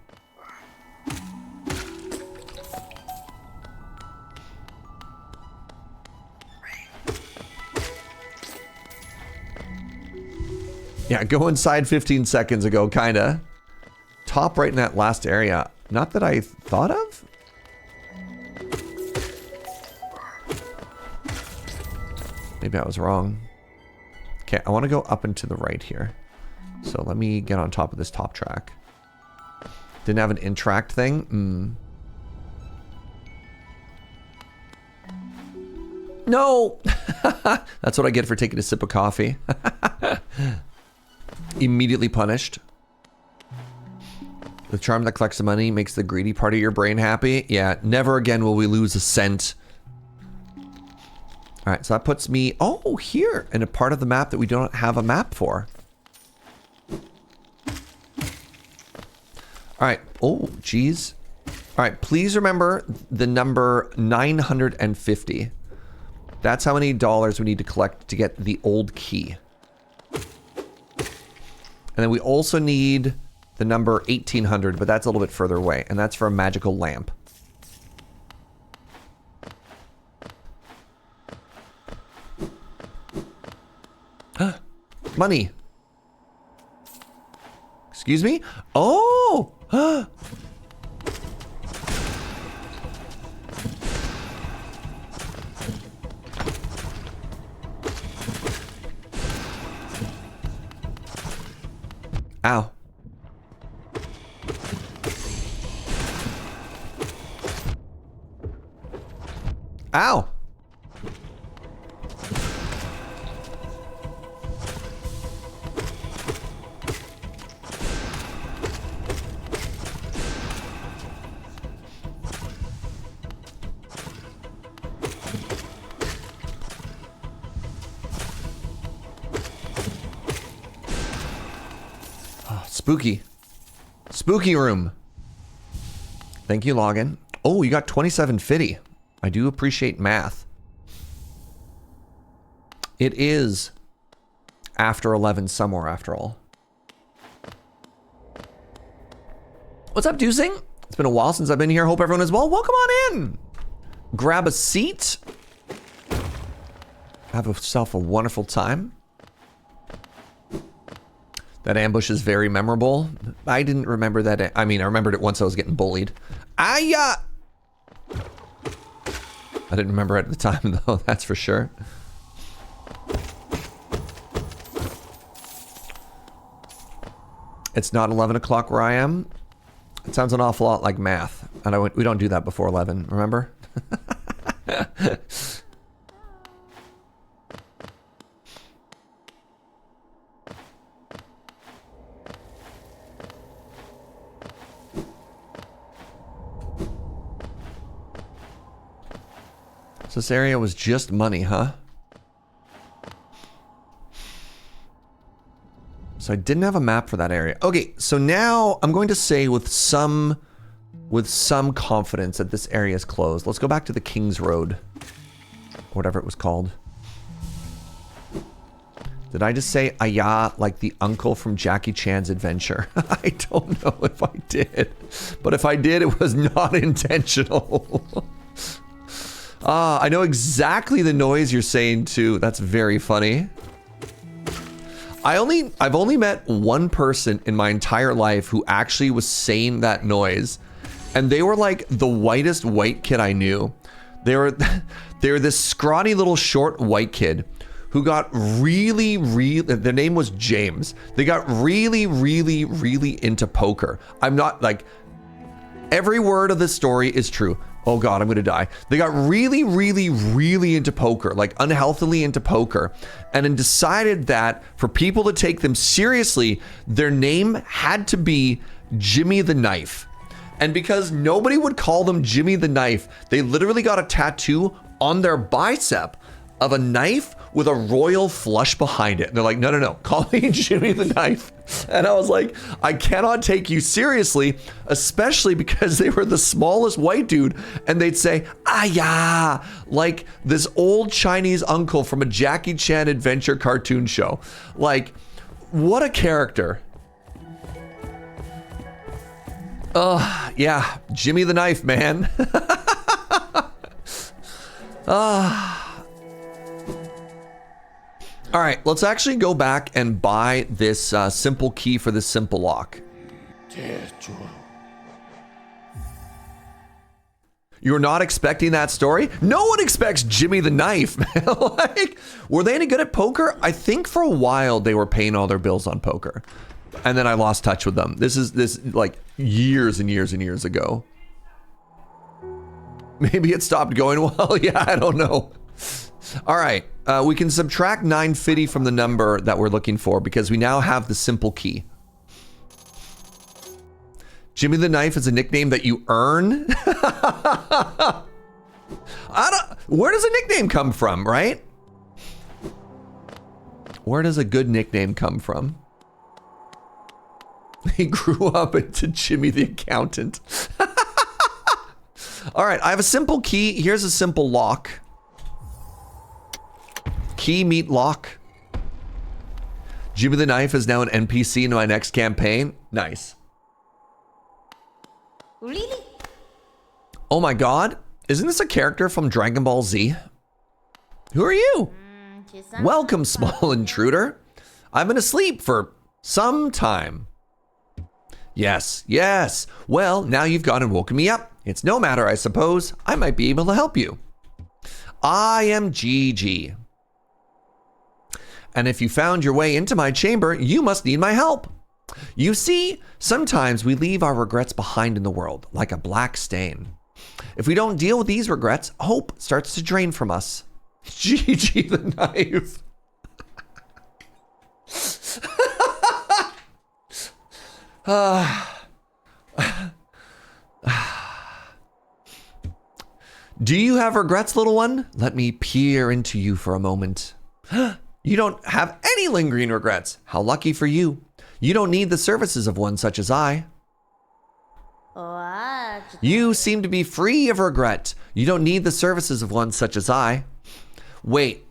Speaker 1: Yeah, go inside 15 seconds ago, kinda. Top right in that last area. Not that I thought of? Maybe I was wrong. Okay, I want to go up and to the right here. So let me get on top of this top track. Didn't have an interact thing? No! That's what I get for taking a sip of coffee. Immediately punished. The charm that collects the money makes the greedy part of your brain happy. Yeah, never again will we lose a cent. All right, so that puts me, oh, here in a part of the map that we don't have a map for. All right, oh, geez. All right, please remember the number 950. That's how many dollars we need to collect to get the old key. And then we also need the number 1800, but that's a little bit further away, and that's for a magical lamp. Money. Excuse me? Oh! Ow. Ow. Spooky. Spooky room. Thank you, login. Oh, you got 2750. I do appreciate math. It is after 11 somewhere, after all. What's up, Deucing? It's been a while since I've been here. Hope everyone is well. Welcome on in. Grab a seat. Have yourself a wonderful time. That ambush is very memorable. I didn't remember that. I mean, I remembered it once I was getting bullied. I didn't remember it at the time, though, that's for sure. It's not 11 o'clock where I am. It sounds an awful lot like math. And we don't do that before 11, remember? So this area was just money, huh? So I didn't have a map for that area. Okay, so now I'm going to say with some confidence that this area is closed. Let's go back to the King's Road. Whatever it was called. Did I just say "Aya" like the uncle from Jackie Chan's Adventure? I don't know if I did. But if I did, it was not intentional. I know exactly the noise you're saying too. That's very funny. I've only met one person in my entire life who actually was saying that noise, and they were like the whitest white kid I knew. They were this scrawny little short white kid who got really, their name was James. They got really into poker. I'm not like, every word of this story is true. Oh God, I'm gonna die. They got really into poker, like unhealthily into poker, and then decided that for people to take them seriously, their name had to be Jimmy the Knife. And because nobody would call them Jimmy the Knife, they literally got a tattoo on their bicep of a knife with a royal flush behind it. And they're like, no, call me Jimmy the Knife. And I was like, I cannot take you seriously, especially because they were the smallest white dude. And they'd say, ah, yeah, like this old Chinese uncle from a Jackie Chan adventure cartoon show. Like, what a character. Yeah, Jimmy the Knife, man. All right, let's actually go back and buy this simple key for this simple lock. You're not expecting that story? No one expects Jimmy the Knife, man. Like, were they any good at poker? I think for a while they were paying all their bills on poker. And then I lost touch with them. This is like years and years and years ago. Maybe it stopped going well. Yeah, I don't know. All right, we can subtract 950 from the number that we're looking for because we now have the simple key. Jimmy the Knife is a nickname that you earn? Where does a nickname come from, right? Where does a good nickname come from? He grew up into Jimmy the Accountant. All right, I have a simple key. Here's a simple lock. Key meet lock. Jimmy the Knife is now an NPC in my next campaign. Nice.
Speaker 2: Really?
Speaker 1: Oh my god. Isn't this a character from Dragon Ball Z? Who are you? Welcome, small intruder. I've been asleep for some time. Yes, yes. Well, now you've gone and woken me up. It's no matter, I suppose. I might be able to help you. I am GG. And if you found your way into my chamber, you must need my help. You see, sometimes we leave our regrets behind in the world, like a black stain. If we don't deal with these regrets, hope starts to drain from us. GG the Knife. Do you have regrets, little one? Let me peer into you for a moment. You don't have any lingering regrets. How lucky for you. You don't need the services of one such as I.
Speaker 2: What?
Speaker 1: You seem to be free of regret. You don't need the services of one such as I. Wait,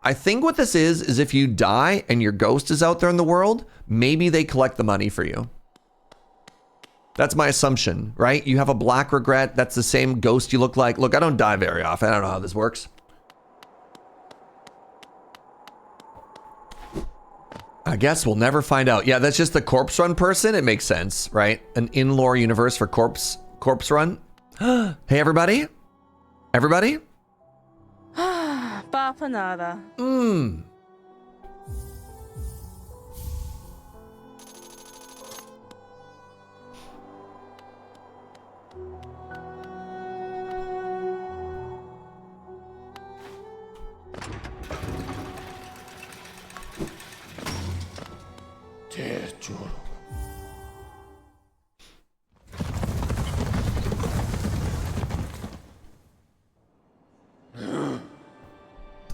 Speaker 1: I think what this is if you die and your ghost is out there in the world, maybe they collect the money for you. That's my assumption, right? You have a black regret. That's the same ghost you look like. Look, I don't die very often. I don't know how this works. I guess we'll never find out. Yeah, that's just the corpse run person. It makes sense, right? An in-lore universe for corpse run. Hey, everybody. Everybody?
Speaker 3: Bapanada.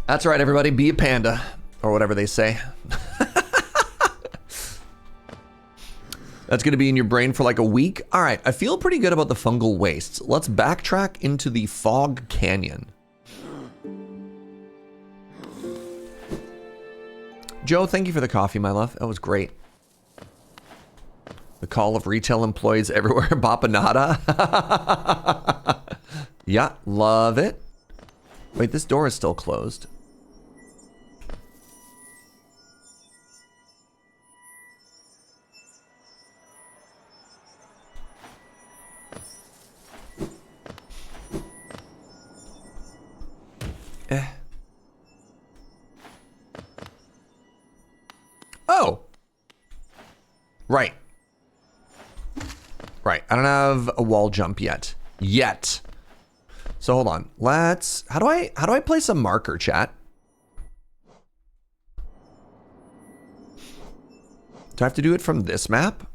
Speaker 1: That's right, everybody. Be a panda. Or whatever they say. That's going to be in your brain for like a week. All right, I feel pretty good about the fungal wastes. Let's backtrack into the fog canyon. Joe, thank you for the coffee, my love. That was great. The call of retail employees everywhere. Bapanada. Yeah, love it. Wait, this door is still closed. Oh. Right. Right. I don't have a wall jump yet. So hold on. Let's how do I place a marker, chat? Do I have to do it from this map?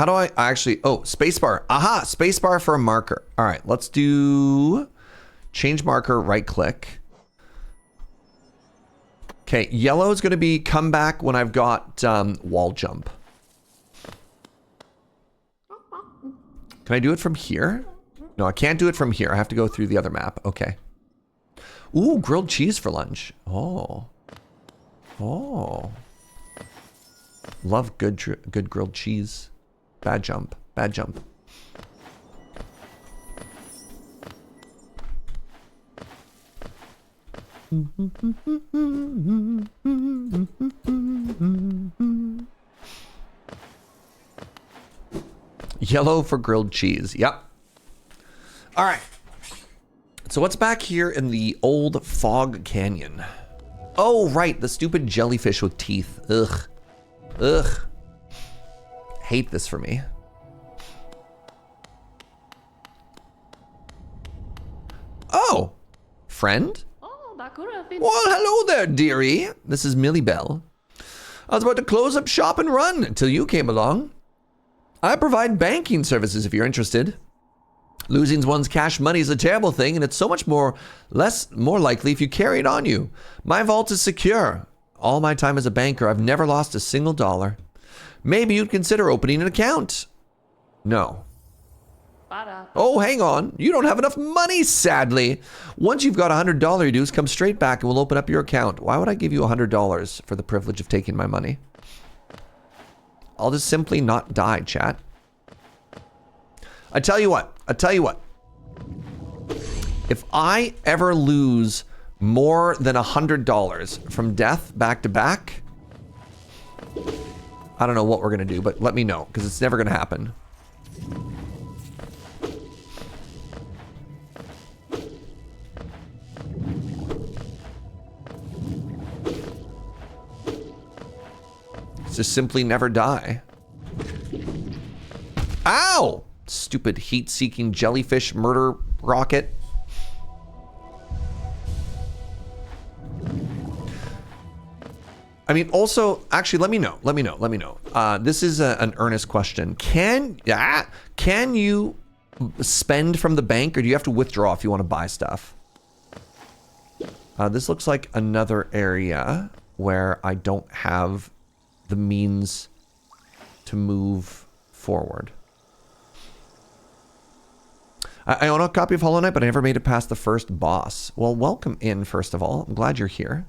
Speaker 1: How do I actually, oh, spacebar. Aha, spacebar for a marker. All right, let's do change marker, right click. Okay, yellow is gonna be come back when I've got wall jump. Can I do it from here? No, I can't do it from here. I have to go through the other map. Okay. Ooh, grilled cheese for lunch. Oh. Oh. Love good grilled cheese. Bad jump. Bad jump. Yellow for grilled cheese. Yep. All right. So what's back here in the old fog canyon? Oh, right. The stupid jellyfish with teeth. Ugh. Ugh. Hate this for me. Oh. Friend?
Speaker 2: Oh, that could have been.
Speaker 1: Well, hello there, dearie. This is Millibelle. I was about to close up shop and run until you came along. I provide banking services if you're interested. Losing one's cash money is a terrible thing, and it's so much more likely if you carry it on you. My vault is secure. All my time as a banker, I've never lost a single dollar. Maybe you'd consider opening an account. No. Oh, hang on. You don't have enough money, sadly. Once you've got $100 dues, come straight back and we'll open up your account. Why would I give you $100 for the privilege of taking my money? I'll just simply not die, chat. I tell you what. If I ever lose more than $100 from death back to back, I don't know what we're gonna do, but let me know, because it's never gonna happen. Just simply never die. Ow! Stupid heat-seeking jellyfish murder rocket. I mean, also, actually, let me know. This is an earnest question. Can you spend from the bank, or do you have to withdraw if you want to buy stuff? This looks like another area where I don't have the means to move forward. I own a copy of Hollow Knight, but I never made it past the first boss. Well, welcome in, first of all. I'm glad you're here.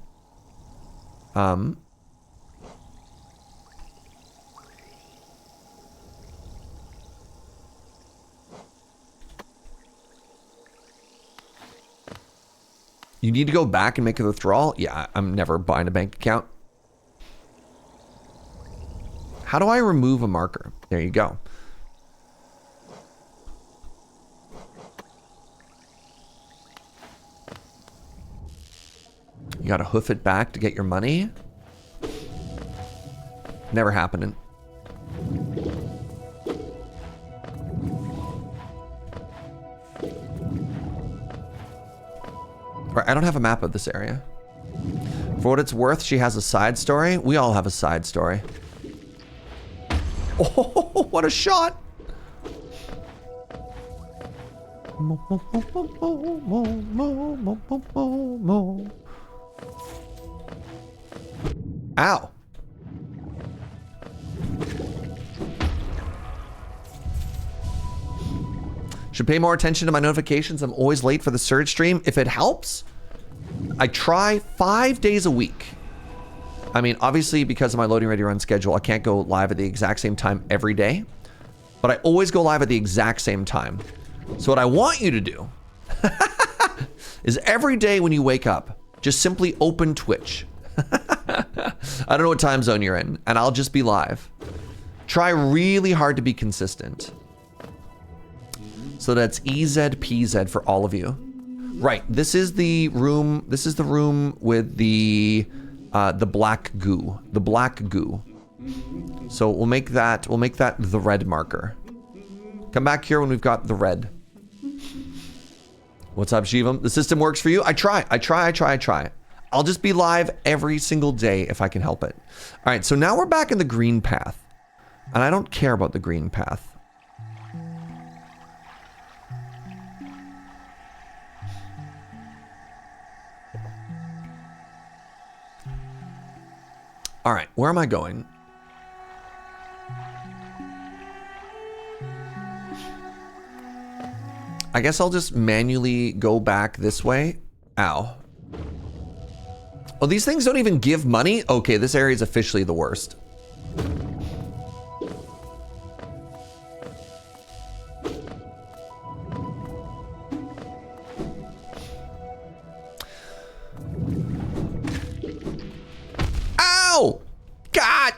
Speaker 1: You need to go back and make a withdrawal? Yeah, I'm never buying a bank account. How do I remove a marker? There you go. You gotta hoof it back to get your money? Never happening. Right, I don't have a map of this area. For what it's worth, she has a side story. We all have a side story. Oh, what a shot! Ow. Should pay more attention to my notifications. I'm always late for the Serge stream. If it helps, I try 5 days a week. I mean, obviously, because of my loading ready run schedule, I can't go live at the exact same time every day. But I always go live at the exact same time. So what I want you to do is every day when you wake up, just simply open Twitch. I don't know what time zone you're in, and I'll just be live. Try really hard to be consistent. So that's EZPZ for all of you. Right, this is the room. This is the room with the black goo. The black goo. So we'll make that the red marker. Come back here when we've got the red. What's up, Shivam? The system works for you? I try. I'll just be live every single day if I can help it. All right, so now we're back in the green path. And I don't care about the green path. All right, where am I going? I guess I'll just manually go back this way. Ow. Oh, these things don't even give money? Okay, this area is officially the worst. Ow! God!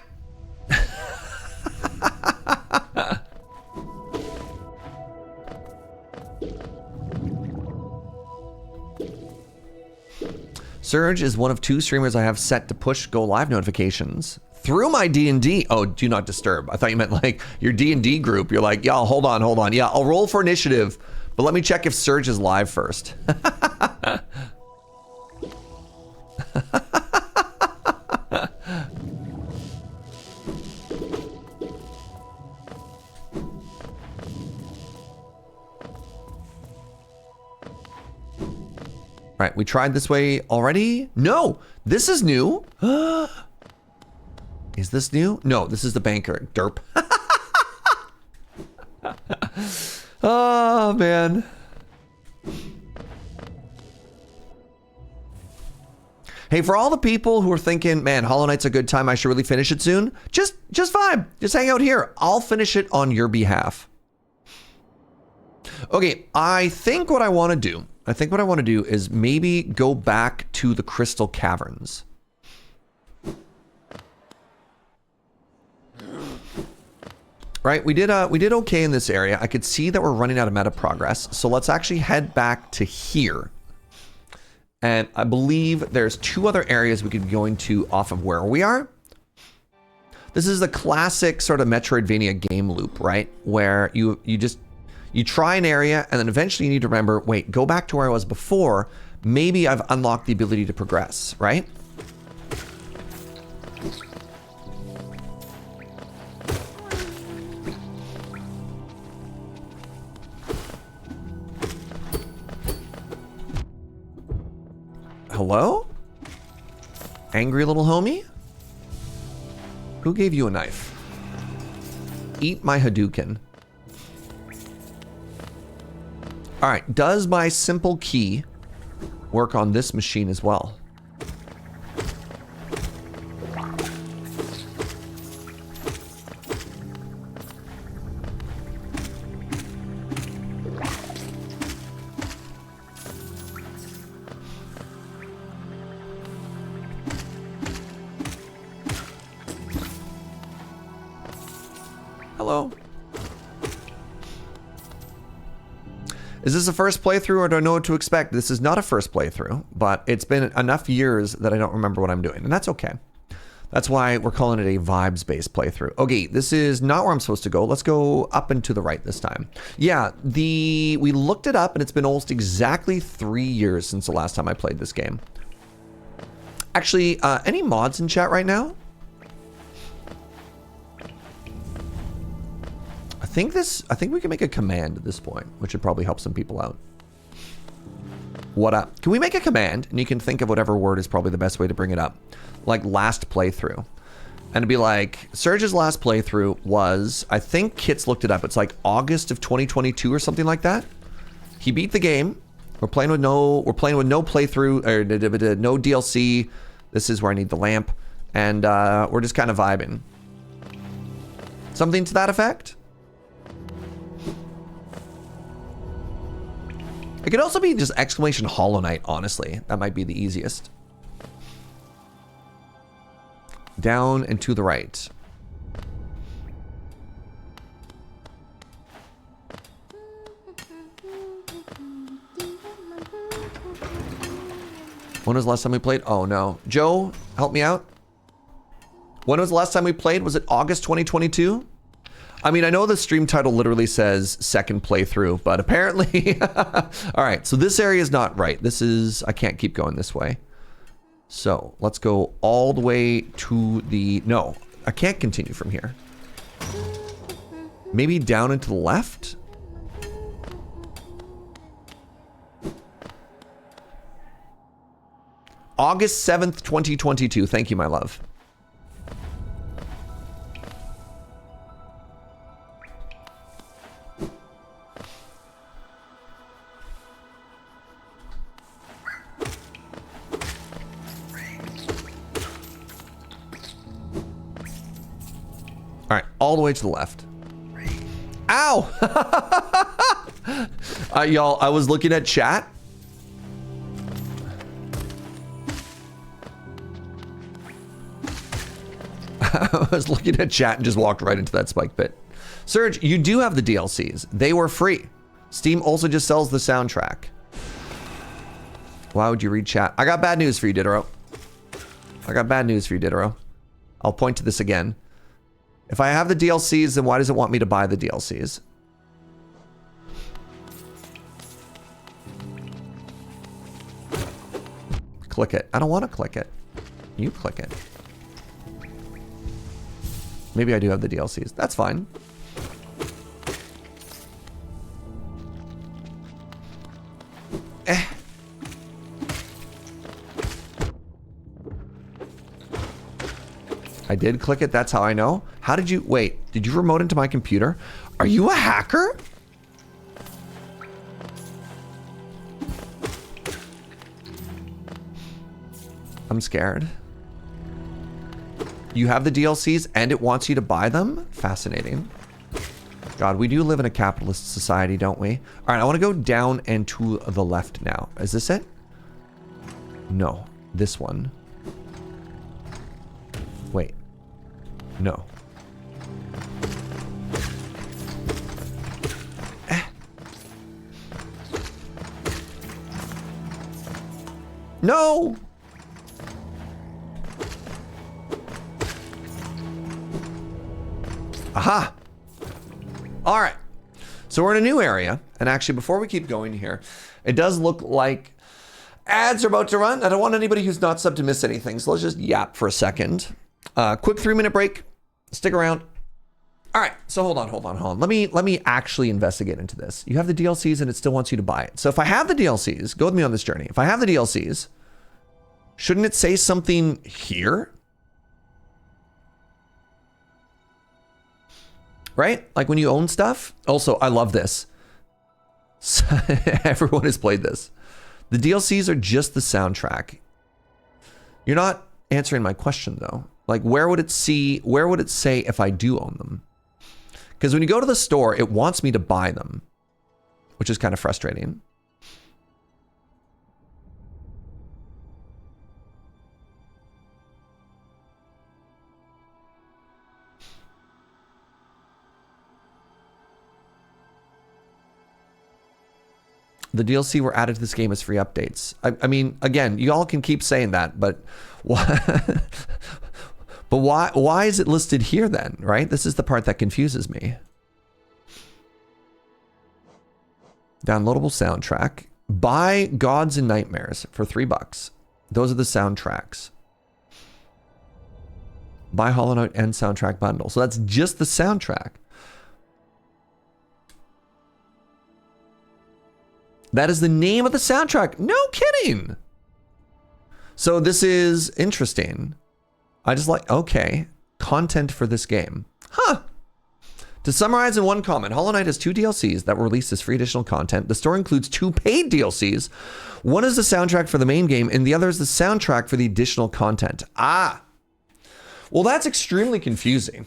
Speaker 1: Serge is one of 2 streamers I have set to push go live notifications through my D&D. Oh, do not disturb. I thought you meant like your D&D group. You're like, yeah, hold on. Yeah, I'll roll for initiative, but let me check if Serge is live first. All right, we tried this way already. No, this is new. Is this new? No, this is the banker. Derp. Oh, man. Hey, for all the people who are thinking, man, Hollow Knight's a good time, I should really finish it soon, just vibe. Just hang out here. I'll finish it on your behalf. Okay, I think what I want to do is maybe go back to the Crystal Caverns. Right, we did okay in this area. I could see that we're running out of meta progress, so let's actually head back to here. And I believe there's 2 other areas we could be going to off of where we are. This is the classic sort of Metroidvania game loop, right? Where you try an area and then eventually you need to remember, wait, go back to where I was before. Maybe I've unlocked the ability to progress, right? Hello? Angry little homie? Who gave you a knife? Eat my Hadouken. All right, does my simple key work on this machine as well? Hello. Is this a first playthrough or do I know what to expect? This is not a first playthrough, but it's been enough years that I don't remember what I'm doing, and that's okay. That's why we're calling it a vibes-based playthrough. Okay, this is not where I'm supposed to go. Let's go up and to the right this time. Yeah, we looked it up, and it's been almost exactly 3 years since the last time I played this game. Actually, any mods in chat right now? I think we can make a command at this point, which would probably help some people out. What up? Can we make a command? And you can think of whatever word is probably the best way to bring it up. Like last playthrough. And it'd be like, Serge's last playthrough was, I think Kit's looked it up. It's like August of 2022 or something like that. He beat the game. We're playing with no playthrough or no DLC. This is where I need the lamp. And we're just kind of vibing. Something to that effect? It could also be just exclamation Hollow Knight, honestly. That might be the easiest. Down and to the right. When was the last time we played? Oh no. Joe, help me out. When was the last time we played? Was it August 2022? I mean, I know the stream title literally says second playthrough, but apparently... All right, so this area is not right. This is... I can't keep going this way. So let's go all the way to the... No, I can't continue from here. Maybe down and to the left? August 7th, 2022. Thank you, my love. All right, all the way to the left. Ow! Y'all, I was looking at chat. I was looking at chat and just walked right into that spike pit. Serge, you do have the DLCs. They were free. Steam also just sells the soundtrack. Why would you read chat? I got bad news for you, Diderot. I got bad news for you, Diderot. I'll point to this again. If I have the DLCs, then why does it want me to buy the DLCs? Click it. I don't want to click it. You click it. Maybe I do have the DLCs. That's fine. I did click it. That's how I know. How did you... Wait, did you remote into my computer? Are you a hacker? I'm scared. You have the DLCs and it wants you to buy them? Fascinating. God, we do live in a capitalist society, don't we? All right, I want to go down and to the left now. Is this it? No, this one. Wait. No. No! Aha! All right. So we're in a new area. And actually, before we keep going here, it does look like ads are about to run. I don't want anybody who's not subbed to miss anything. So let's just yap for a second. Quick 3-minute break. Stick around. All right. So hold on. Let me actually investigate into this. You have the DLCs and it still wants you to buy it. So if I have the DLCs, go with me on this journey. If I have the DLCs, shouldn't it say something here? Right? Like when you own stuff. Also, I love this. Everyone has played this. The DLCs are just the soundtrack. You're not answering my question though. Like where would it say if I do own them? Because when you go to the store, it wants me to buy them, which is kind of frustrating. The DLC were added to this game as free updates. I mean, again, you all can keep saying that, but why? But why is it listed here then? Right? This is the part that confuses me. Downloadable soundtrack. Buy Gods and Nightmares for $3. Those are the soundtracks. Buy Hollow Knight and soundtrack bundle. So that's just the soundtrack. That is the name of the soundtrack. No kidding. So this is interesting. I just like, okay, content for this game. Huh. To summarize in one comment, Hollow Knight has 2 DLCs that were released as free additional content. The store includes 2 paid DLCs. One is the soundtrack for the main game, and the other is the soundtrack for the additional content. Ah. Well, that's extremely confusing.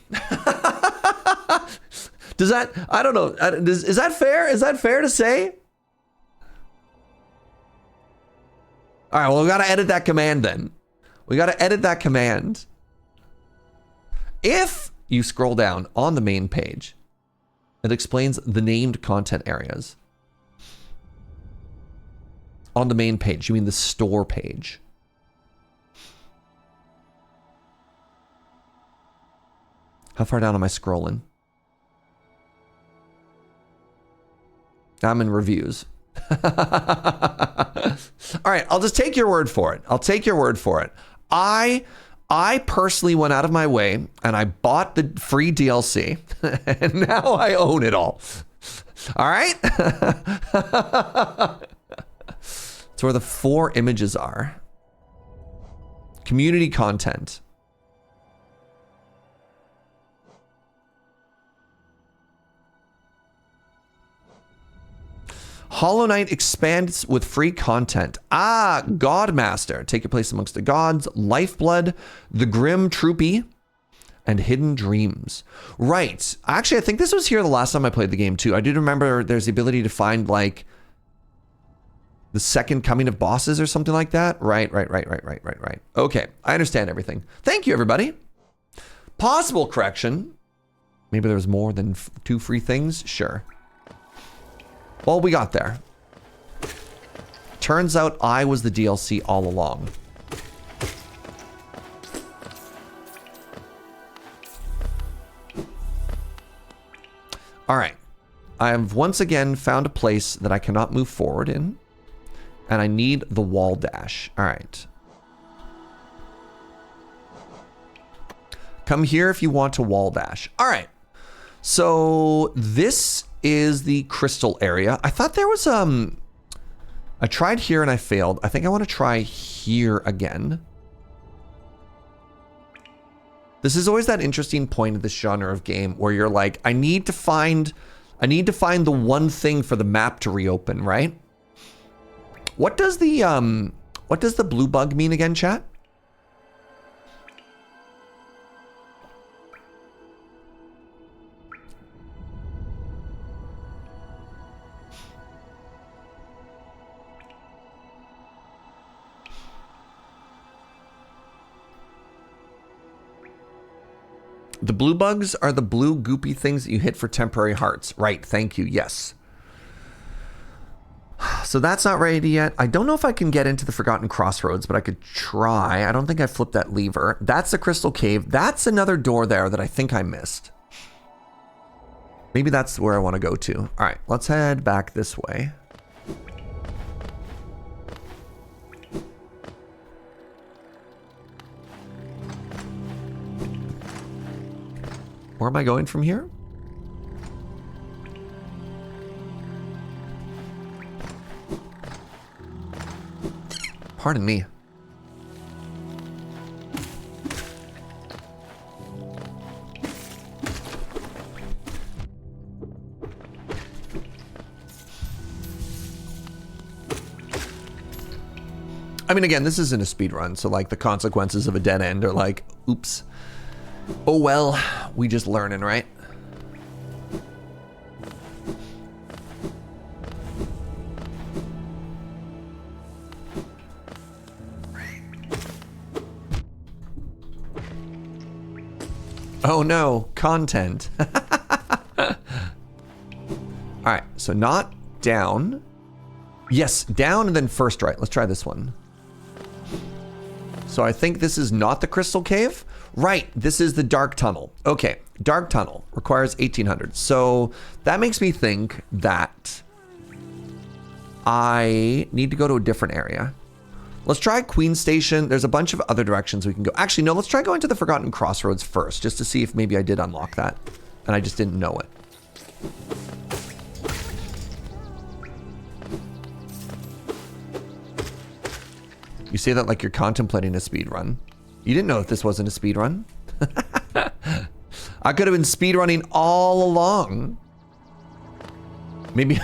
Speaker 1: Does that, I don't know. Is that fair? Is that fair to say? All right, well, we got to edit that command then. We got to edit that command. If you scroll down on the main page, it explains the named content areas. On the main page, you mean the store page. How far down am I scrolling? I'm in reviews. All right, I'll just take your word for it. I'll take your word for it. I I personally went out of my way and I bought the free DLC and now I own it all. All right? It's where the 4 images are. Community content. Hollow Knight expands with free content. Ah, Godmaster. Take your place amongst the gods. Lifeblood, the Grim Troopy, and Hidden Dreams. Right. Actually, I think this was here the last time I played the game too. I do remember there's the ability to find like the second coming of bosses or something like that. Right. Okay, I understand everything. Thank you, everybody. Possible correction. Maybe there's more than 2 free things. Sure. Well, we got there. Turns out I was the DLC all along. All right. I have once again found a place that I cannot move forward in. And I need the wall dash. All right. Come here if you want to wall dash. All right. So this is the crystal area. I thought there was I tried here and I failed. I think I want to try here again. This is always that interesting point of this genre of game where you're like, I need to find the one thing for the map to reopen, right? What does the blue bug mean again, chat? The blue bugs are the blue goopy things that you hit for temporary hearts. Right, thank you, yes. So that's not ready yet. I don't know if I can get into the Forgotten Crossroads, but I could try. I don't think I flipped that lever. That's the Crystal Cave. That's another door there that I think I missed. Maybe that's where I want to go to. All right, let's head back this way. Where am I going from here? Pardon me. I mean, again, this isn't a speed run, so like the consequences of a dead end are like, oops. Oh well, we just learning, right? Oh no, content. All right, so not down. Yes, down and then first right. Let's try this one. So I think this is not the Crystal Cave. Right, this is the Dark Tunnel. Okay, Dark Tunnel requires 1800. So that makes me think that I need to go to a different area. Let's try Queen Station. There's a bunch of other directions we can go. Actually, no, let's try going to the Forgotten Crossroads first, just to see if maybe I did unlock that and I just didn't know it. You say that like you're contemplating a speed run. You didn't know if this wasn't a speed run. I could have been speed running all along. Maybe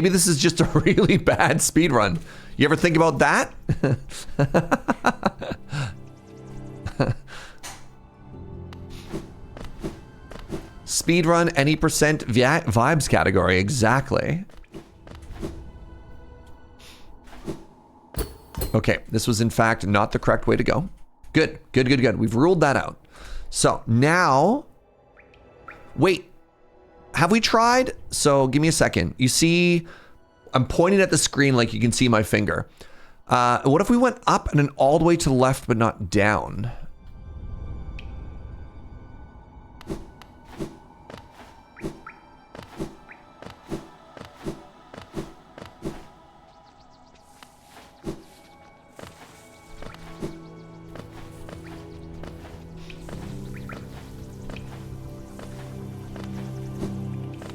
Speaker 1: this is just a really bad speed run. You ever think about that? Speed run any percent vibes category, exactly. Okay, this was in fact not the correct way to go. Good. We've ruled that out. So now, wait, have we tried? So give me a second. You see, I'm pointing at the screen like you can see my finger. What if we went up and then all the way to the left, but not down?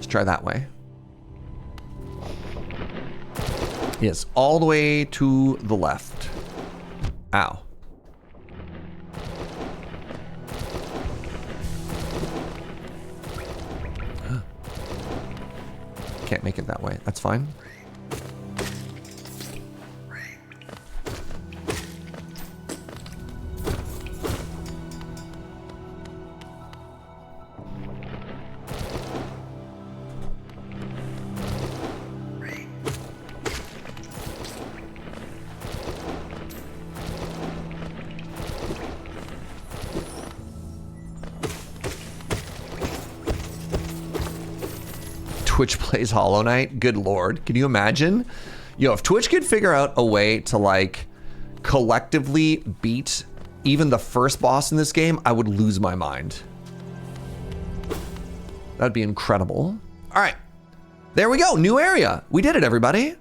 Speaker 1: Let's try that way. Yes, all the way to the left. Ow. Can't make it that way. That's fine. Twitch plays Hollow Knight. Good lord. Can you imagine? Yo, if Twitch could figure out a way to like collectively beat even the first boss in this game, I would lose my mind. That'd be incredible. All right. There we go. New area. We did it, everybody.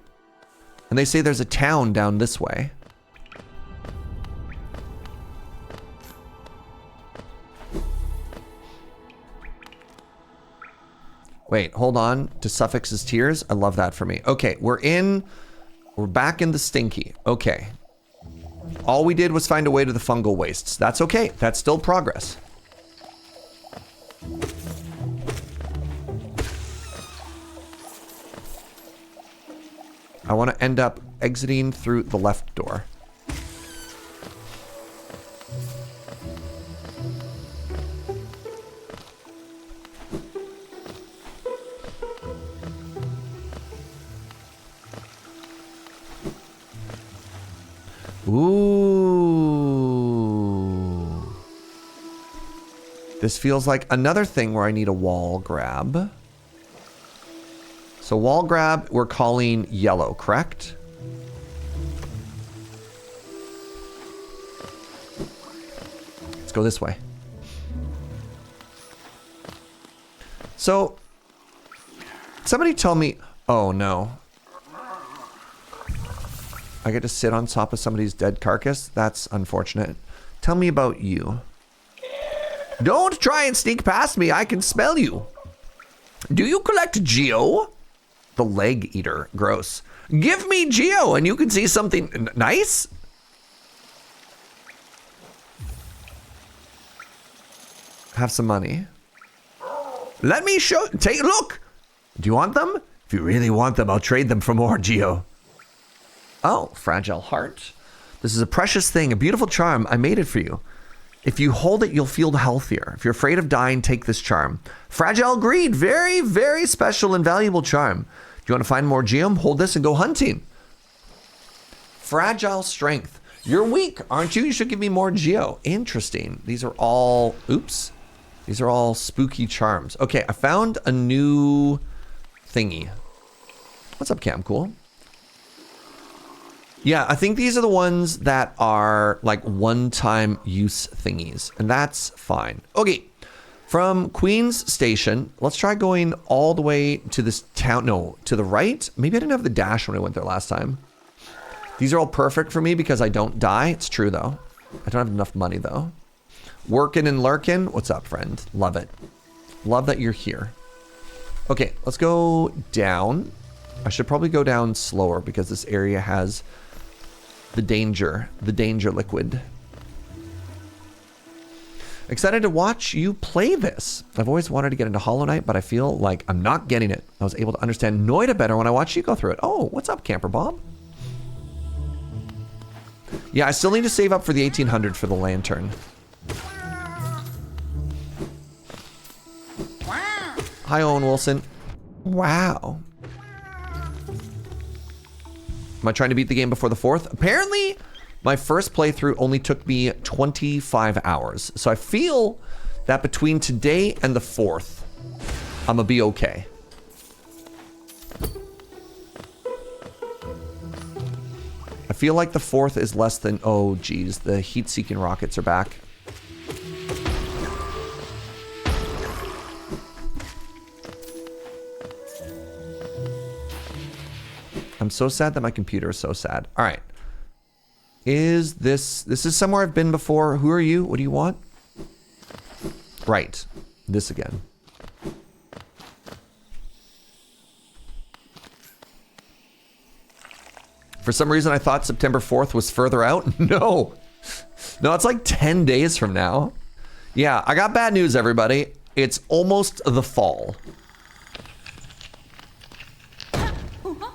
Speaker 1: And they say there's a town down this way. Wait, hold on to Suffix's tears. I love that for me. Okay, we're back in the stinky. Okay. All we did was find a way to the fungal wastes. That's okay. That's still progress. I want to end up exiting through the left door. Ooh. This feels like another thing where I need a wall grab. So wall grab, we're calling yellow, correct? Let's go this way. So, somebody tell me, oh no. I get to sit on top of somebody's dead carcass? That's unfortunate. Tell me about you. Don't try and sneak past me. I can smell you. Do you collect Geo? The leg eater. Gross. Give me Geo and you can see something nice? Have some money. Let me show. Take a look. Do you want them? If you really want them, I'll trade them for more Geo. Oh, fragile heart. This is a precious thing, a beautiful charm. I made it for you. If you hold it, you'll feel healthier. If you're afraid of dying, take this charm. Fragile greed. Very, very special and valuable charm. Do you want to find more geom? Hold this and go hunting. Fragile strength. You're weak, aren't you? You should give me more geo. Interesting. These are all, oops. These are all spooky charms. Okay, I found a new thingy. What's up, Cam? Cool. Yeah, I think these are the ones that are like one-time use thingies, and that's fine. Okay, from Queen's Station, let's try going all the way to this town. No, to the right. Maybe I didn't have the dash when I went there last time. These are all perfect for me because I don't die. It's true, though. I don't have enough money, though. Working and lurking. What's up, friend? Love it. Love that you're here. Okay, let's go down. I should probably go down slower because this area has the danger liquid. Excited to watch you play this. I've always wanted to get into Hollow Knight, but I feel like I'm not getting it. I was able to understand Noida better when I watched you go through it. Oh, what's up, Camper Bob? Yeah, I still need to save up for the 1800 for the lantern. Hi, Owen Wilson. Wow. Am I trying to beat the game before the 4th? Apparently, my first playthrough only took me 25 hours. So I feel that between today and the 4th, I'm gonna be okay. I feel like the 4th is less than, oh geez, the heat-seeking rockets are back. I'm so sad that my computer is so sad. All right. Is this is somewhere I've been before. Who are you? What do you want? Right. This again. For some reason, I thought September 4th was further out. No. No, it's like 10 days from now. Yeah, I got bad news, everybody. It's almost the fall.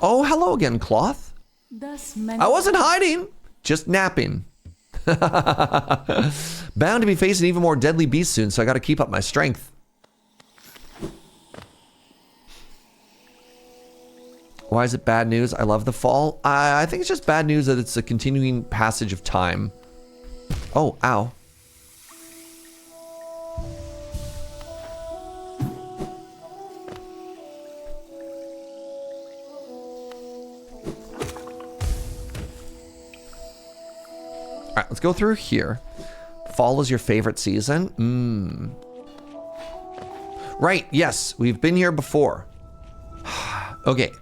Speaker 1: Oh, hello again, Cloth. I wasn't hiding, just napping. Bound to be facing even more deadly beasts soon, so I gotta keep up my strength. Why is it bad news? I love the fall. I think it's just bad news that it's a continuing passage of time. Oh, ow. All right, let's go through here. Fall is your favorite season? Right, yes, we've been here before. Okay.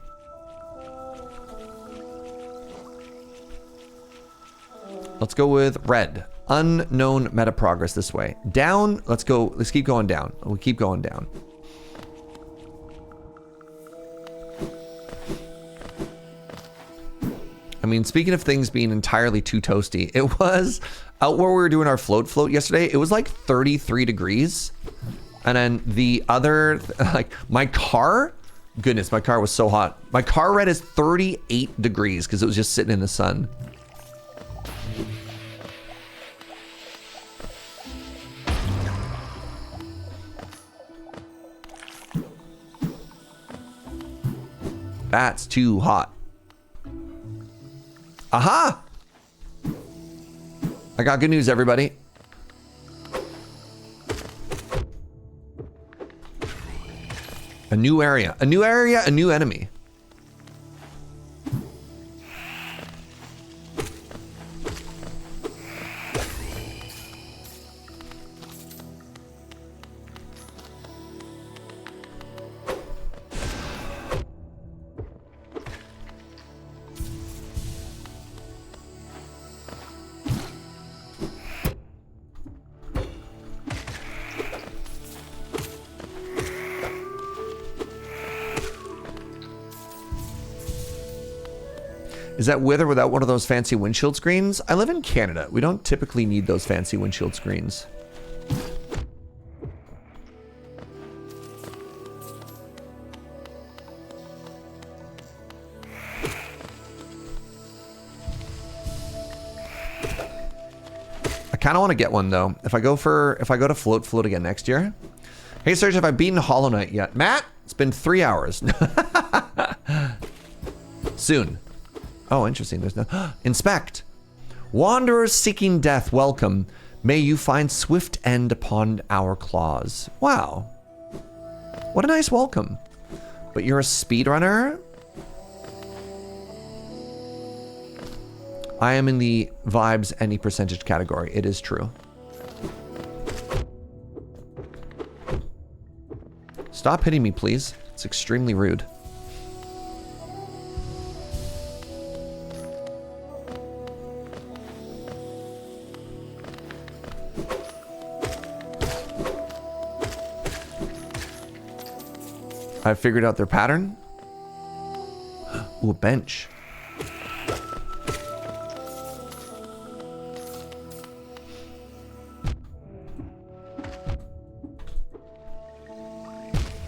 Speaker 1: Let's go with red. Unknown meta progress this way. Down, let's go, let's keep going down. We'll keep going down. I mean, speaking of things being entirely too toasty, it was out where we were doing our float yesterday. It was like 33 degrees. And then the other, like my car, goodness, my car was so hot. My car read as 38 degrees because it was just sitting in the sun. That's too hot. Aha! I got good news, everybody. A new area. A new area, a new enemy. Is that with or without one of those fancy windshield screens? I live in Canada. We don't typically need those fancy windshield screens. I kind of want to get one though. If I go to float again next year. Hey Serge, have I beaten Hollow Knight yet? Matt, it's been 3 hours. Soon. Oh, interesting. There's no inspect. Wanderers seeking death, welcome. May you find swift end upon our claws. Wow. What a nice welcome. But you're a speedrunner? I am in the vibes any percentage category. It is true. Stop hitting me, please. It's extremely rude. I figured out their pattern. Ooh, a bench.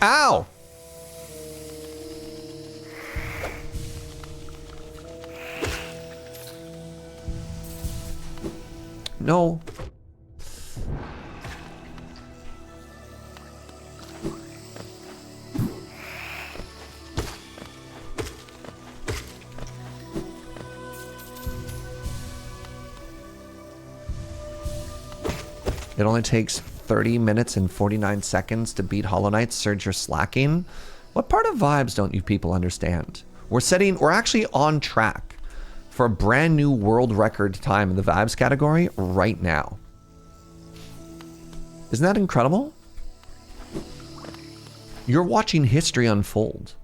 Speaker 1: Ow! No. It only takes 30 minutes and 49 seconds to beat Hollow Knight. Serge, you're slacking. What part of vibes don't you people understand? We're actually on track for a brand new world record time in the vibes category right now. Isn't that incredible? You're watching history unfold.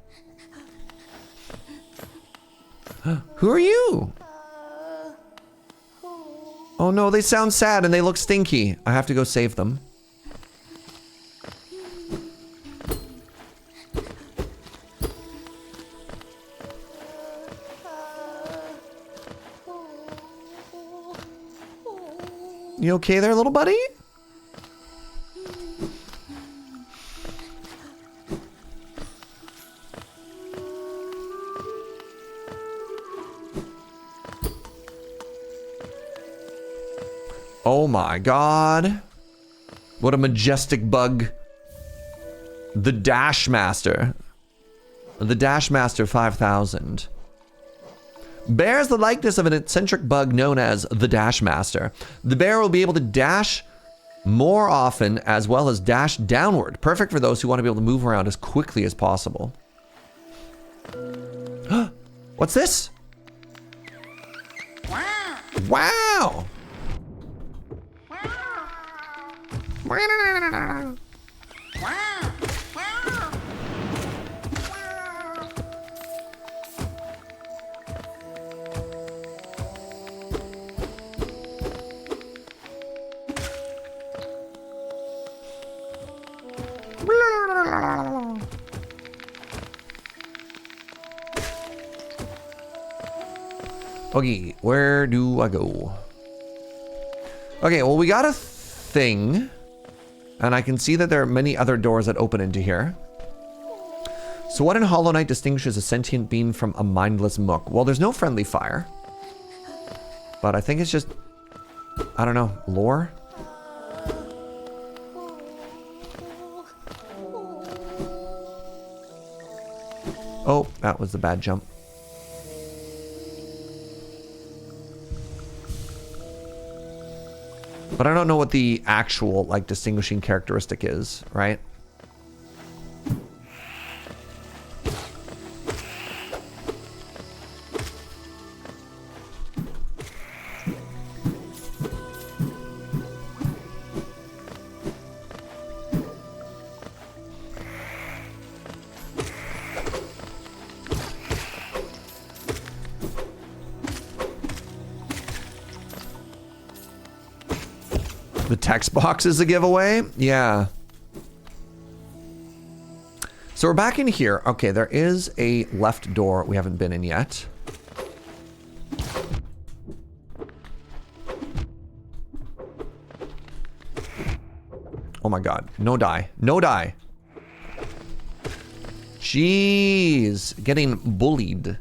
Speaker 1: Who are you? Oh no, they sound sad and they look stinky. I have to go save them. You okay there, little buddy? Oh my god. What a majestic bug. The Dash Master. The Dash Master 5000. Bears the likeness of an eccentric bug known as the Dash Master. The bear will be able to dash more often as well as dash downward. Perfect for those who want to be able to move around as quickly as possible. What's this? Wow! Okay, where do I go? Okay, well, we got a thing, and I can see that there are many other doors that open into here. So what in Hollow Knight distinguishes a sentient being from a mindless mook? Well, there's no friendly fire, but I think it's just, I don't know, lore? Oh, that was the bad jump. But I don't know what the actual, like, distinguishing characteristic is, right? The text box is a giveaway? Yeah. So we're back in here. Okay, there is a left door we haven't been in yet. Oh my god. No die. No die. Jeez. Getting bullied.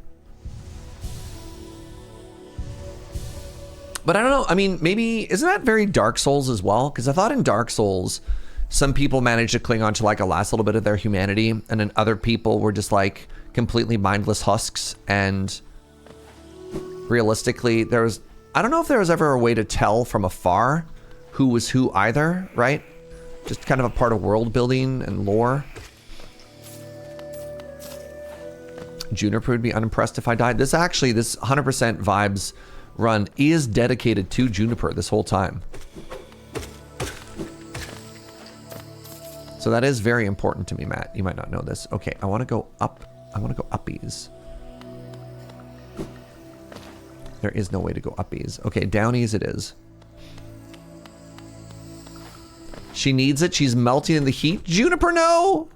Speaker 1: But I don't know, I mean, maybe, isn't that very Dark Souls as well? Because I thought in Dark Souls, some people managed to cling on to like a last little bit of their humanity, and then other people were just like completely mindless husks, and realistically, there was, I don't know if there was ever a way to tell from afar who was who either, right? Just kind of a part of world building and lore. Juniper would be unimpressed if I died. This actually, this 100% vibes run is dedicated to Juniper this whole time. So that is very important to me, Matt. You might not know this. Okay, I want to go up. I want to go uppies. There is no way to go uppies. Okay, downies it is. She needs it. She's melting in the heat. Juniper, no!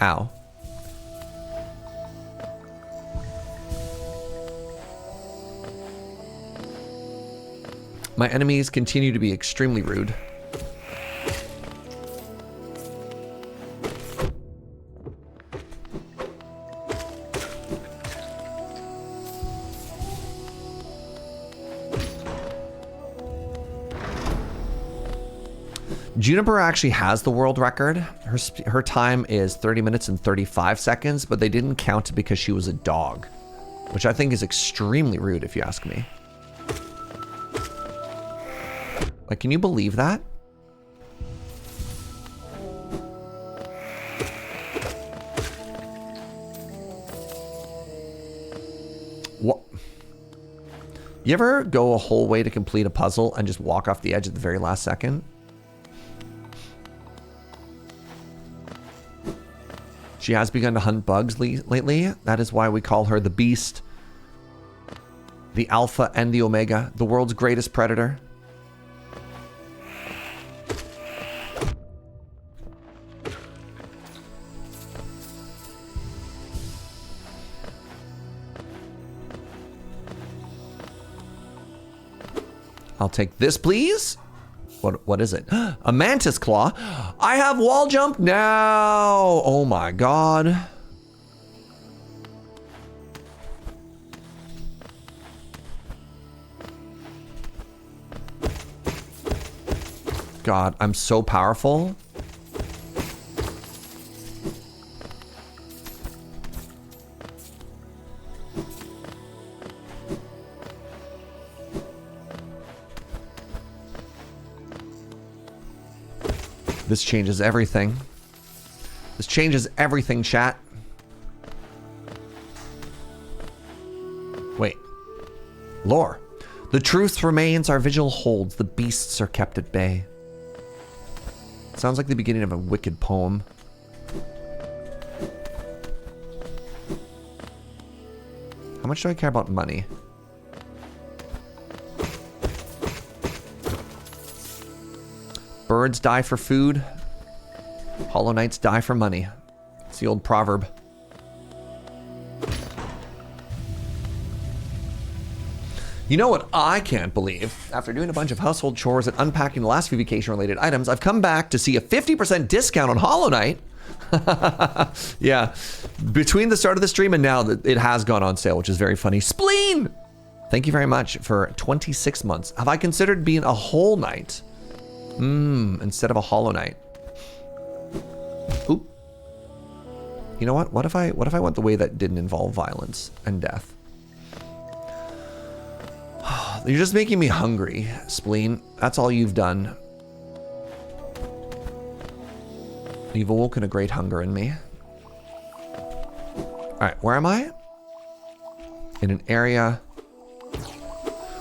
Speaker 1: Ow. My enemies continue to be extremely rude. Juniper actually has the world record. Her time is 30 minutes and 35 seconds, but they didn't count it because she was a dog, which I think is extremely rude if you ask me. Like, can you believe that? What? You ever go a whole way to complete a puzzle and just walk off the edge at the very last second? She has begun to hunt bugs lately. That is why we call her the Beast, the Alpha and the Omega, the world's greatest predator. I'll take this, please. What is it? A mantis claw. I have wall jump now. Oh my god. God, I'm so powerful. This changes everything. This changes everything, chat. Wait. Lore. The truth remains, our vigil holds, the beasts are kept at bay. Sounds like the beginning of a wicked poem. How much do I care about money? Birds die for food. Hollow Knights die for money. It's the old proverb. You know what I can't believe? After doing a bunch of household chores and unpacking the last few vacation-related items, I've come back to see a 50% discount on Hollow Knight. Yeah, between the start of the stream and now, it has gone on sale, which is very funny. Spleen! Thank you very much for 26 months. Have I considered being a whole knight? Instead of a Hollow Knight. Oop. You know what? What if I went the way that didn't involve violence and death? You're just making me hungry, Spleen. That's all you've done. You've awoken a great hunger in me. Alright, where am I? In an area.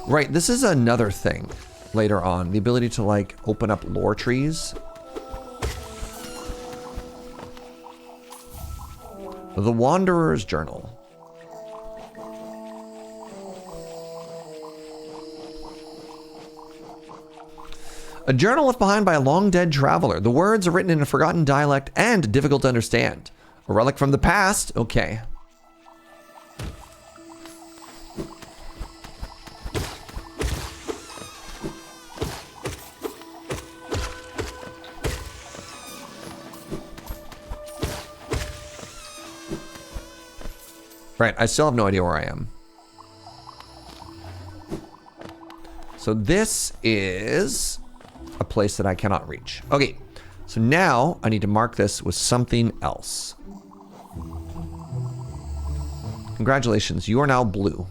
Speaker 1: Right, this is another thing later on. The ability to, like, open up lore trees. The Wanderer's Journal. A journal left behind by a long-dead traveler. The words are written in a forgotten dialect and difficult to understand. A relic from the past? Okay. Right, I still have no idea where I am. So this is a place that I cannot reach. Okay, so now I need to mark this with something else. Congratulations, you are now blue.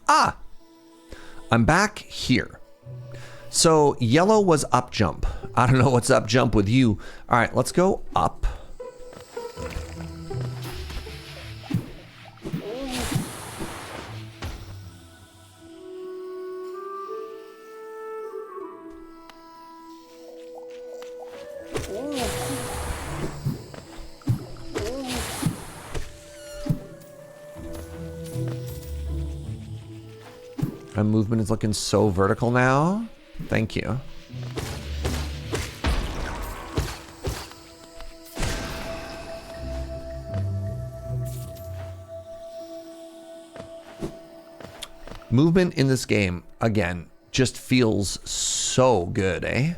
Speaker 1: Ah! I'm back here. So yellow was up jump. I don't know what's up jump with you. All right, let's go up. My movement is looking so vertical now. Thank you. Movement in this game, again, just feels so good, eh?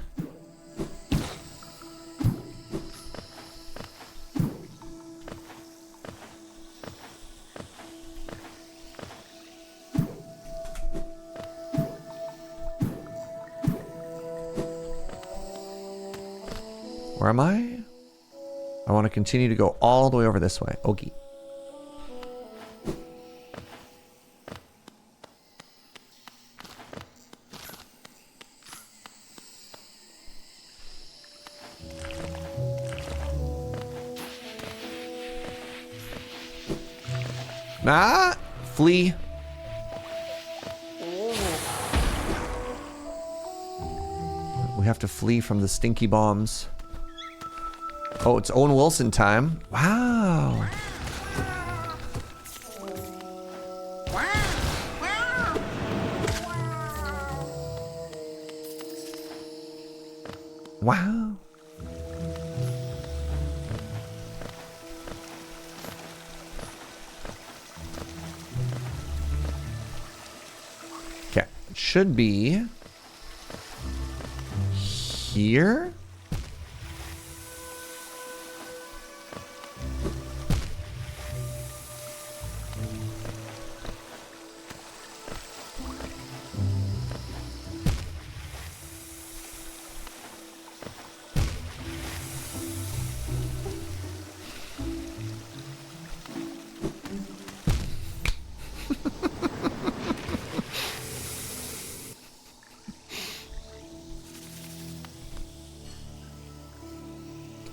Speaker 1: Where am I? I want to continue to go all the way over this way. Okay. Ah! Flee. We have to flee from the stinky bombs. Oh, it's Owen Wilson time. Wow. Wow. Okay, it should be here.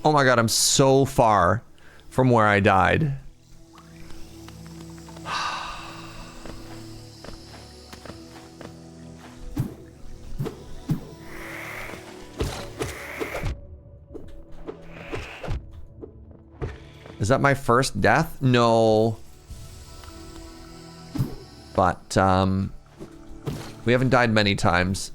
Speaker 1: Oh my god, I'm so far from where I died. Is that my first death? No. But, we haven't died many times.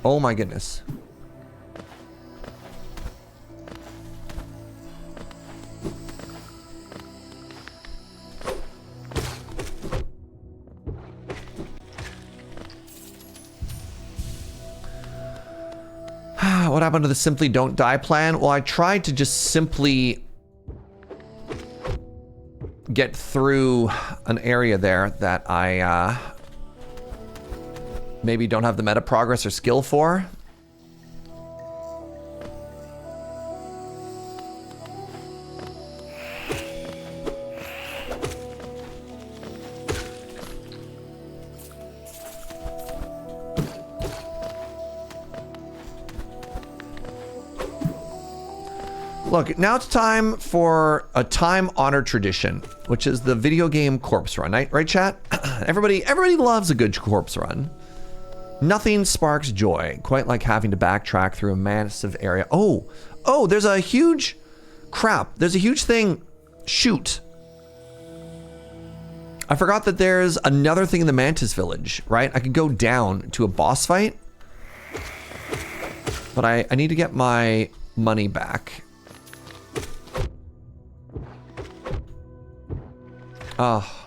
Speaker 1: Oh my goodness. What happened to the simply don't die plan? Well, I tried to just simply get through an area there that I maybe don't have the meta progress or skill for. Look, now it's time for a time-honored tradition, which is the video game corpse run, right, chat? Everybody loves a good corpse run. Nothing sparks joy quite like having to backtrack through a massive area. Oh, there's a huge crap. There's a huge thing. Shoot. I forgot that there's another thing in the Mantis village, right? I could go down to a boss fight, but I need to get my money back. Oh.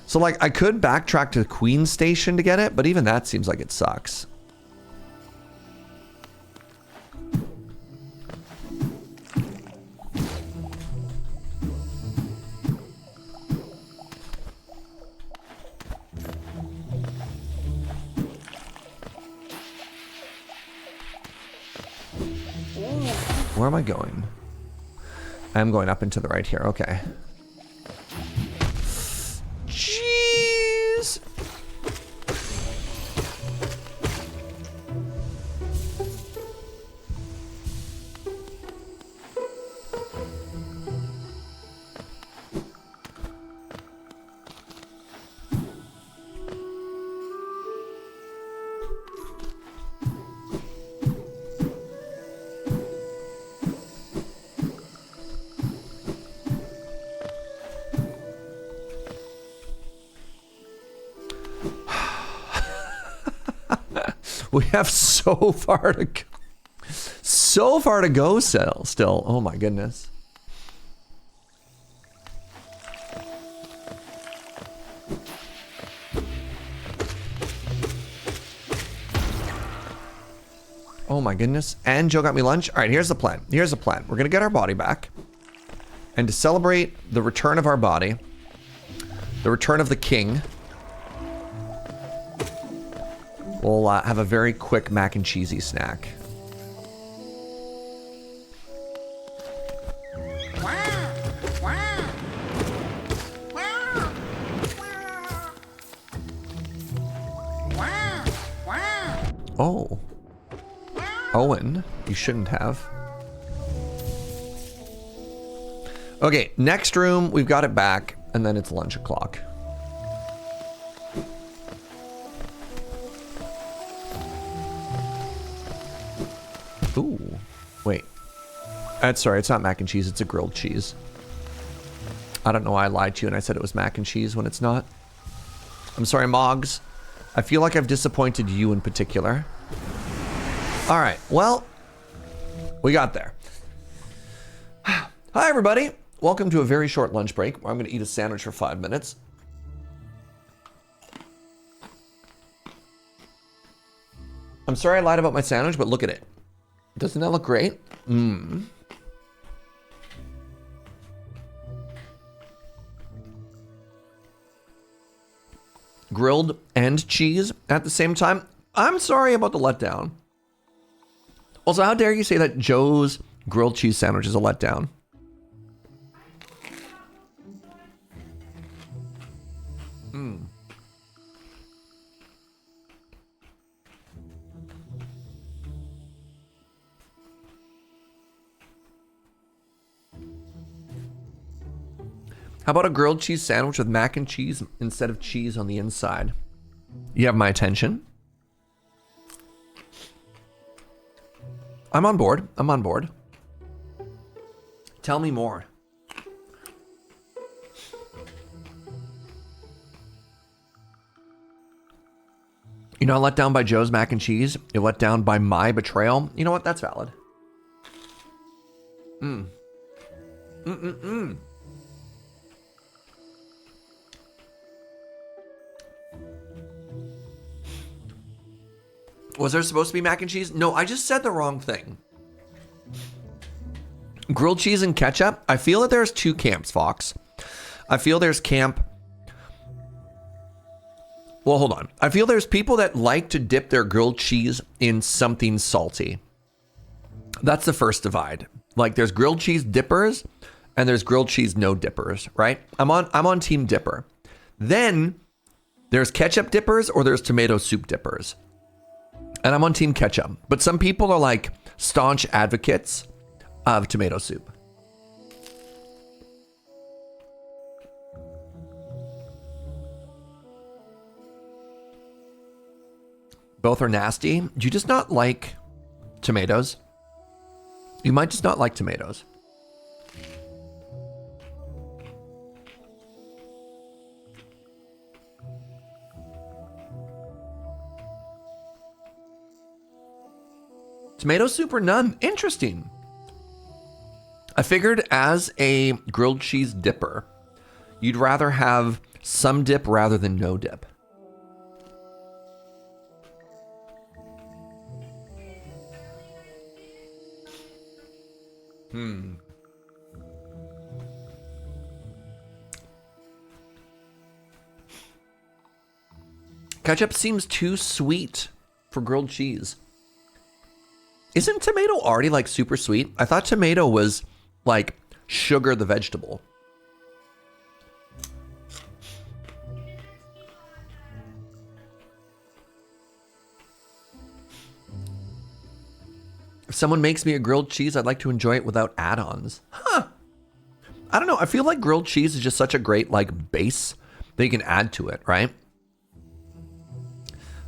Speaker 1: So, like, I could backtrack to the Queen Station to get it, but even that seems like it sucks. Where am I going? I'm going up and to the right here. Okay. Jeez. We have so far to go. So far to go still. Oh my goodness. Oh my goodness. And Joe got me lunch. All right, here's the plan. Here's the plan. We're going to get our body back. And to celebrate the return of our body, the return of the king, we'll have a very quick mac and cheesy snack. Oh. Owen, you shouldn't have. Okay, next room, we've got it back, and then it's lunch o'clock. Ooh, wait. Sorry, it's not mac and cheese, it's a grilled cheese. I don't know why I lied to you and I said it was mac and cheese when it's not. I'm sorry, Moggs. I feel like I've disappointed you in particular. All right, well, we got there. Hi, everybody. Welcome to a very short lunch break where I'm gonna eat a sandwich for 5 minutes. I'm sorry I lied about my sandwich, but look at it. Doesn't that look great? Mmm. Grilled and cheese at the same time. I'm sorry about the letdown. Also, how dare you say that Joe's grilled cheese sandwich is a letdown? How about a grilled cheese sandwich with mac and cheese instead of cheese on the inside? You have my attention. I'm on board. I'm on board. Tell me more. You're not let down by Joe's mac and cheese. You're let down by my betrayal. You know what? That's valid. Was there supposed to be mac and cheese? No, I just said the wrong thing. Grilled cheese and ketchup. I feel that there's two camps, Fox. I feel there's camp... Well, hold on. I feel there's people that like to dip their grilled cheese in something salty. That's the first divide. Like there's grilled cheese dippers and there's grilled cheese no dippers, right? I'm on team dipper. Then there's ketchup dippers or there's tomato soup dippers. And I'm on team ketchup. But some people are like staunch advocates of tomato soup. Both are nasty. Do you just not like tomatoes? You might just not like tomatoes. Tomato soup or none? Interesting. I figured as a grilled cheese dipper, you'd rather have some dip rather than no dip. Ketchup seems too sweet for grilled cheese. Isn't tomato already like super sweet? I thought tomato was like sugar the vegetable. If someone makes me a grilled cheese, I'd like to enjoy it without add-ons. Huh. I don't know. I feel like grilled cheese is just such a great like base that you can add to it, right?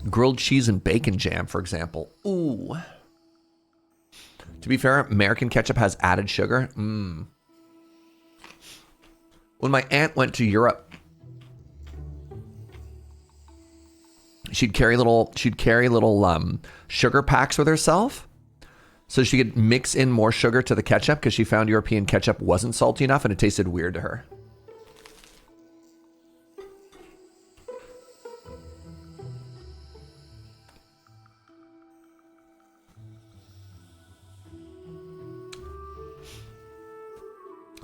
Speaker 1: Grilled cheese and bacon jam, for example. Ooh. To be fair, American ketchup has added sugar. When my aunt went to Europe, she'd carry little sugar packs with herself, so she could mix in more sugar to the ketchup because she found European ketchup wasn't salty enough and it tasted weird to her.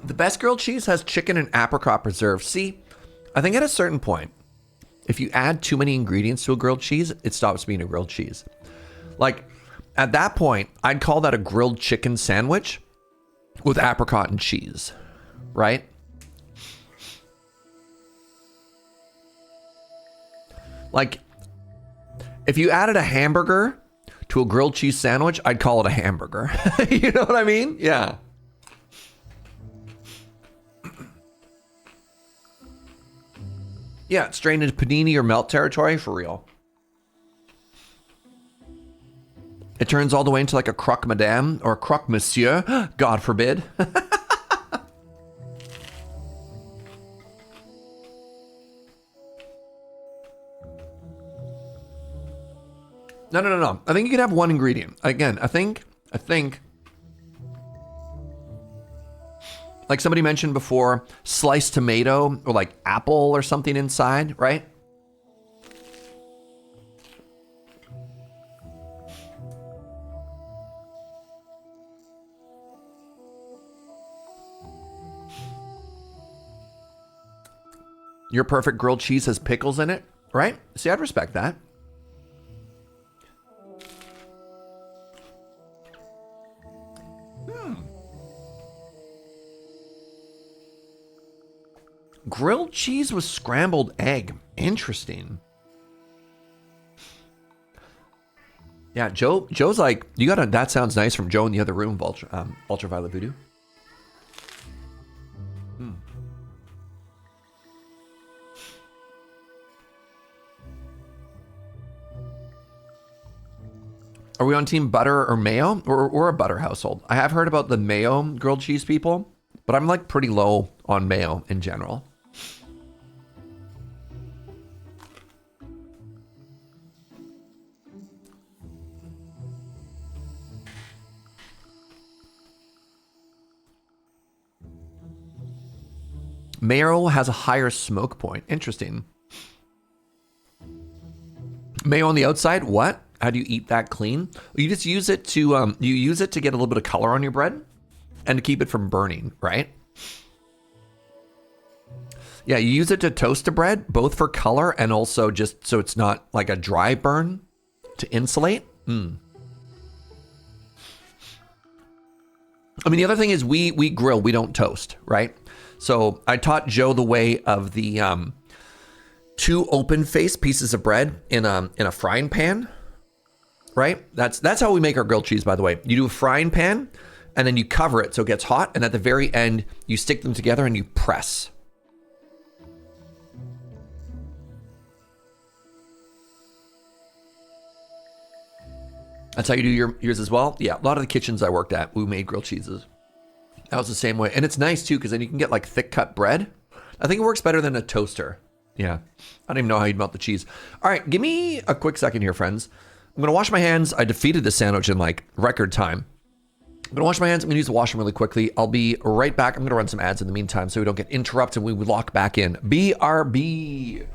Speaker 1: The best grilled cheese has chicken and apricot preserve. See, I think at a certain point, if you add too many ingredients to a grilled cheese, it stops being a grilled cheese. Like, at that point, I'd call that a grilled chicken sandwich with apricot and cheese, right? Like, if you added a hamburger to a grilled cheese sandwich, I'd call it a hamburger. You know what I mean? Yeah. Yeah, it's straight into panini or melt territory for real. It turns all the way into like a croque madame or a croque monsieur, God forbid. No. I think you can have one ingredient. Again, I think, like somebody mentioned before, sliced tomato or like apple or something inside, right? Your perfect grilled cheese has pickles in it, right? See, I'd respect that. Grilled cheese with scrambled egg. Interesting. Yeah, Joe's like, you got a that sounds nice from Joe in the other room, Ultraviolet Voodoo. Are we on team butter or mayo? Or a butter household? I have heard about the mayo grilled cheese people, but I'm like pretty low on mayo in general. Mayo has a higher smoke point. Interesting. Mayo on the outside? What? How do you eat that clean? You just use it to get a little bit of color on your bread and to keep it from burning, right? Yeah, you use it to toast the bread, both for color and also just so it's not like a dry burn to insulate. I mean, the other thing is we grill, we don't toast, right? So I taught Joe the way of the two open-faced pieces of bread in a frying pan, right? That's how we make our grilled cheese, by the way. You do a frying pan, and then you cover it so it gets hot, and at the very end, you stick them together and you press. That's how you do yours as well? Yeah, a lot of the kitchens I worked at, we made grilled cheeses. That was the same way. And it's nice, too, because then you can get, like, thick-cut bread. I think it works better than a toaster. Yeah. I don't even know how you'd melt the cheese. All right, give me a quick second here, friends. I'm going to wash my hands. I defeated the sandwich in, like, record time. I'm going to wash my hands. I'm going to use the washroom really quickly. I'll be right back. I'm going to run some ads in the meantime so we don't get interrupted when we lock back in. BRB.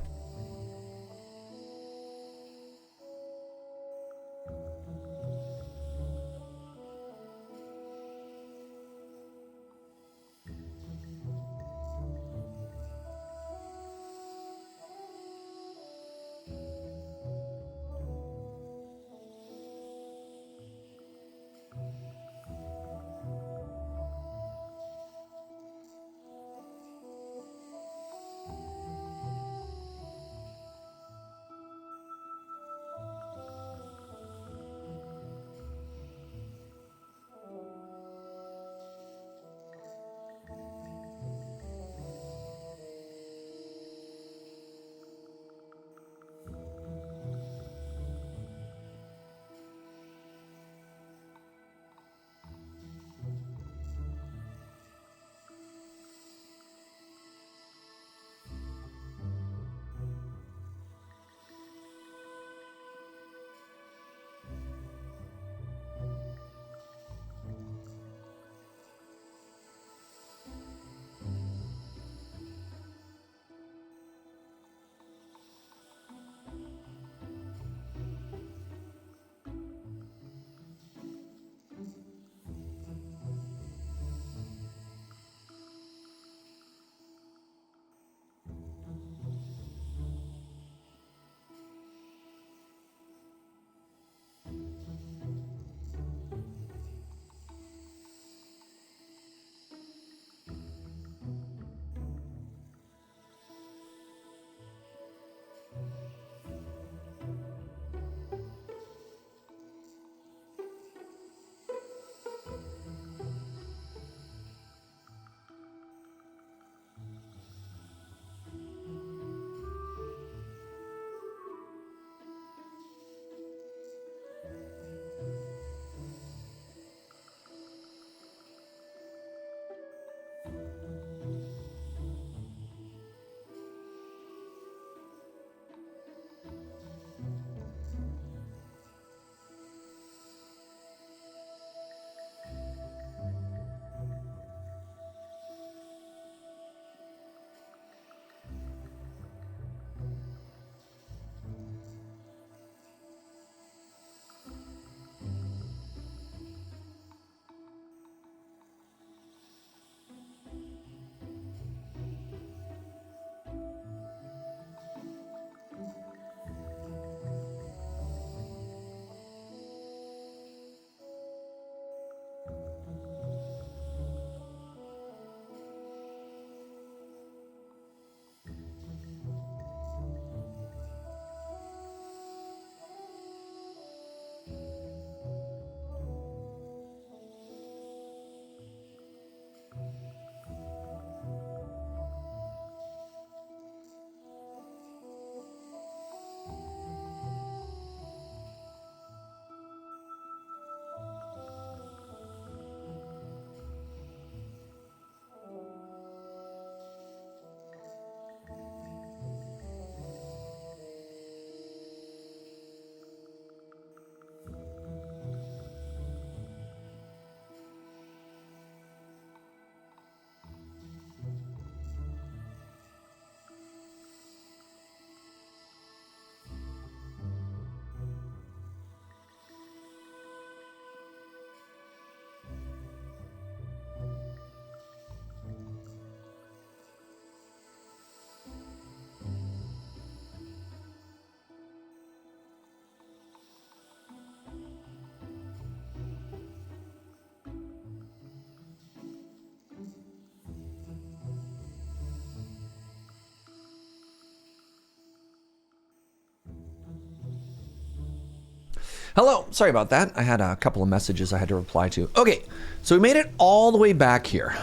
Speaker 1: Hello, sorry about that. I had a couple of messages I had to reply to. Okay, so we made it all the way back here.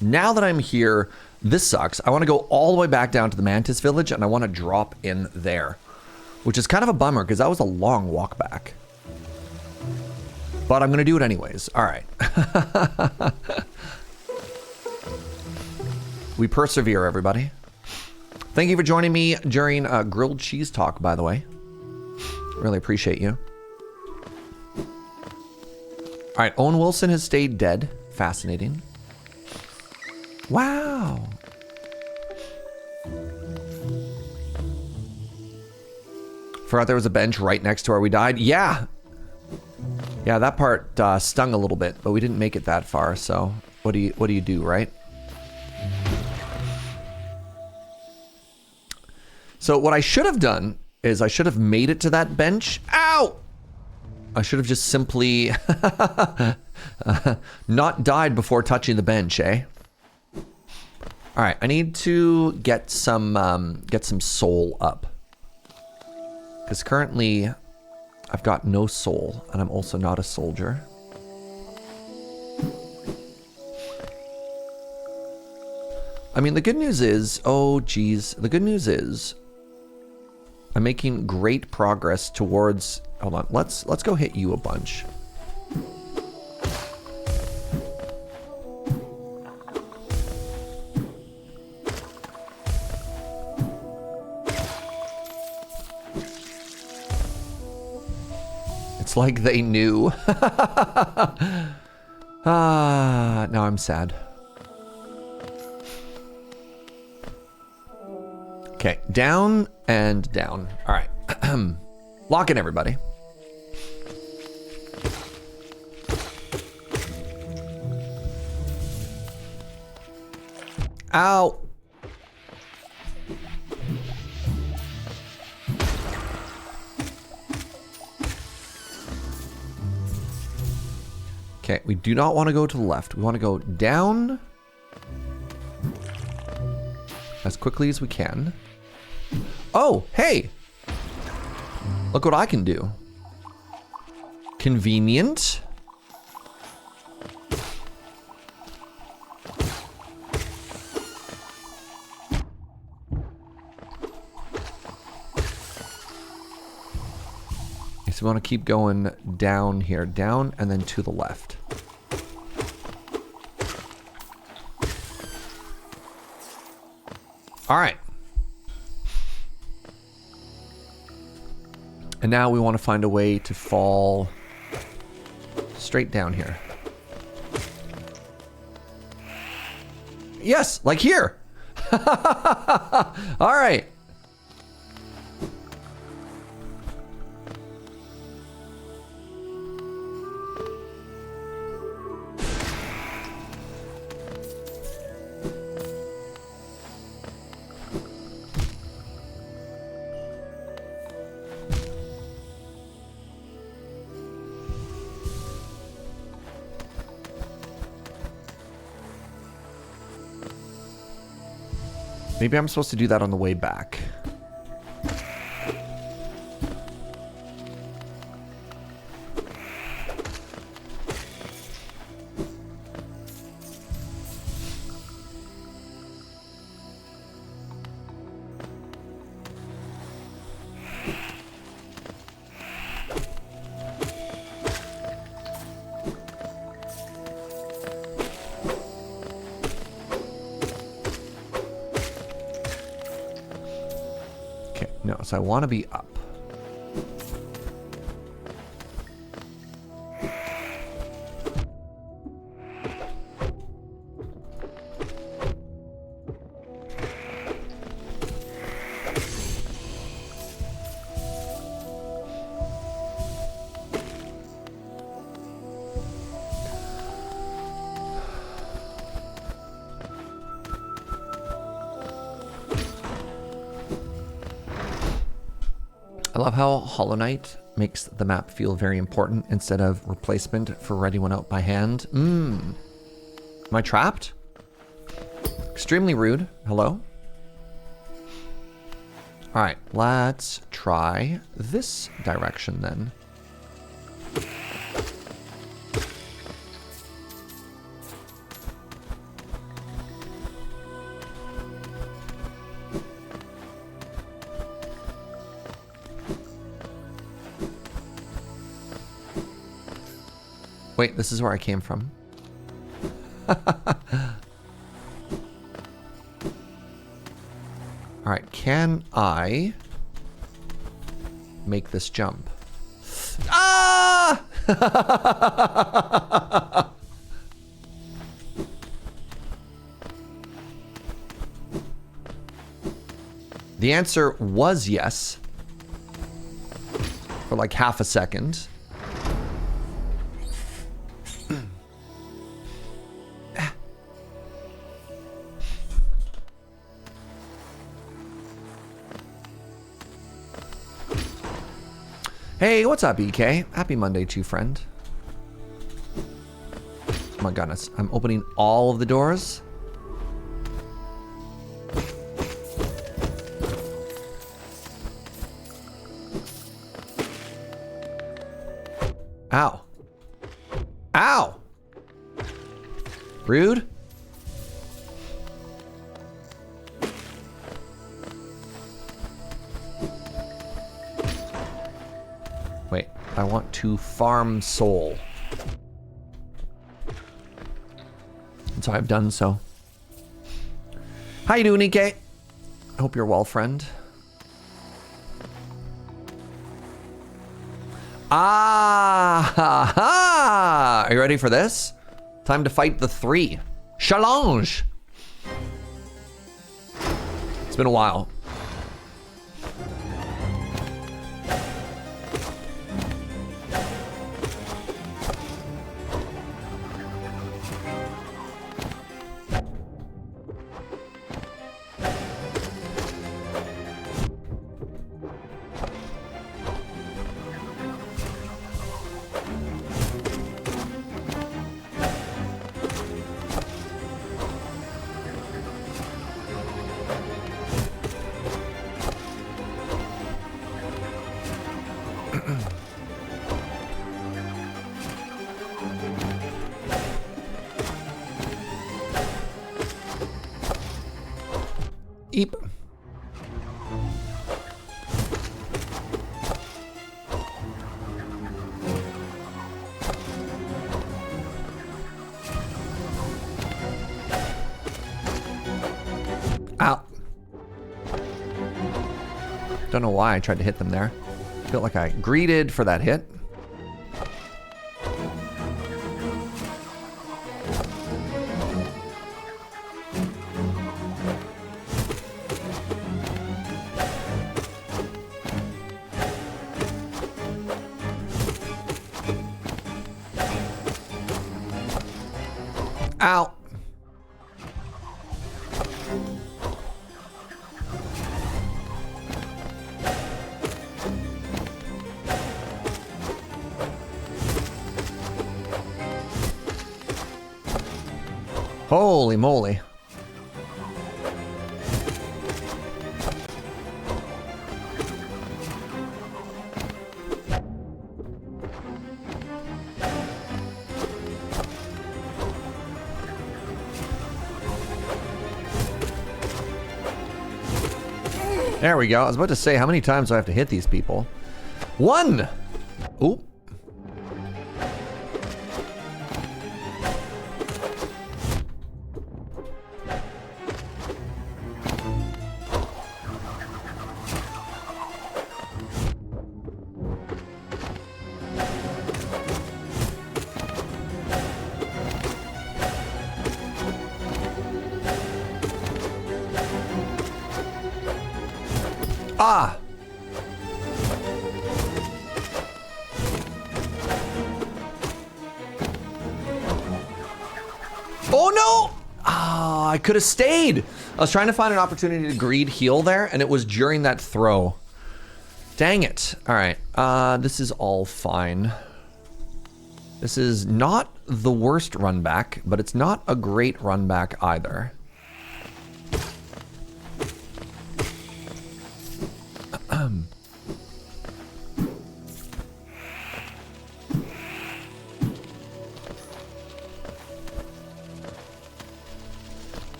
Speaker 1: Now that I'm here, this sucks. I want to go all the way back down to the Mantis village and I want to drop in there, which is kind of a bummer because that was a long walk back. But I'm going to do it anyways. All right. We persevere, everybody. Thank you for joining me during grilled cheese talk, by the way. Really appreciate you. All right, Owen Wilson has stayed dead. Fascinating. Wow. Forgot there was a bench right next to where we died. Yeah. Yeah, that part stung a little bit, but we didn't make it that far. So what do you do, right? So what I should have done is I should have made it to that bench. Ow! I should have just simply not died before touching the bench, eh? All right, I need to get some soul up. Because currently I've got no soul and I'm also not a soldier. I mean, the good news is, oh geez, the good news is I'm making great progress towards, hold on, let's go hit you a bunch. It's like they knew. Now I'm sad. Okay, down and down. All right. Lock in, everybody. Ow. Okay, we do not want to go to the left. We want to go down as quickly as we can. Oh, hey! Look what I can do. Convenient. So we want to keep going down here, down and then to the left. All right. And now we want to find a way to fall straight down here. Yes, like here. All right. Maybe I'm supposed to do that on the way back. So I want to be up. I love how Hollow Knight makes the map feel very important instead of replacement for writing one out by hand. Am I trapped? Extremely rude. Hello? All right, let's try this direction then. Wait, this is where I came from. Alright, can I make this jump? Ah! The answer was yes. For like half a second. Hey, what's up, EK? Happy Monday to you, friend. Oh my goodness, I'm opening all of the doors. Ow. Ow! Rude. Wait, I want to farm soul. And so I've done so. How you doing, EK? I hope you're well, friend. Ah! Are you ready for this? Time to fight the 3. Challenge! It's been a while. Eep. Ow. Don't know why I tried to hit them there. Felt like I greeted for that hit. Ow. Holy moly. There we go. I was about to say, how many times do I have to hit these people? 1! Ooh. Ah! Oh no! Ah, I could have stayed. I was trying to find an opportunity to greed heal there, and it was during that throw. Dang it. All right. This is all fine. This is not the worst run back, but it's not a great run back either.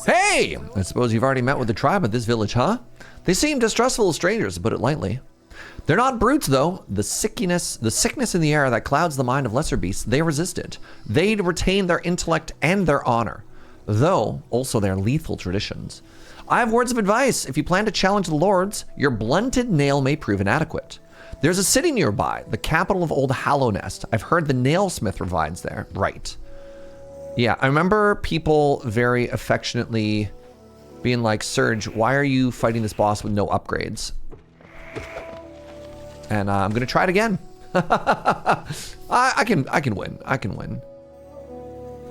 Speaker 1: Hey! I suppose you've already met with the tribe at this village, huh? They seem distrustful strangers, to put it lightly. They're not brutes, though. The sickness in the air that clouds the mind of lesser beasts, they resist it. They retain their intellect and their honor, though also their lethal traditions. I have words of advice. If you plan to challenge the lords, your blunted nail may prove inadequate. There's a city nearby, the capital of Old Hallownest. I've heard the nailsmith resides there. Right. Yeah, I remember people very affectionately being like, Serge, why are you fighting this boss with no upgrades? And I'm gonna try it again. I can win. I can win.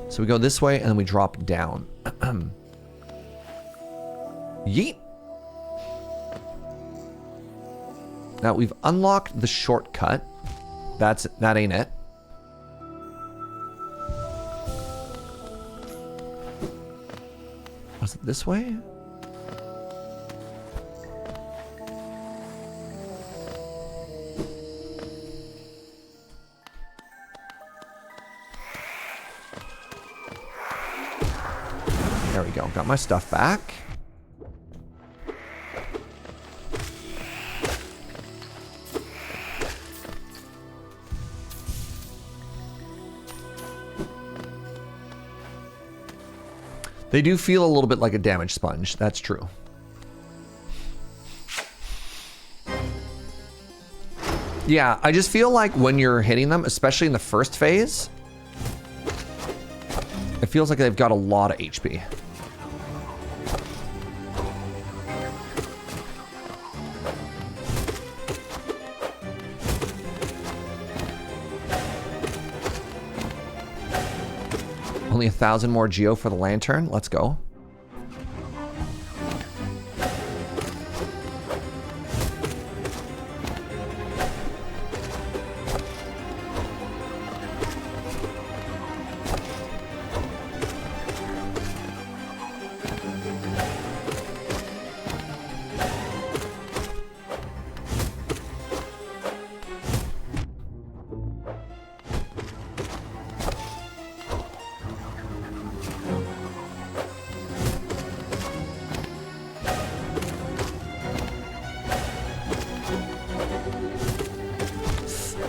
Speaker 1: So we go this way and then we drop down. Yeet. Now we've unlocked the shortcut. That ain't it. Was it this way? There we go. Got my stuff back. They do feel a little bit like a damage sponge. That's true. Yeah, I just feel like when you're hitting them, especially in the first phase, it feels like they've got a lot of HP. Only 1,000 more geo for the lantern. Let's go.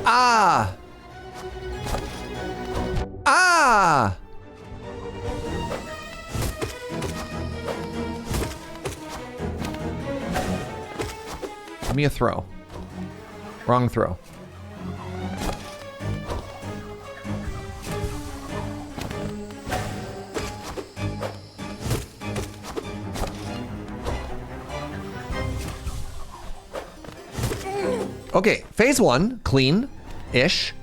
Speaker 1: Ah! Ah! Give me a throw. Wrong throw. Okay, phase one, clean-ish.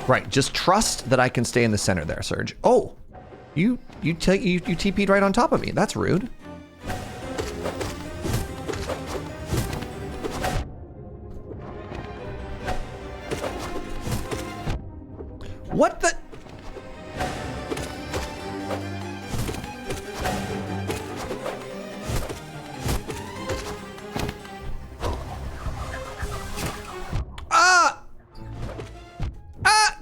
Speaker 1: Right, just trust that I can stay in the center there, Serge. Oh, you TP'd right on top of me. That's rude. What the? Ah! Ah!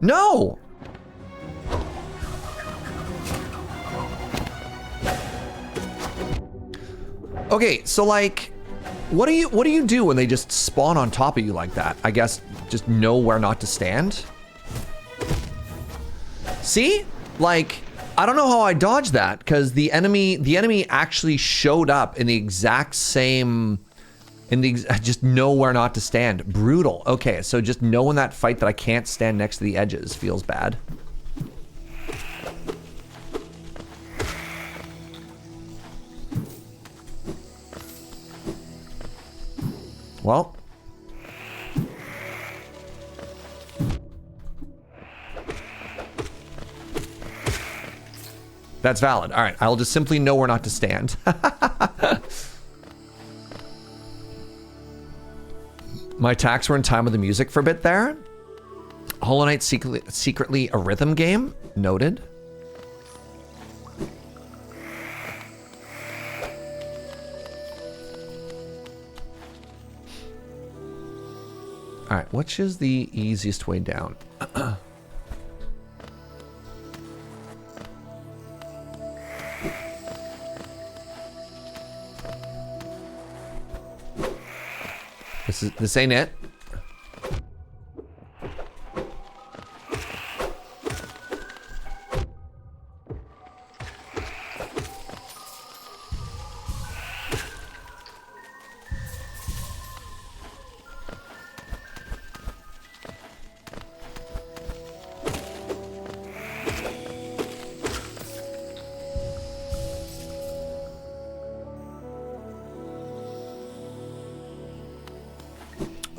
Speaker 1: No! Okay, so like, what do you do when they just spawn on top of you like that? I guess just know where not to stand. See? Like, I don't know how I dodged that because the enemy actually showed up in the exact same just know where not to stand. Brutal. Okay, so just knowing that fight that I can't stand next to the edges feels bad. Well, that's valid. All right, I'll just simply know where not to stand. My attacks were in time with the music for a bit there. Hollow Knight secretly a rhythm game. Noted. right, which is the easiest way down? This ain't it.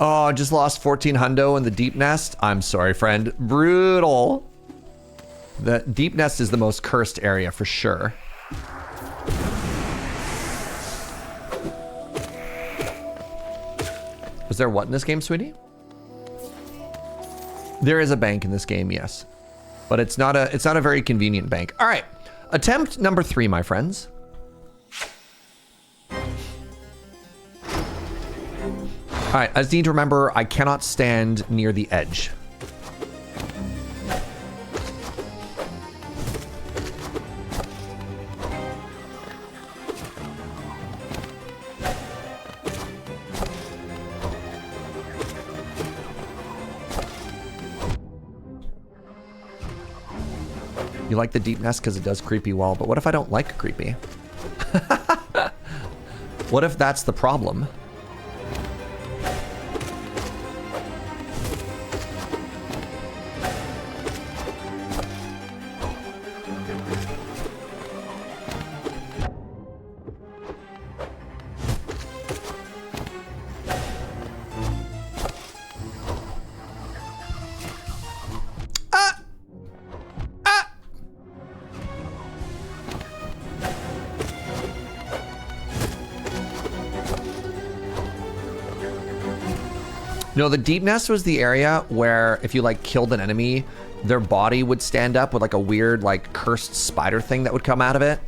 Speaker 1: Oh, just lost 14 hundo in the Deepnest. I'm sorry, friend. Brutal. The Deepnest is the most cursed area for sure. Was there what in this game, sweetie? There is a bank in this game, yes. But it's not a very convenient bank. All right. Attempt number 3, my friends. All right, I just need to remember I cannot stand near the edge. You like the Deepnest because it does creepy well, but what if I don't like creepy? What if that's the problem? No, the Deepnest was the area where if you like killed an enemy, their body would stand up with like a weird like cursed spider thing that would come out of it.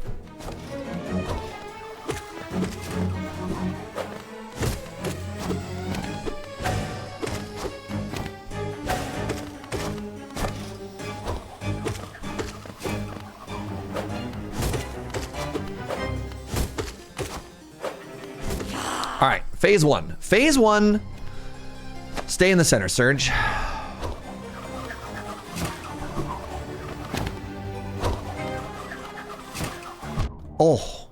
Speaker 1: All right, phase 1. Phase 1. Stay in the center, Serge. Oh.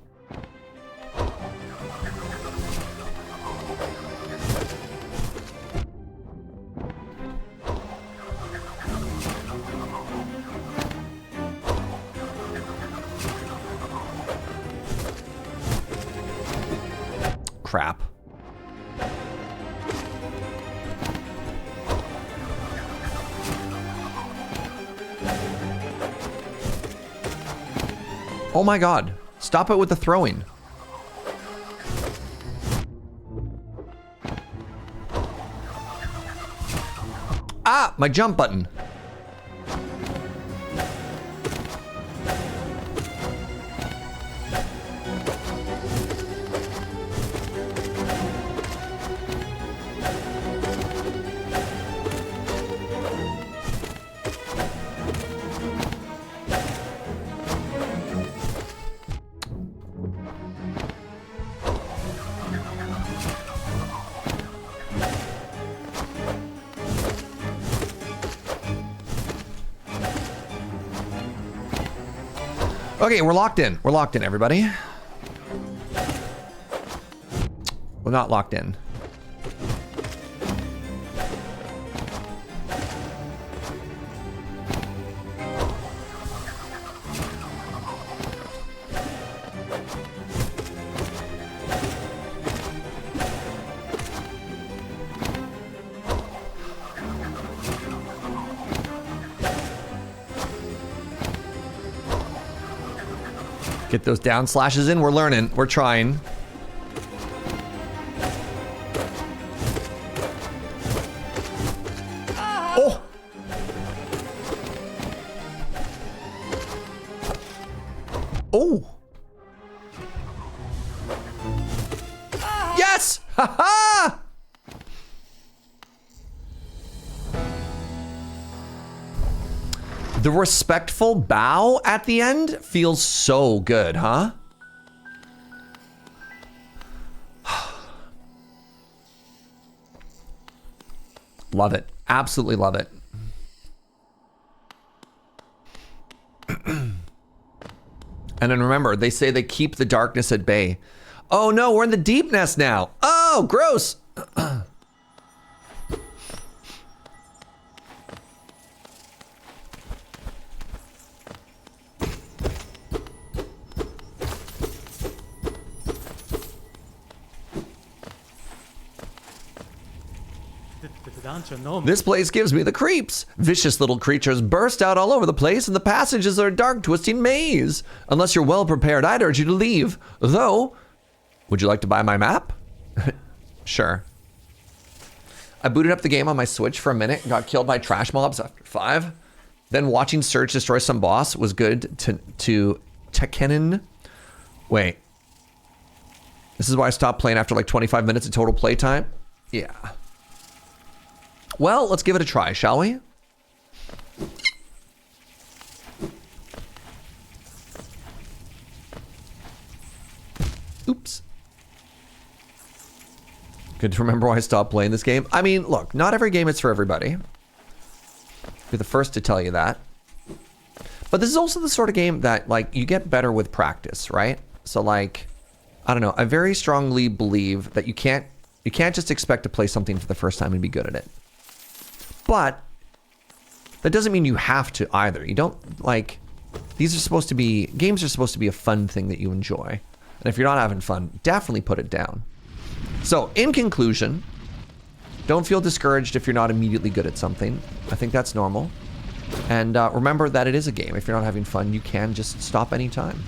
Speaker 1: Crap. Oh my god. Stop it with the throwing. Ah, my jump button. Okay, we're locked in. We're locked in, everybody. We're not locked in. Get those down slashes in. We're learning. We're trying. Oh! Oh! Yes! Ha ha! The respectful bow at the end feels so good, huh? Love it. Absolutely love it. And then remember, they say they keep the darkness at bay. Oh no, we're in the Deepnest now. Oh, gross. This place gives me the creeps. Vicious little creatures burst out all over the place, and the passages are a dark, twisting maze. Unless you're well prepared, I'd urge you to leave. Though, would you like to buy my map? Sure. I booted up the game on my Switch for a minute and got killed by trash mobs after 5. Then watching Serge destroy some boss was good to Tekkenen. Wait. This is why I stopped playing after like 25 minutes of total playtime? Yeah. Well, let's give it a try, shall we? Oops. Good to remember why I stopped playing this game. I mean, look, not every game is for everybody. Be the first to tell you that. But this is also the sort of game that, like, you get better with practice, right? So, like, I don't know. I very strongly believe that you can't just expect to play something for the first time and be good at it. But that doesn't mean you have to either. You don't, like, games are supposed to be a fun thing that you enjoy. And if you're not having fun, definitely put it down. So, in conclusion, don't feel discouraged if you're not immediately good at something. I think that's normal. And remember that it is a game. If you're not having fun, you can just stop anytime.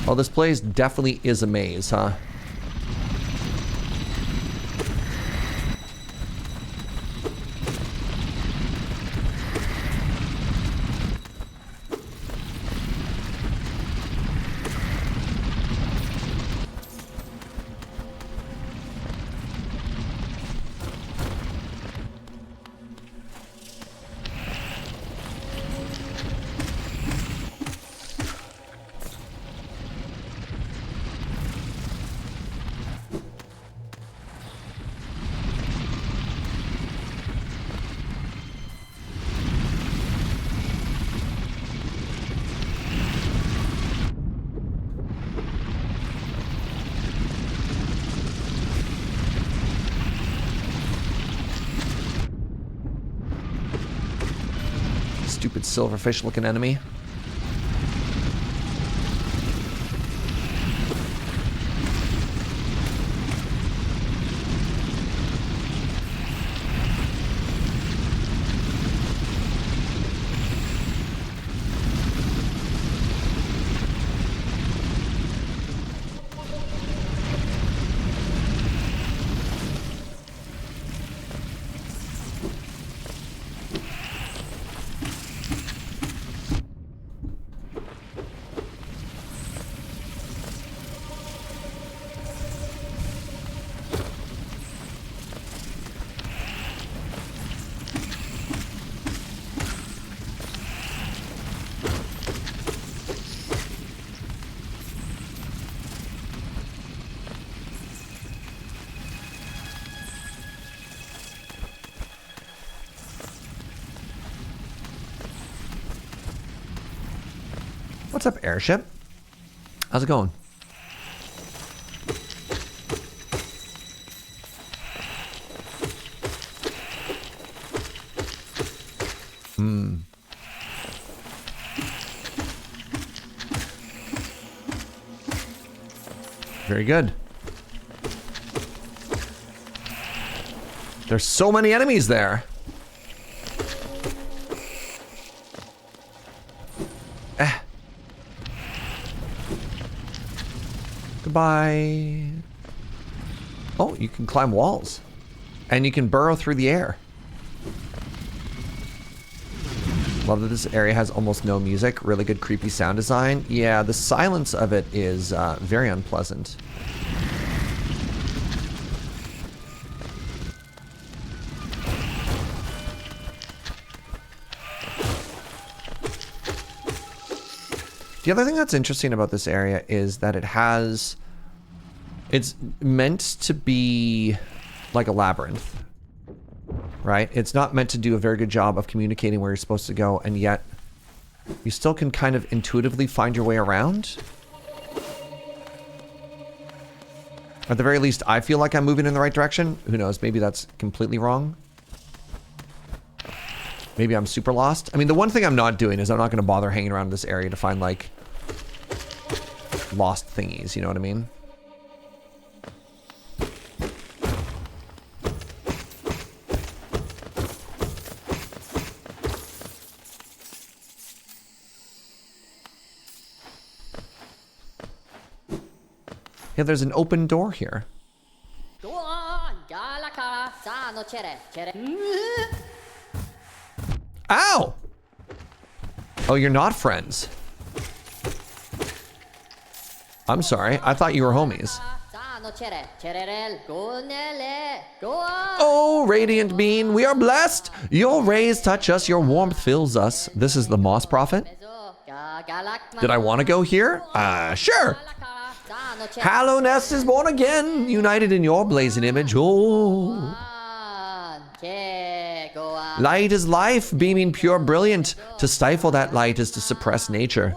Speaker 1: Well, this place definitely is a maze, huh? Stupid silverfish looking enemy. What's up, airship? How's it going? Very good. There's so many enemies there. Goodbye. Oh, you can climb walls. And you can burrow through the air. Love that this area has almost no music. Really good creepy sound design. Yeah, the silence of it is very unpleasant. The other thing that's interesting about this area is that it's meant to be like a labyrinth, right? It's not meant to do a very good job of communicating where you're supposed to go, and yet you still can kind of intuitively find your way around. At the very least, I feel like I'm moving in the right direction. Who knows? Maybe that's completely wrong. Maybe I'm super lost. I mean, the one thing I'm not doing is I'm not going to bother hanging around this area to find, like, lost thingies, you know what I mean? Yeah, there's an open door here. Ow! Oh, you're not friends. I'm sorry. I thought you were homies. Oh, Radiant Bean, we are blessed. Your rays touch us. Your warmth fills us. This is the Moss Prophet. Did I want to go here? Sure. Hallownest is born again, united in your blazing image. Oh. Light is life, beaming pure brilliant. To stifle that light is to suppress nature.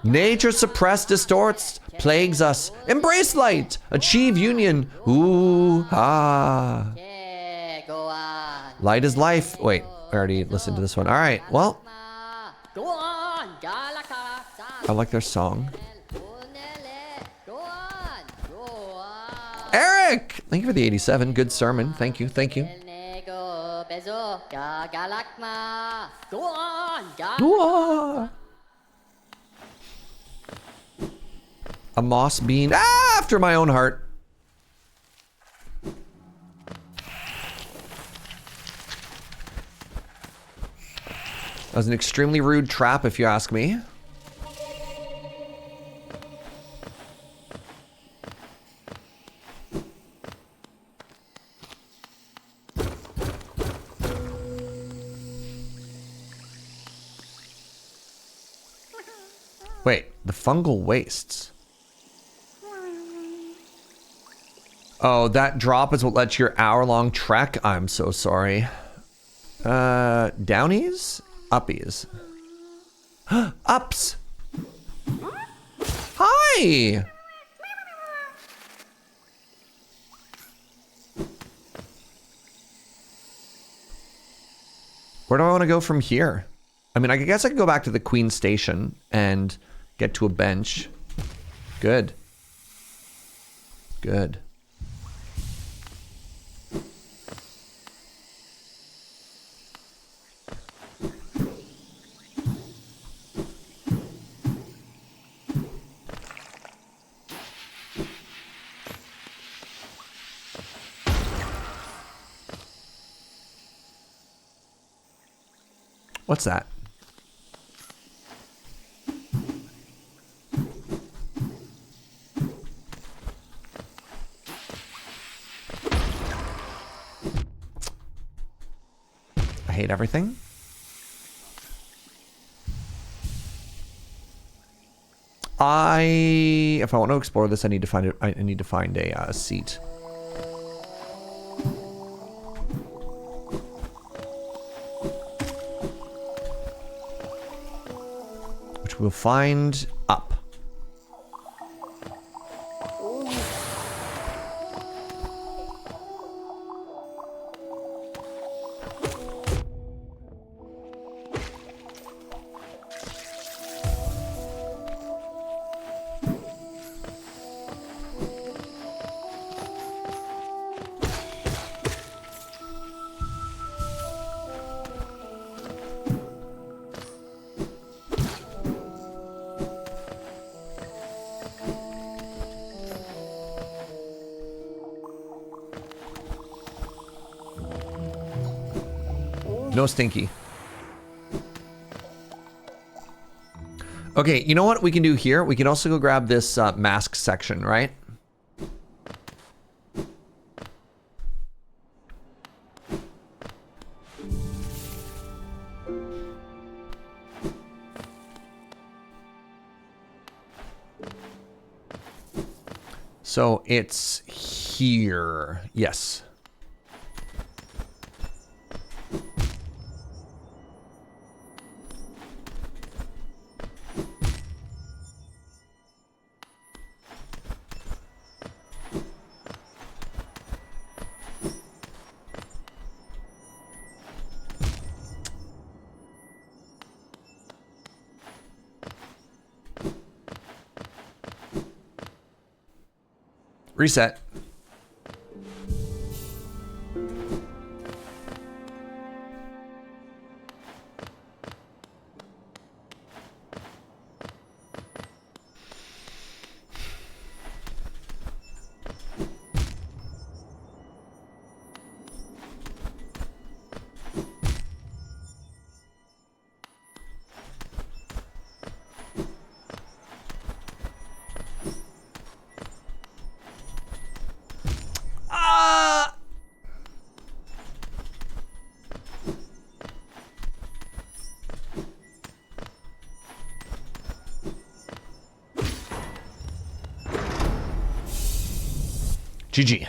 Speaker 1: Nature suppressed, distorts, plagues us. Embrace light, achieve union. Ooh, ah. Light is life. Wait, I already listened to this one. All right, well. I like their song. Eric! Thank you for the 87. Good sermon. Thank you, thank you. A moss bean after my own heart. That was an extremely rude trap, if you ask me. Wait, the fungal wastes. Oh, that drop is what lets your hour-long trek? I'm so sorry. Downies? Uppies. Ups! Hi! Where do I want to go from here? I mean, I guess I could go back to the Queen Station and get to a bench. Good. Good. What's that? I hate everything. If I want to explore this, I need to find it. I need to find a seat. Which we'll find up. No stinky. Okay, you know what we can do here? We can also go grab this mask section, right? So it's here. Yes. Reset. GG.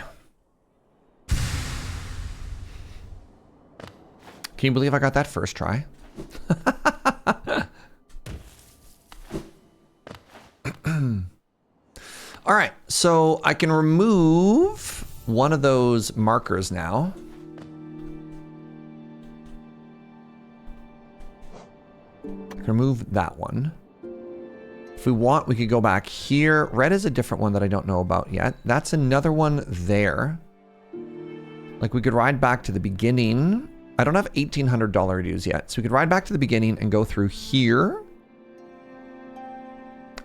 Speaker 1: Can you believe I got that first try? All right, so I can remove one of those markers now. I can remove that one. If we want, we could go back here. Red is a different one that I don't know about yet. That's another one there. Like we could ride back to the beginning. I don't have $1,800 dues yet. So we could ride back to the beginning and go through here.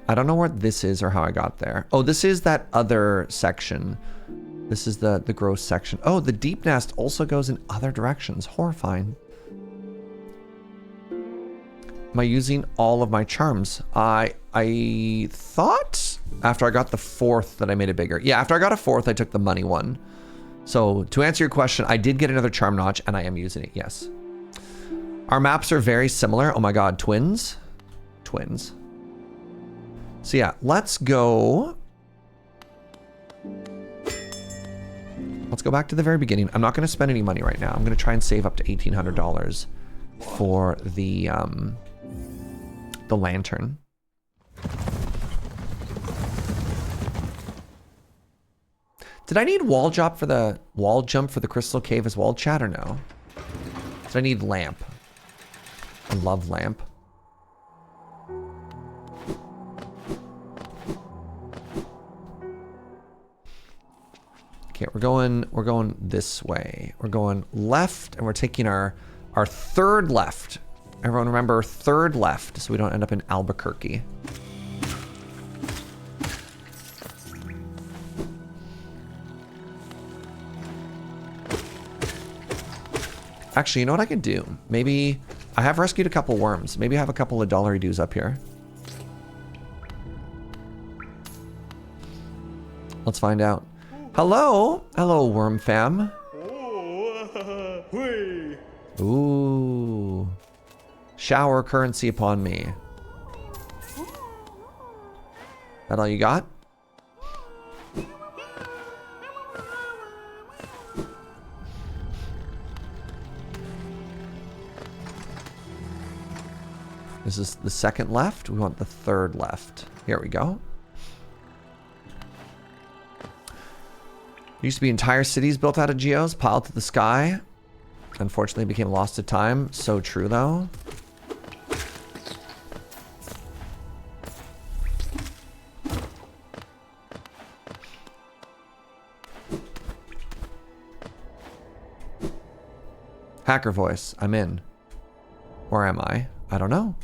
Speaker 1: I don't know where this is or how I got there. Oh, this is that other section. This is the gross section. Oh, the Deepnest also goes in other directions. Horrifying. Am I using all of my charms? I thought after I got the fourth that I made it bigger. Yeah, after I got a fourth, I took the money one. So to answer your question, I did get another charm notch and I am using it, yes. Our maps are very similar. Oh my God, twins? Twins. So yeah, let's go. Let's go back to the very beginning. I'm not gonna spend any money right now. I'm gonna try and save up to $1,800 for the lantern. Did I need wall jump for the crystal cave as well, chat, or no? Did I need lamp? I love lamp. Okay, we're going this way. We're going left, and we're taking our third left. Everyone remember, third left, so we don't end up in Albuquerque. Actually, you know what I could do? Maybe I have rescued a couple worms. Maybe I have a couple of dollary dues up here. Let's find out. Hello, hello, worm fam. Ooh. Shower currency upon me. That all you got? This is the second left. We want the third left. Here we go. Used to be entire cities built out of geos, piled to the sky. Unfortunately, it became lost to time. So true, though. Hacker voice. I'm in. Or am I? I don't know.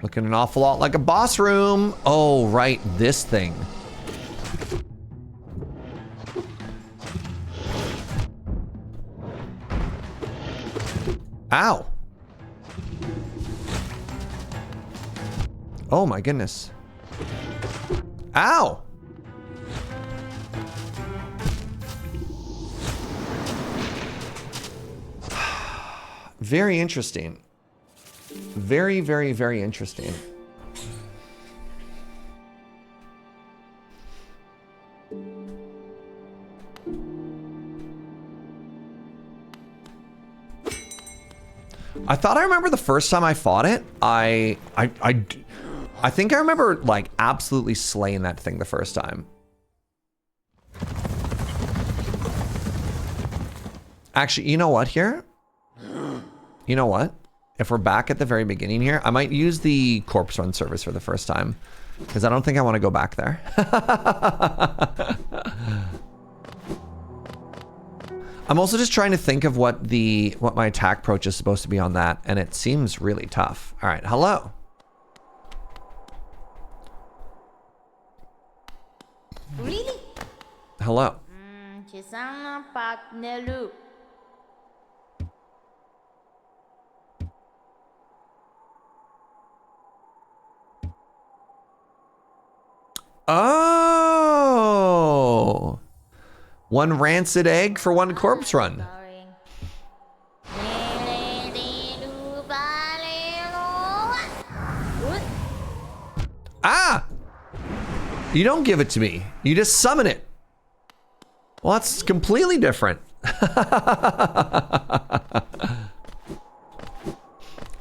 Speaker 1: Looking an awful lot like a boss room. Oh, right, this thing. Ow. Oh my goodness. Ow. Very interesting. Very, very, very interesting. I thought I remember the first time I fought it. I think I remember like absolutely slaying that thing the first time. Actually, you know what here? You know what? If we're back at the very beginning here, I might use the corpse run service for the first time because I don't think I want to go back there. I'm also just trying to think of what my attack approach is supposed to be on that, and it seems really tough. All right, hello.
Speaker 2: Really?
Speaker 1: Hello. Oh. One rancid egg for one corpse run. Ah! You don't give it to me. You just summon it. Well, that's completely different.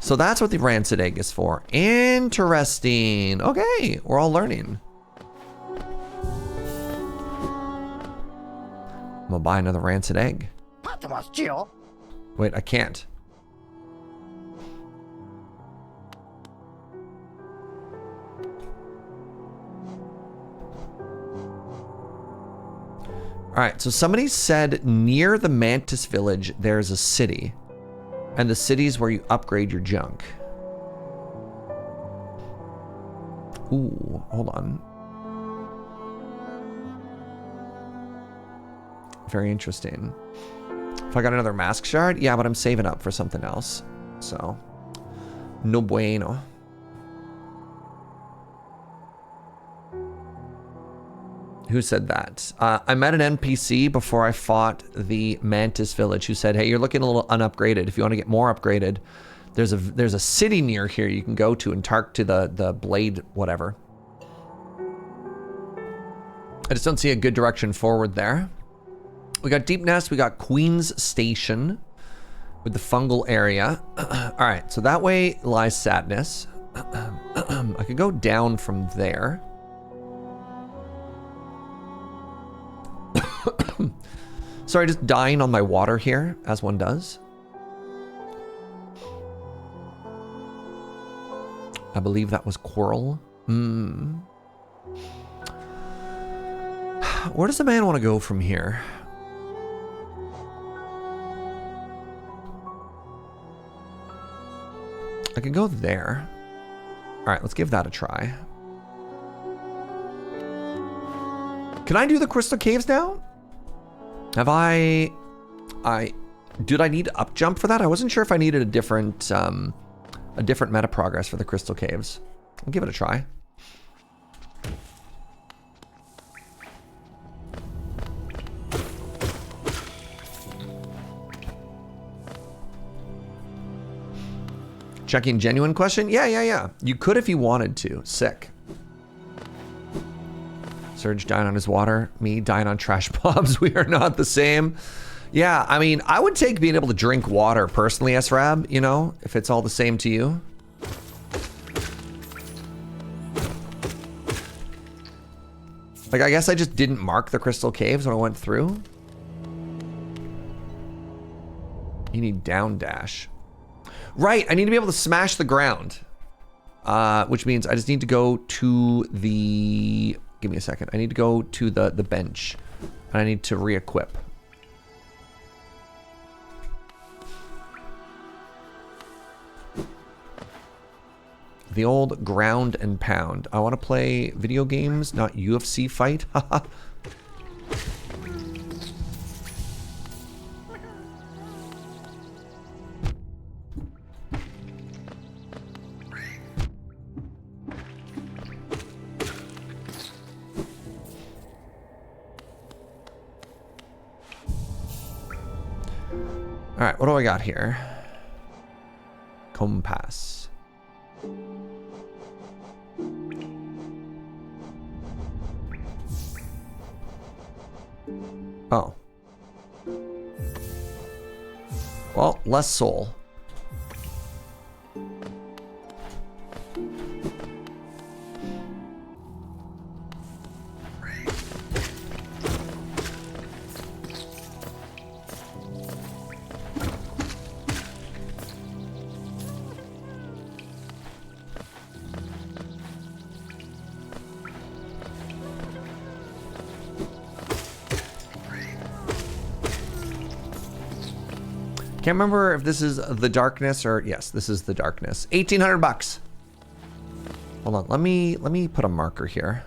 Speaker 1: So that's what the rancid egg is for. Interesting. Okay, we're all learning. I'm gonna buy another rancid egg. Wait, I can't. All right, so somebody said near the Mantis village, there's a city. And the city's where you upgrade your junk. Ooh, hold on. Very interesting. If I got another mask shard, yeah, but I'm saving up for something else. So, no bueno. Who said that? I met an NPC before I fought the Mantis village who said, hey, you're looking a little unupgraded. If you want to get more upgraded, there's a city near here you can go to and talk to the blade whatever. I just don't see a good direction forward there. We got Deepnest, we got Queen's Station with the fungal area. All right, so that way lies Sadness. I could go down from there. Sorry, just dying on my water here, as one does. I believe that was Quarrel. Where does the man want to go from here? I could go there. All right, let's give that a try. Can I do the crystal caves now? Have did I need to up jump for that? I wasn't sure if I needed a different meta progress for the crystal caves. I'll give it a try. Checking genuine question? Yeah. You could if you wanted to. Sick. Serge dying on his water, me dying on trash bombs. We are not the same. Yeah, I mean, I would take being able to drink water personally, SRAB, you know, if it's all the same to you. Like, I guess I just didn't mark the crystal caves when I went through. You need down dash. Right, I need to be able to smash the ground. Which means I just need to go to the... Give me a second. I need to go to the bench. And I need to re-equip. the old ground and pound. I want to play video games, not UFC fight. Haha. All right, what do I got here? Compass. Oh. Well, less soul. Can't remember if this is the darkness or yes, this is the darkness. 1,800 bucks. Hold on, let me put a marker here.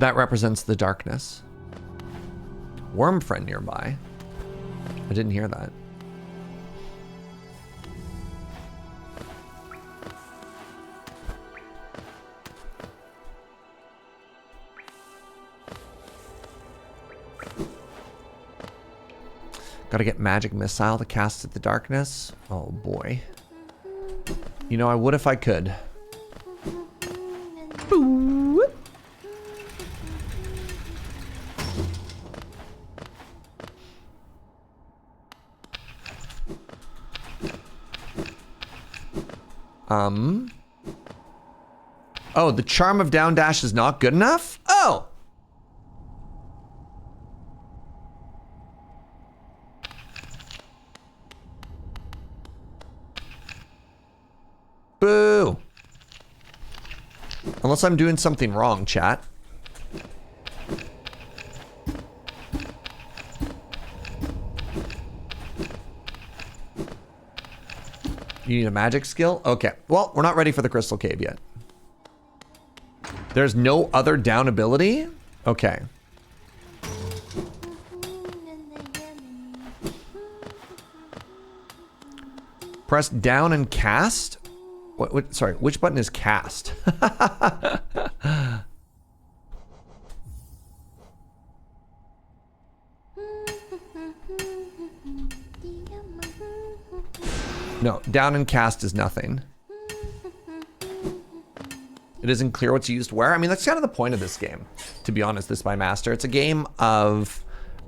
Speaker 1: That represents the darkness. Worm friend nearby. I didn't hear that. Gotta get magic missile to cast at the darkness. Oh boy. You know, I would if I could. Boo. Oh, the charm of down dash is not good enough? Oh! Boo! Unless I'm doing something wrong, chat. You need a magic skill? Okay. Well, we're not ready for the Crystal Cave yet. There's no other down ability? Okay. Press down and cast? What, sorry, which button is cast? No, down and cast is nothing. It isn't clear what's used where. I mean, that's kind of the point of this game, to be honest, this by Master. It's a game of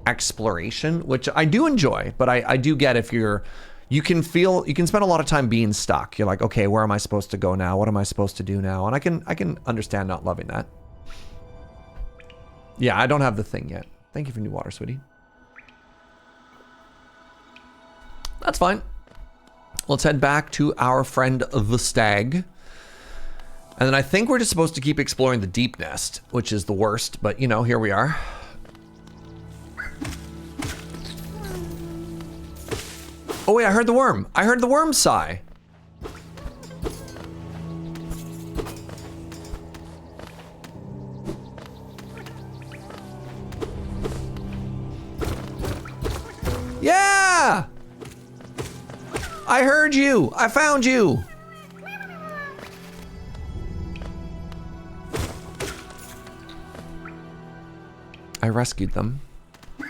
Speaker 1: exploration, which I do enjoy, but I do get if you can spend a lot of time being stuck. You're like, okay, where am I supposed to go now? What am I supposed to do now? And I can understand not loving that. Yeah, I don't have the thing yet. Thank you for new water, sweetie. That's fine. Let's head back to our friend the stag. And then I think we're just supposed to keep exploring the Deepnest, which is the worst, but you know, here we are. Oh wait, I heard the worm. I heard the worm sigh. Yeah! I heard you. I found you. I rescued them. I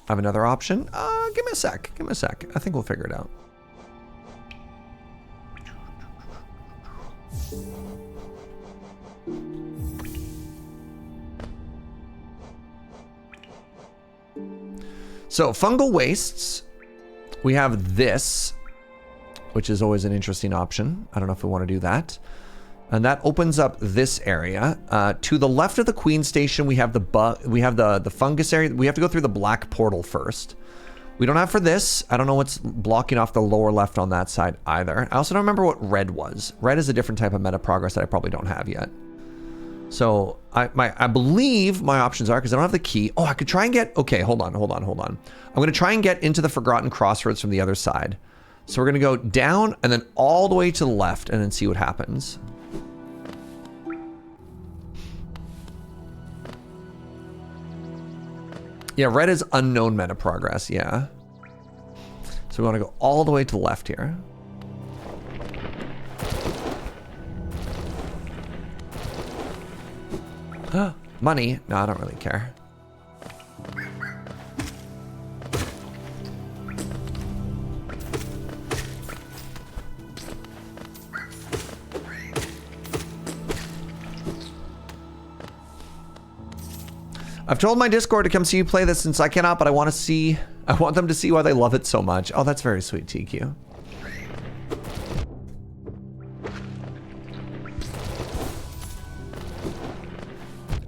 Speaker 1: have another option. Give me a sec. Give me a sec. I think we'll figure it out. So, fungal wastes. We have this, which is always an interesting option. I don't know if we want to do that. And that opens up this area. To the left of the Queen Station, we have the fungus area. We have to go through the black portal first, We don't have for this. I don't know what's blocking off the lower left on that side either. I also don't remember what red was. Red is a different type of meta progress that I probably don't have yet. So I believe my options are, because I don't have the key. Oh, I could try and get, okay, hold on. I'm gonna try and get into the Forgotten Crossroads from the other side. So we're gonna go down and then all the way to the left and then see what happens. Yeah, red is unknown meta progress, yeah. So we want to go all the way to the left here. Money? No, I don't really care. I've told my Discord to come see you play this since I cannot, but I want them to see why they love it so much. Oh, that's very sweet, TQ.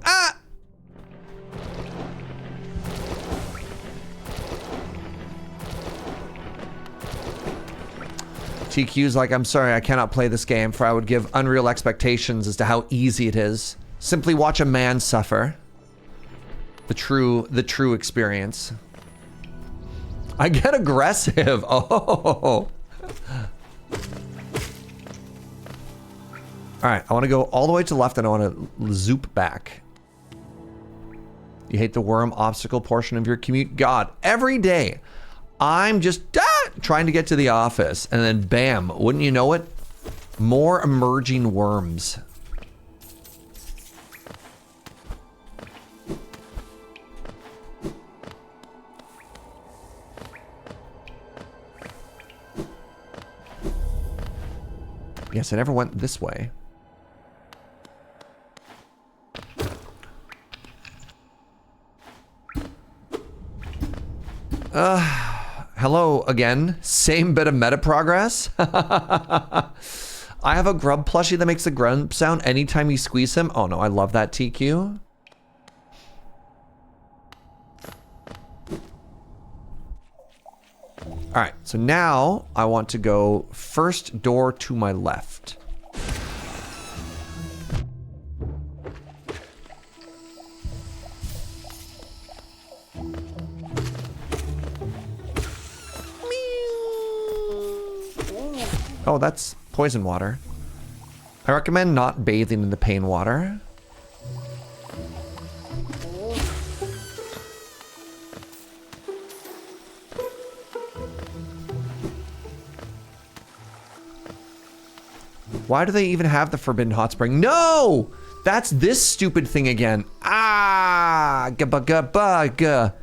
Speaker 1: Ah! TQ's like, I'm sorry, I cannot play this game, for I would give unreal expectations as to how easy it is. Simply watch a man suffer. The true experience. I get aggressive. Oh. All right, I want to go all the way to the left and I want to zoop back. You hate the worm obstacle portion of your commute? God, every day I'm just trying to get to the office and then bam, wouldn't you know it? More emerging worms. Yes, I never went this way. Hello again. Same bit of meta progress. I have a grub plushie that makes the grunt sound anytime you squeeze him. Oh no, I love that, TQ. All right, so now I want to go first door to my left. Oh, that's poison water. I recommend not bathing in the pain water. Why do they even have the forbidden hot spring? No! That's this stupid thing again. Ah! Gabba.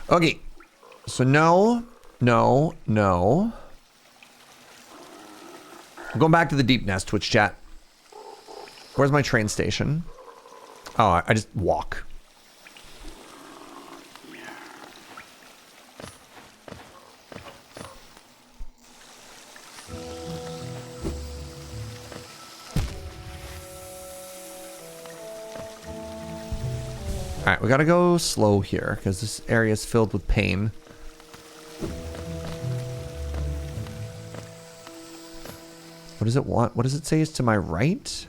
Speaker 1: Okay, so no. I'm going back to the Deepnest, Twitch chat. Where's my train station? Oh, I just walk. All right, we gotta go slow here because this area is filled with pain. What does it want? What does it say is to my right?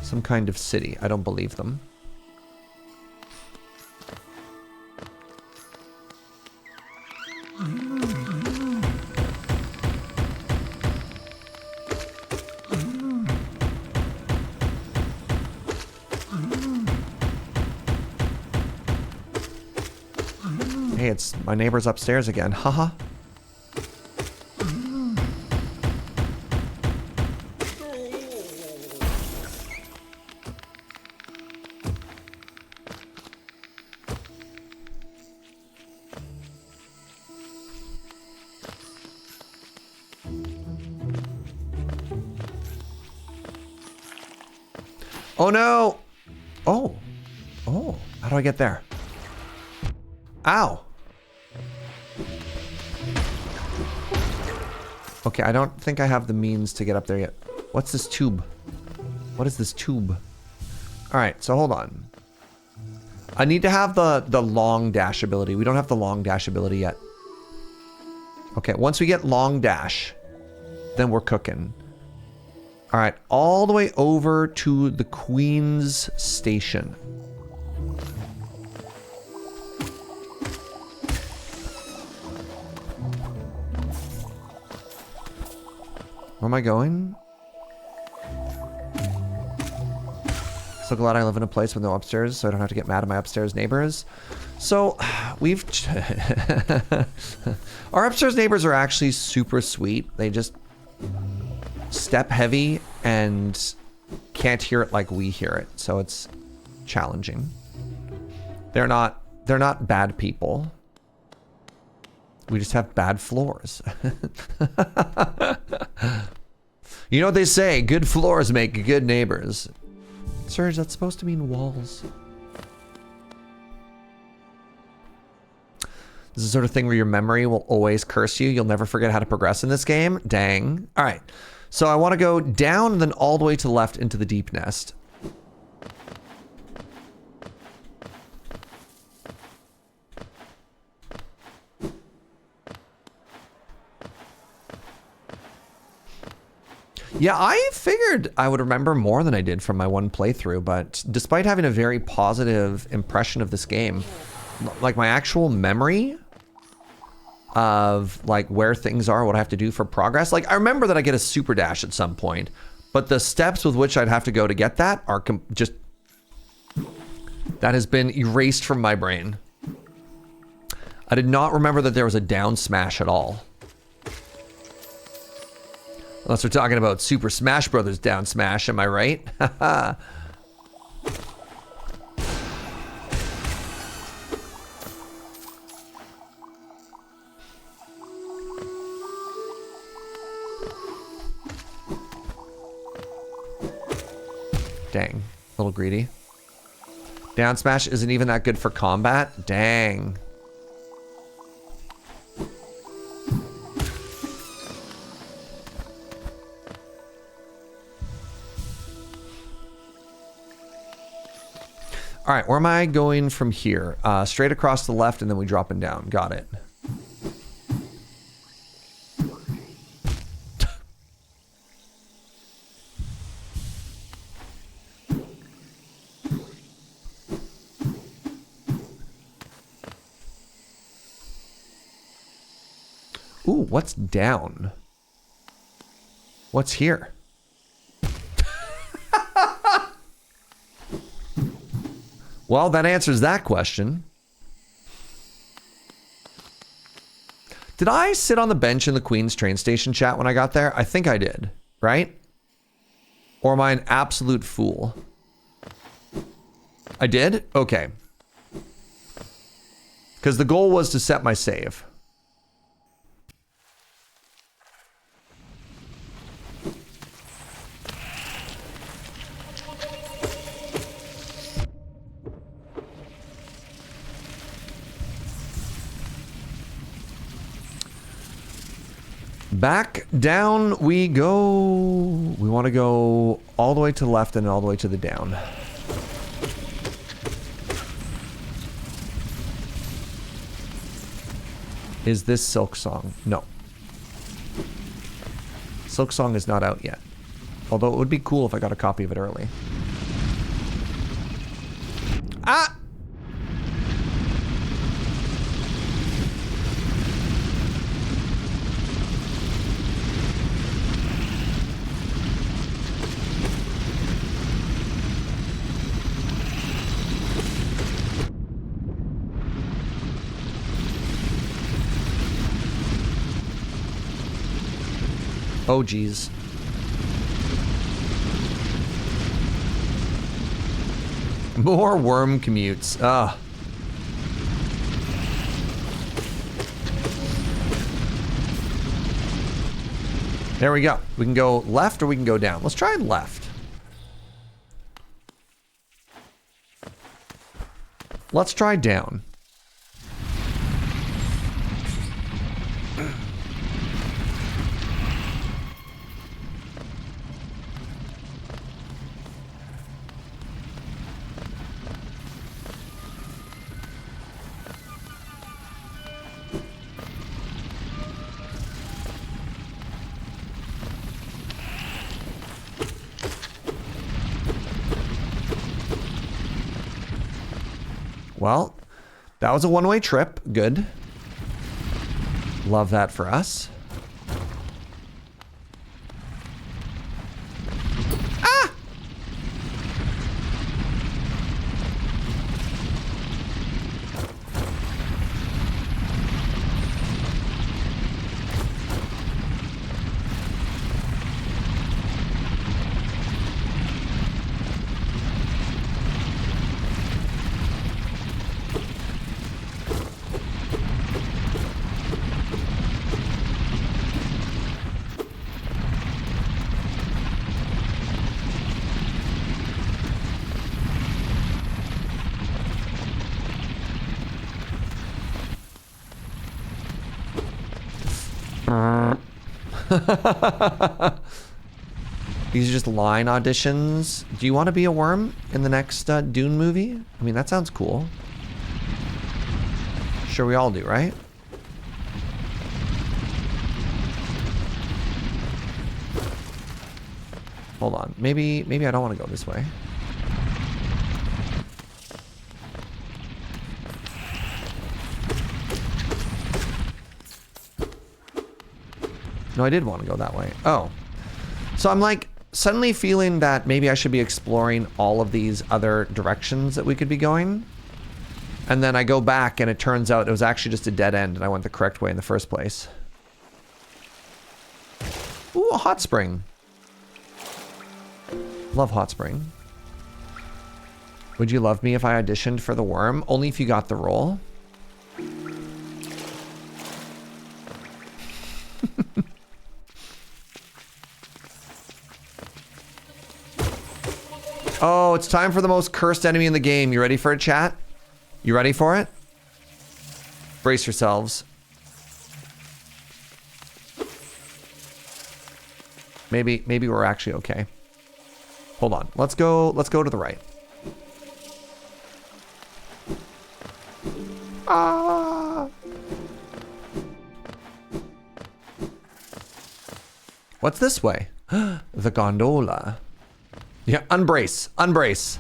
Speaker 1: Some kind of city. I don't believe them. Hey, it's my neighbors upstairs again. Haha. Oh no! Oh. Oh. How do I get there? Ow. Okay, I don't think I have the means to get up there yet. What's this tube? What is this tube? Alright, so hold on. I need to have the long dash ability. We don't have the long dash ability yet. Okay, once we get long dash, then we're cooking. Alright, all the way over to the Queen's Station. Where am I going? So glad I live in a place with no upstairs, so I don't have to get mad at my upstairs neighbors. So, we've... Our upstairs neighbors are actually super sweet. They just step heavy and can't hear it like we hear it, so it's challenging. They're not bad people. We just have bad floors. You know what they say, good floors make good neighbors. Serge, that's supposed to mean walls. This is the sort of thing where your memory will always curse you. You'll never forget how to progress in this game. Dang. All right. So I want to go down and then all the way to the left into the Deepnest. Yeah, I figured I would remember more than I did from my one playthrough, but despite having a very positive impression of this game, like my actual memory of like where things are, what I have to do for progress, like I remember that I get a super dash at some point, but the steps with which I'd have to go to get that are just, that has been erased from my brain. I did not remember that there was a down smash at all. Unless we're talking about Super Smash Brothers down smash, am I right? Haha. Dang, a little greedy. Down smash isn't even that good for combat? Dang. All right, where am I going from here? Straight across the left and then we drop it down. Got it. Ooh, what's down? What's here? Well, that answers that question. Did I sit on the bench in the Queen's train station chat when I got there? I think I did, right? Or am I an absolute fool? I did? Okay. Because the goal was to set my save. Back down we go. We want to go all the way to the left and all the way to the down. Is this Silksong? No. Silksong is not out yet. Although it would be cool if I got a copy of it early. Ah! Oh, geez. More worm commutes. Ugh. There we go. We can go left or we can go down. Let's try left. Let's try down. Well, that was a one-way trip. Good. Love that for us. Ah! These are just line auditions. Do you want to be a worm in the next Dune movie? I mean, that sounds cool. Sure, we all do, right? Hold on. Maybe I don't want to go this way. No, I did want to go that way. Oh. So I'm like suddenly feeling that maybe I should be exploring all of these other directions that we could be going. And then I go back and it turns out it was actually just a dead end and I went the correct way in the first place. Ooh, a hot spring. Love hot spring. Would you love me if I auditioned for the worm? Only if you got the role. Oh, it's time for the most cursed enemy in the game. You ready for it, chat? You ready for it? Brace yourselves. Maybe we're actually okay. Hold on. Let's go to the right. Ah. What's this way? The gondola. Yeah, unbrace. Unbrace.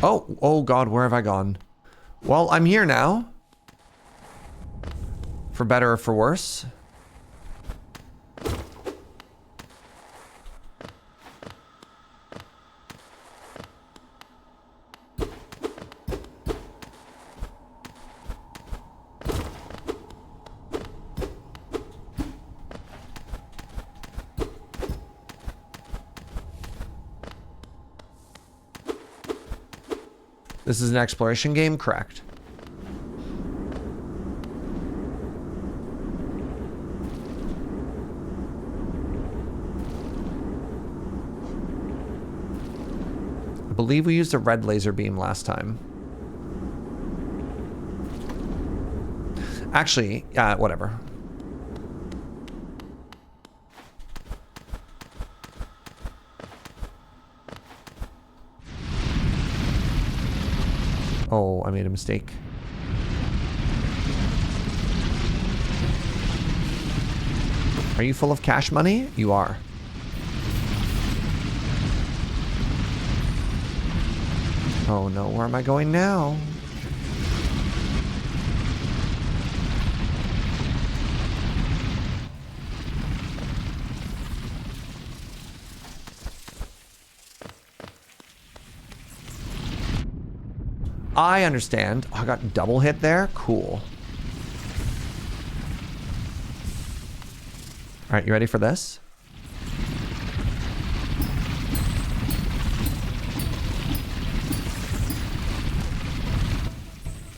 Speaker 1: Oh God, where have I gone? Well, I'm here now. For better or for worse. This is an exploration game? Correct. I believe we used a red laser beam last time. Actually, whatever. Oh, I made a mistake. Are you full of cash money? You are. Oh no, where am I going now? I understand. Oh, I got double hit there. Cool. All right, you ready for this?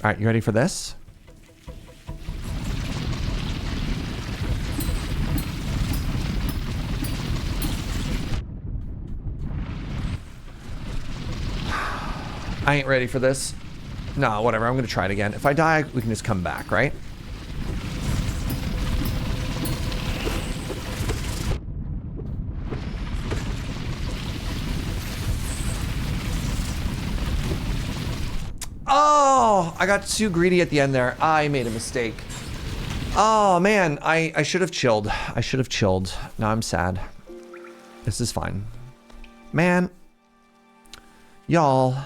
Speaker 1: All right, you ready for this? I ain't ready for this. No, whatever. I'm gonna try it again. If I die, we can just come back, right? Oh, I got too greedy at the end there. I made a mistake. Oh man, I should have chilled. I should have chilled. Now I'm sad. This is fine. Man. Y'all.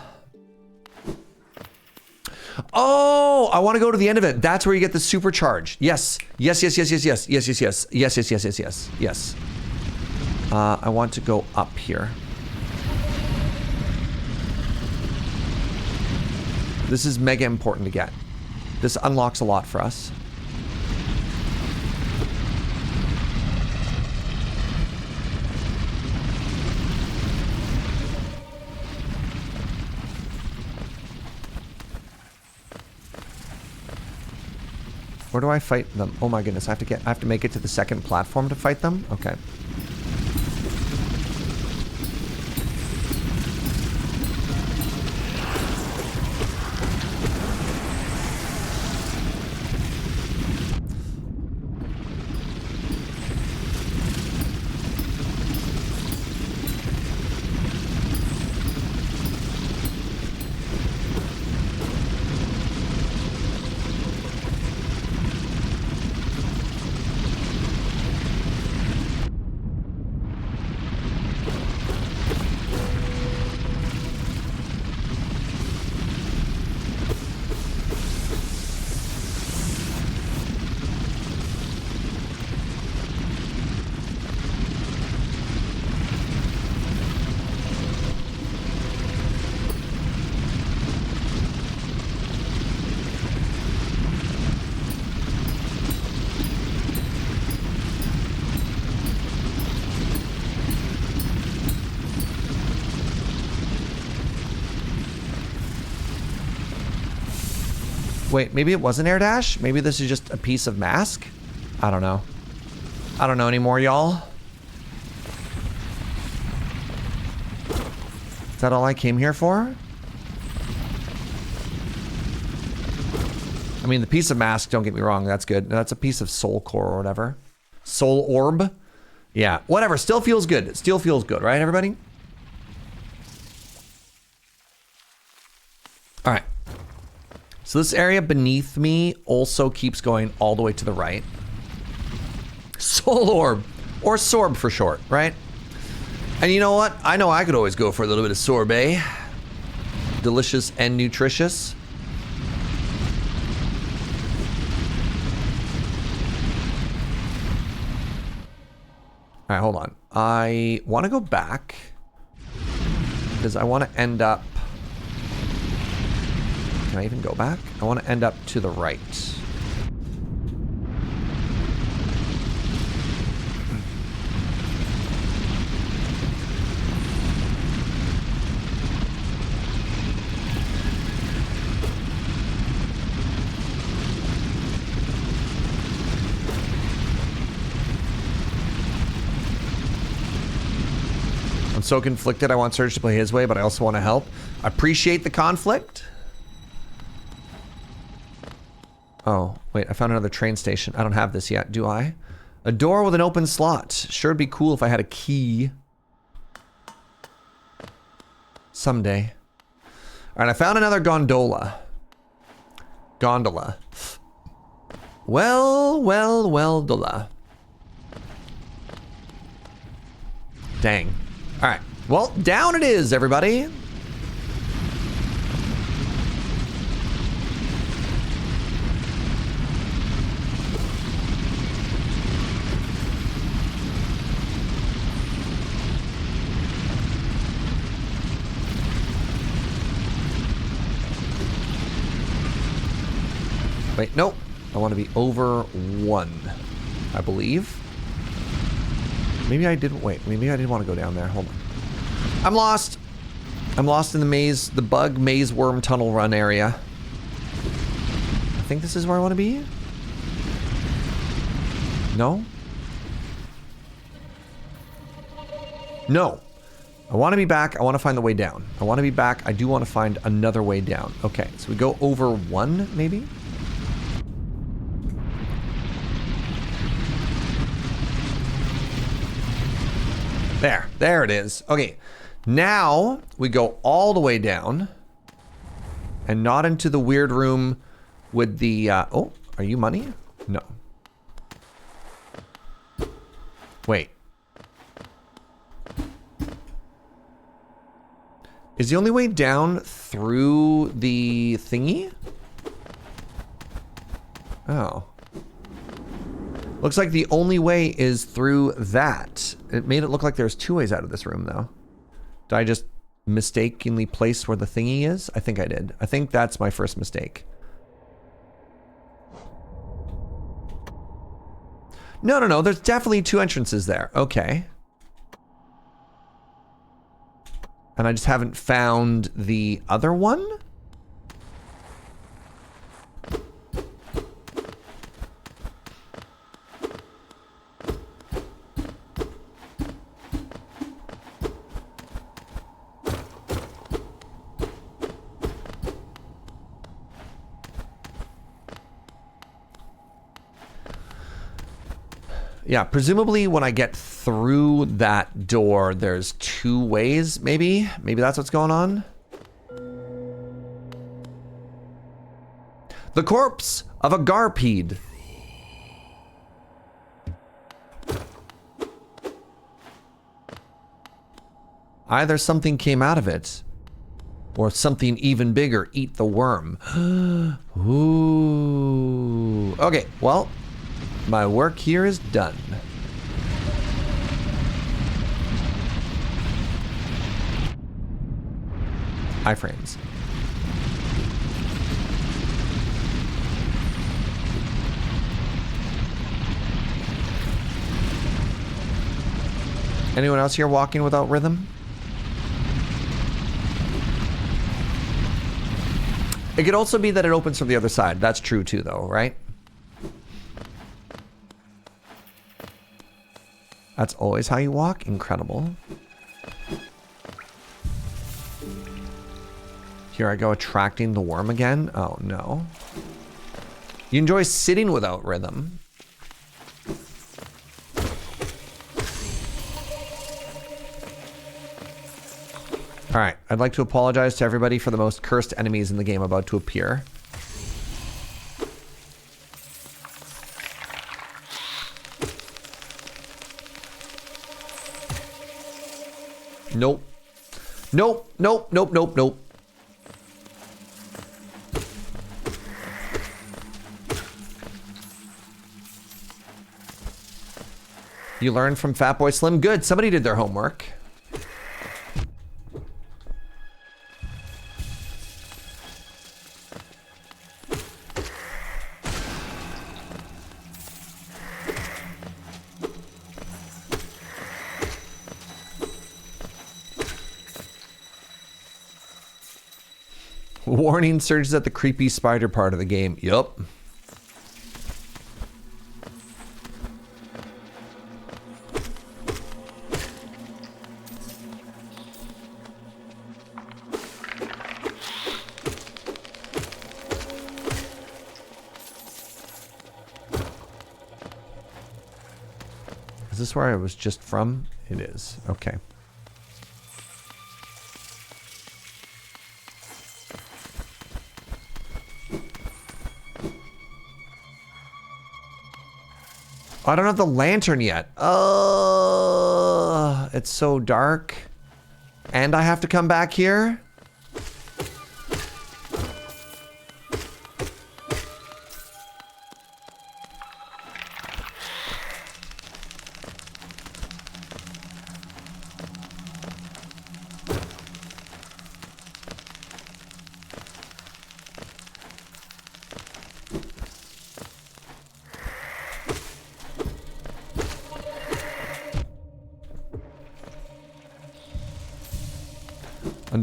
Speaker 1: Oh, I want to go to the end of it. That's where you get the supercharge. Yes. Yes, yes, yes, yes, yes. Yes, yes, yes. Yes, yes, yes, yes, yes. Yes. I want to go up here. This is mega important to get. This unlocks a lot for us. Where do I fight them? Oh my goodness, I have to make it to the second platform to fight them? Okay. Wait, maybe it wasn't air dash? Maybe this is just a piece of mask? I don't know. I don't know anymore, y'all. Is that all I came here for? I mean, the piece of mask, don't get me wrong, that's good. That's a piece of soul core or whatever. Soul orb? Yeah, whatever, still feels good. It still feels good, right, everybody? All right. So this area beneath me also keeps going all the way to the right. Soul orb, or sorb for short, right? And you know what? I know I could always go for a little bit of sorbet. Delicious and nutritious. All right, hold on. I want to go back because I want to end up. Can I even go back? I want to end up to the right. I'm so conflicted. I want Serge to play his way, but I also want to help. I appreciate the conflict. Oh, wait, I found another train station. I don't have this yet, do I? A door with an open slot. Sure, it'd be cool if I had a key. Someday. All right, I found another gondola. Gondola. Well, dola. Dang. All right, well, down it is, everybody. Wait, nope. I want to be over 1, I believe. Maybe I didn't, wait, maybe I didn't want to go down there. Hold on. I'm lost. I'm lost in the maze, the bug maze worm tunnel run area. I think this is where I want to be. No? No. I want to be back. I want to find the way down. I want to be back. I do want to find another way down. Okay, so we go over 1, maybe? There it is. Okay, now we go all the way down and not into the weird room with the, oh, are you money? No. Wait. Is the only way down through the thingy? Oh. Looks like the only way is through that. It made it look like there's 2 ways out of this room, though. Did I just mistakenly place where the thingy is? I think I did. I think that's my first mistake. No. There's definitely 2 entrances there. Okay. And I just haven't found the other one? Yeah, presumably when I get through that door, there's 2 ways, maybe? Maybe that's what's going on? The corpse of a Garpede. Either something came out of it, or something even bigger, eat the worm. Ooh. Okay, well, my work here is done. Iframes. Anyone else here walking without rhythm? It could also be that it opens from the other side. That's true too, though, right? That's always how you walk? Incredible. Here I go, attracting the worm again. Oh, no. You enjoy sitting without rhythm. All right, I'd like to apologize to everybody for the most cursed enemies in the game about to appear. Nope. Nope, nope, nope, nope, nope. You learned from Fatboy Slim? Good, somebody did their homework. Warning, Serge is at the creepy spider part of the game. Yup. Is this where I was just from? It is. Okay. I don't have the lantern yet. It's so dark. And I have to come back here?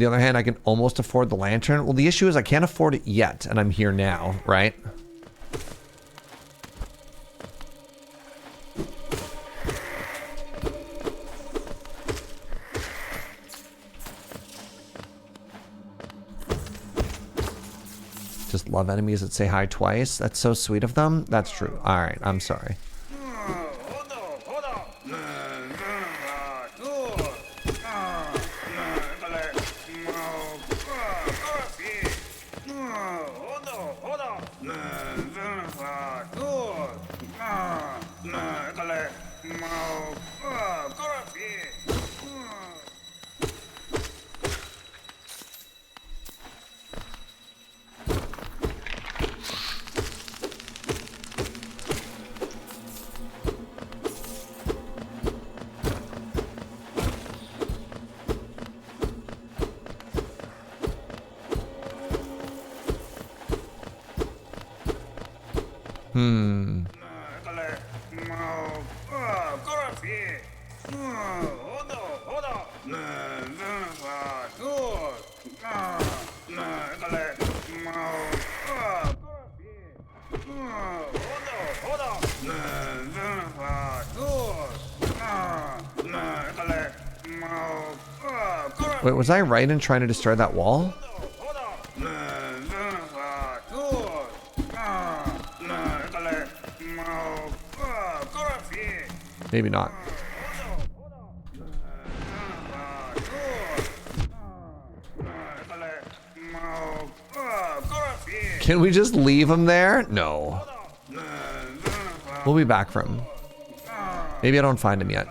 Speaker 4: the other hand, I can almost afford the lantern. Well, the issue is I can't afford it yet, and I'm here now, right? Just love enemies that say hi twice. That's so sweet of them. That's true. All right, I'm sorry. Wait, was I right in trying to destroy that wall? Maybe not. Can we just leave him there? No. We'll be back for him. Maybe I don't find him yet.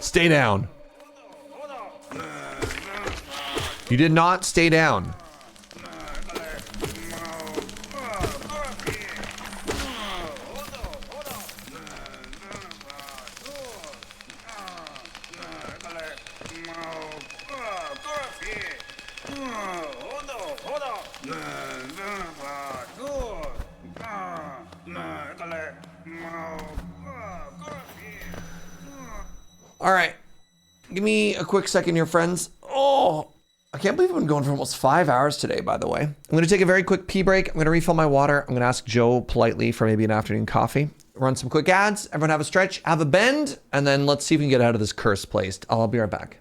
Speaker 4: Stay down. You did not stay down. All right. Give me a quick second here, friends. Oh, I can't believe I've been going for almost 5 hours today, by the way. I'm going to take a very quick pee break. I'm going to refill my water. I'm going to ask Joe politely for maybe an afternoon coffee. Run some quick ads. Everyone have a stretch, have a bend, and then let's see if we can get out of this cursed place. I'll be right back.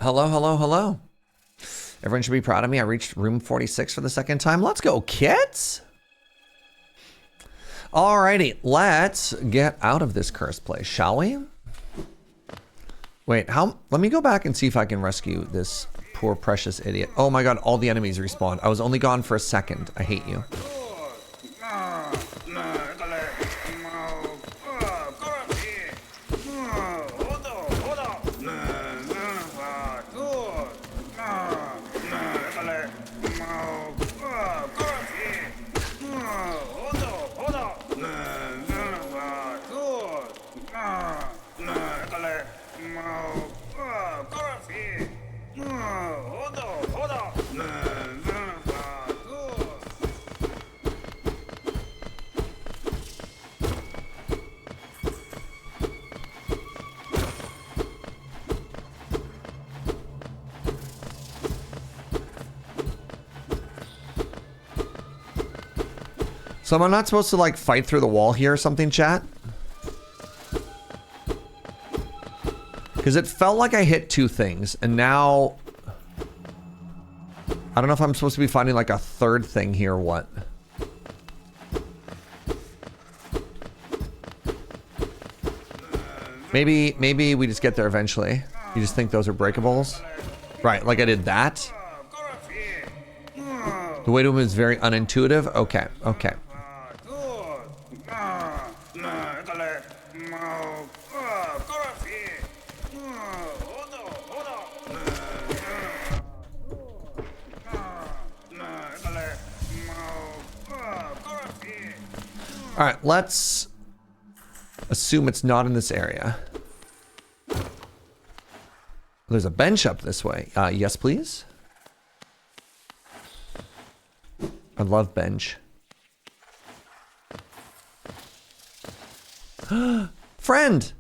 Speaker 1: Hello, hello, hello. Everyone should be proud of me. I reached room 46 for the second time. Let's go, kids. Alrighty, let's get out of this cursed place, shall we? Wait, let me go back and see if I can rescue this poor precious idiot. Oh my god, all the enemies respawned. I was only gone for a second. I hate you. So am I not supposed to like fight through the wall here or something, chat? Because it felt like I hit two things and now I don't know if I'm supposed to be finding like a third thing here or what. Maybe we just get there eventually. You just think those are breakables? Right, like I did that. The way to him is very unintuitive. Okay, okay. All right, let's assume it's not in this area. There's a bench up this way. Yes, please. I love bench. Friend!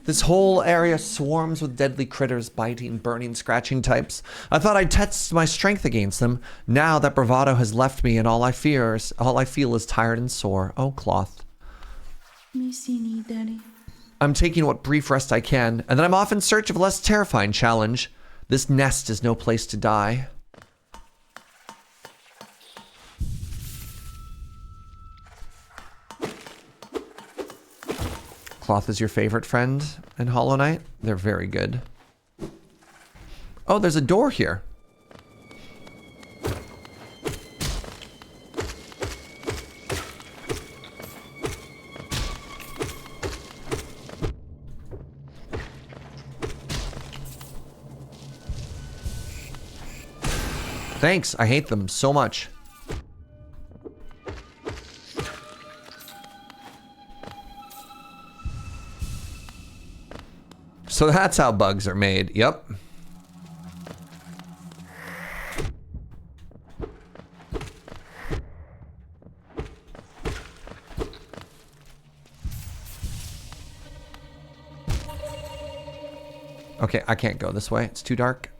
Speaker 1: This whole area swarms with deadly critters, biting, burning, scratching types. I thought I'd test my strength against them. Now that bravado has left me and all I feel is tired and sore. Oh, cloth. I'm taking what brief rest I can, and then I'm off in search of a less terrifying challenge. This nest is no place to die. Cloth is your favorite friend in Hollow Knight? They're very good. Oh, there's a door here. Thanks, I hate them so much. So that's how bugs are made. Yep. Okay, I can't go this way. It's too dark.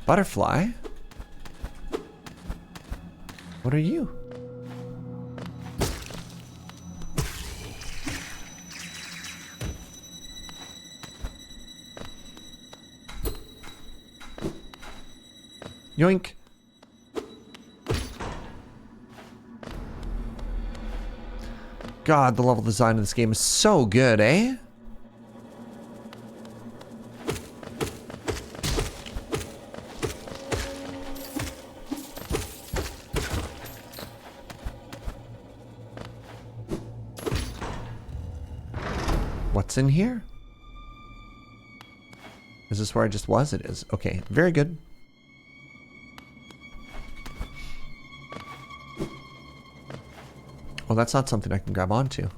Speaker 1: Butterfly? What are you? Yoink. God, the level design of this game is so good, eh? What's in here? Is this where I just was? It is. Okay, very good. Well, that's not something I can grab onto.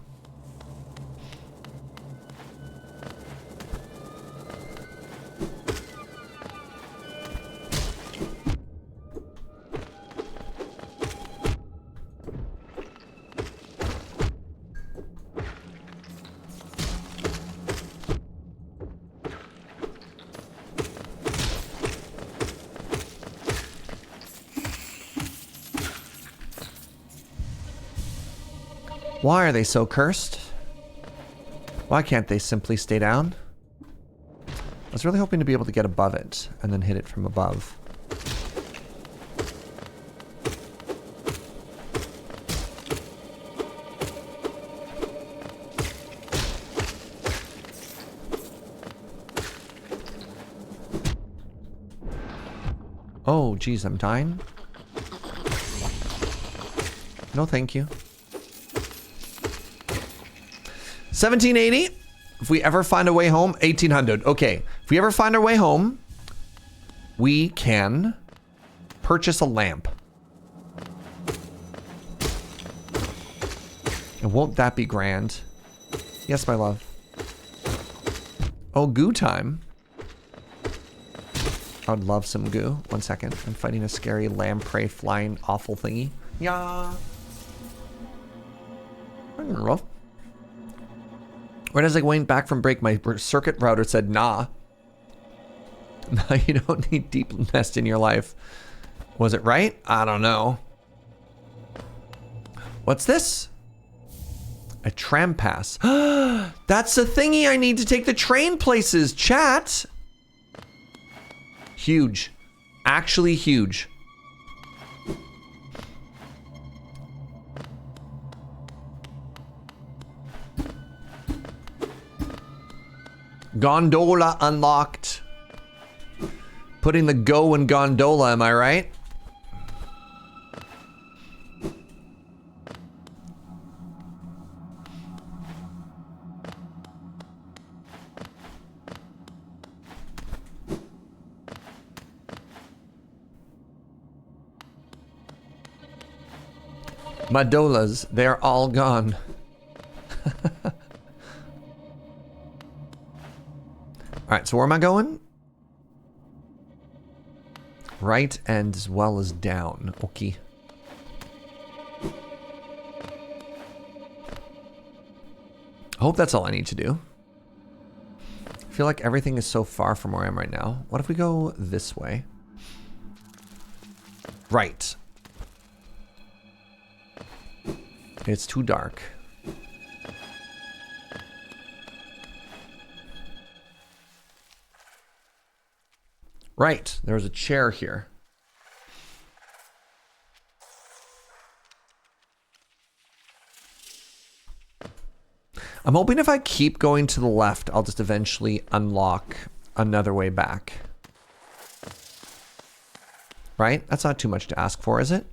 Speaker 4: Why are they so cursed? Why can't they simply stay down? I was really hoping to be able to get above it and then hit it from above. Oh, geez, I'm dying. No, thank you. 1780. If we ever find a way home, 1800. Okay, if we ever find our way home, we can purchase a lamp. And won't that be grand? Yes, my love. Oh, goo time. I would love some goo. 1 second. I'm fighting a scary lamprey flying awful thingy. Yeah. I don't know. Right as I went back from break, my circuit router said, nah. No, you don't need Deepnest in your life. Was it right? I don't know. What's this? A tram pass. That's the thingy I need to take the train places, chat. Huge. Actually huge. Gondola unlocked. Putting the go in gondola, am I right? Madolas, they're all gone. Alright, so where am I going? Right and as well as down. Okay. I hope that's all I need to do. I feel like everything is so far from where I am right now. What if we go this way? Right. It's too dark. Right, there's a chair here. I'm hoping if I keep going to the left, I'll just eventually unlock another way back. Right? That's not too much to ask for, is it?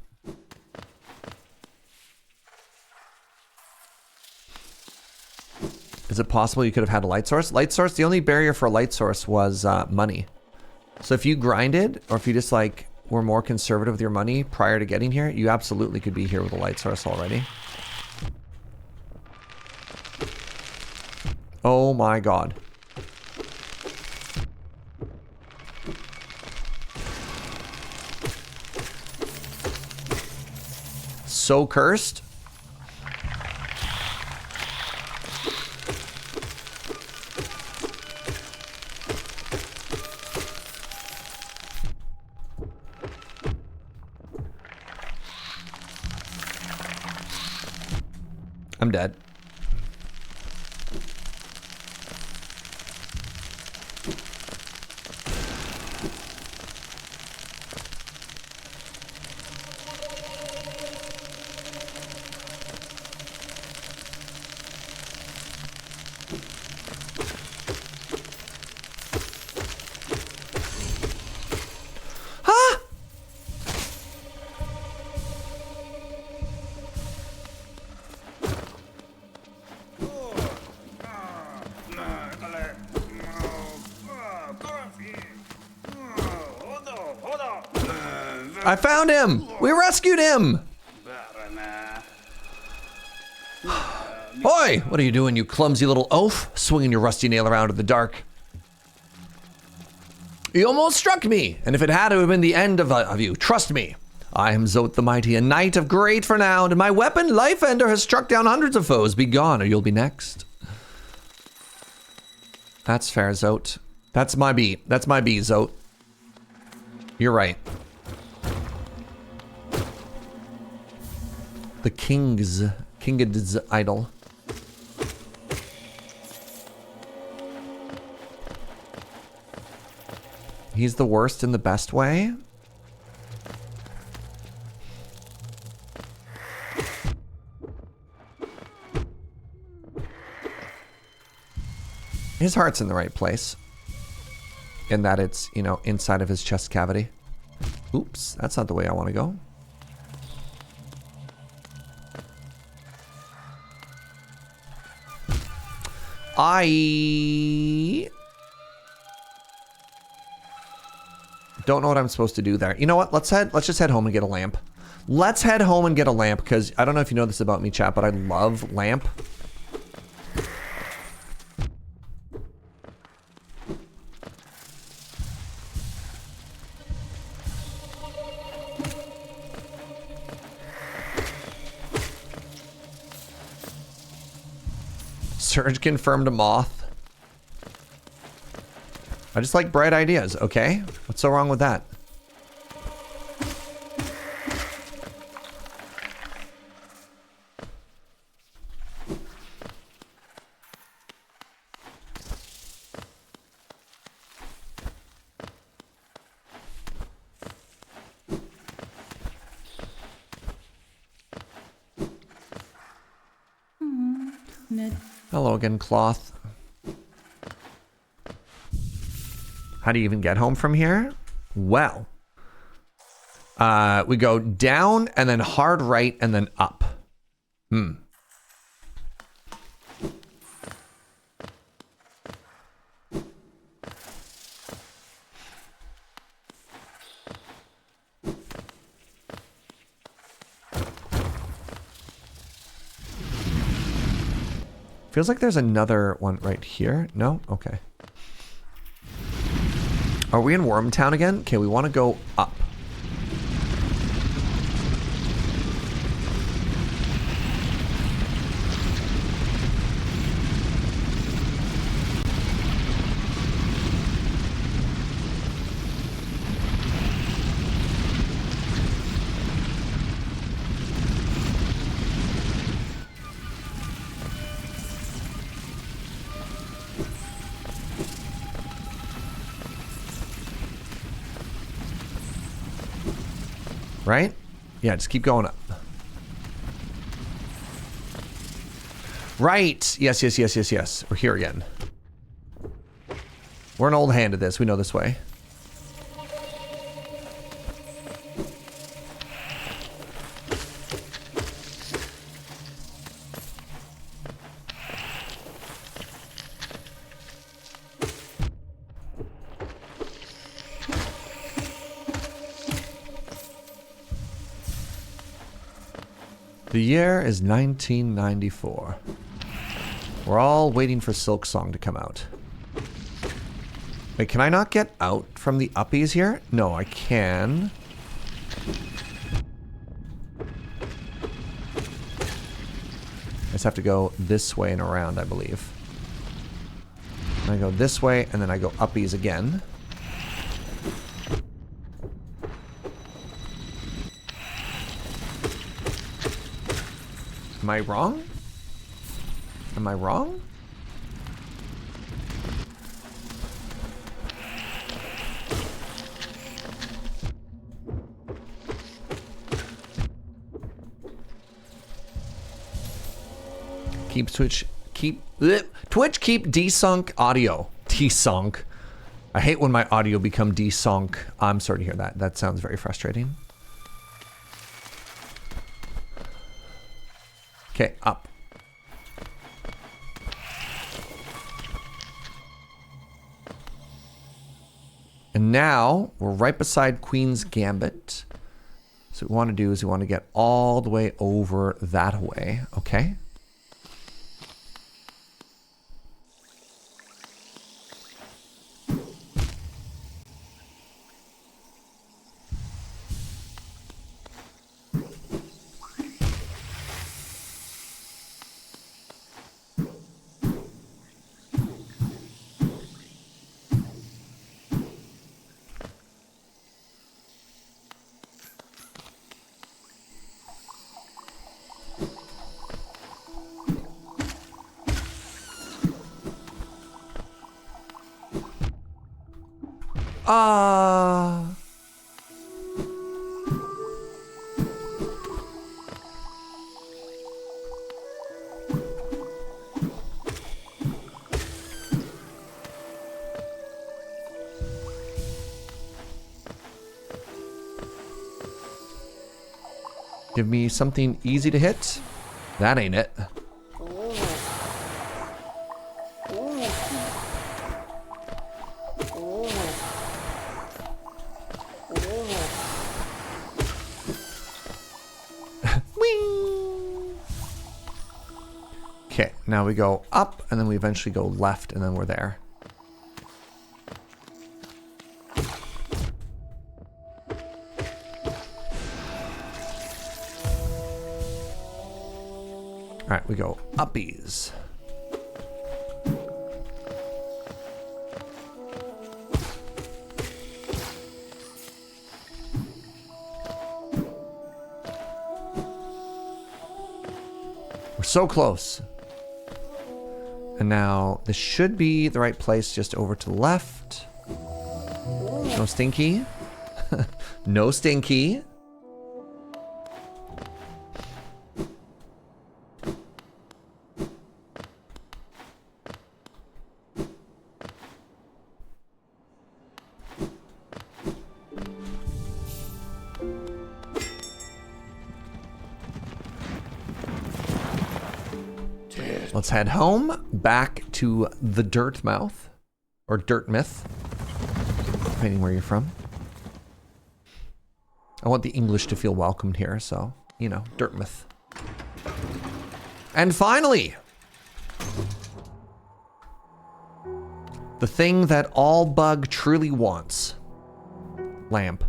Speaker 4: Is it possible you could have had a light source? Light source, the only barrier for a light source was money. So if you grinded, or if you just like were more conservative with your money prior to getting here, you absolutely could be here with a light source already. Oh my god. So cursed. I'm dead. I found him! We rescued him! Oi! What are you doing, you clumsy little oaf? Swinging your rusty nail around in the dark. You almost struck me, and if it had, it would have been the end of you. Trust me. I am Zote the Mighty, a knight of great renown, and my weapon, Life Ender, has struck down hundreds of foes. Be gone, or you'll be next. That's fair, Zote. That's my beat. That's my beat, Zote. You're right. The kings
Speaker 1: King's idol. He's the worst in the best way. His heart's in the right place. In that it's, you know, inside of his chest cavity. Oops, that's not the way I want to go. I don't know what I'm supposed to do there. You know what? Let's just head home and get a lamp. Let's head home and get a lamp, because I don't know if you know this about me, chat, but I love lamp. Serge confirmed a moth. I just like bright ideas, okay? What's so wrong with that? Hello again, cloth. How do you even get home from here? Well, we go down and then hard right and then up. Feels like there's another one right here. No? Okay. Are we in Wormtown again? Okay, we want to go up. Right? Yeah, just keep going up. Right. Yes, yes, yes, yes, yes. We're here again. We're an old hand at this. We know this way. The year is 1994. We're all waiting for Silksong to come out. Wait, can I not get out from the uppies here? No, I can. I just have to go this way and around, I believe. And I go this way, and then I go uppies again. Am I wrong? Am I wrong? Keep Twitch, keep desync audio. Desync. I hate when my audio become desync. I'm sorry to hear that. That sounds very frustrating. Okay, up. And now we're right beside Queen's Gambit. So what we want to do is we want to get all the way over that way, okay?
Speaker 4: Ah. Give me something easy to hit. That ain't it. Okay, now we go up, and then we eventually go left, and then we're there. All right, we go uppies. We're so close. And now this should be the right place, just over to the left. No stinky. No stinky. Let's head home, back to the Dirt Mouth, or Dirt Myth, depending where you're from. I want the English to feel welcomed here, so, you know, Dirt Myth. And finally, the thing that all Bug truly wants. Lamp.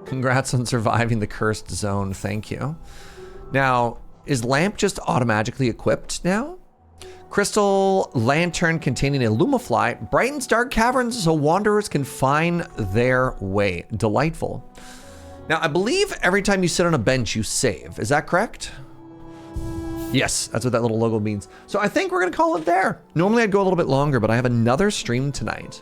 Speaker 4: Congrats on surviving the cursed zone. Thank you. Now, is Lamp just automatically equipped now? Crystal lantern containing a Lumafly brightens dark caverns so wanderers can find their way. Delightful. Now, I believe every time you sit on a bench, you save. Is that correct? Yes, that's what that little logo means. So I think we're going to call it there. Normally I'd go a little bit longer, but I have another stream tonight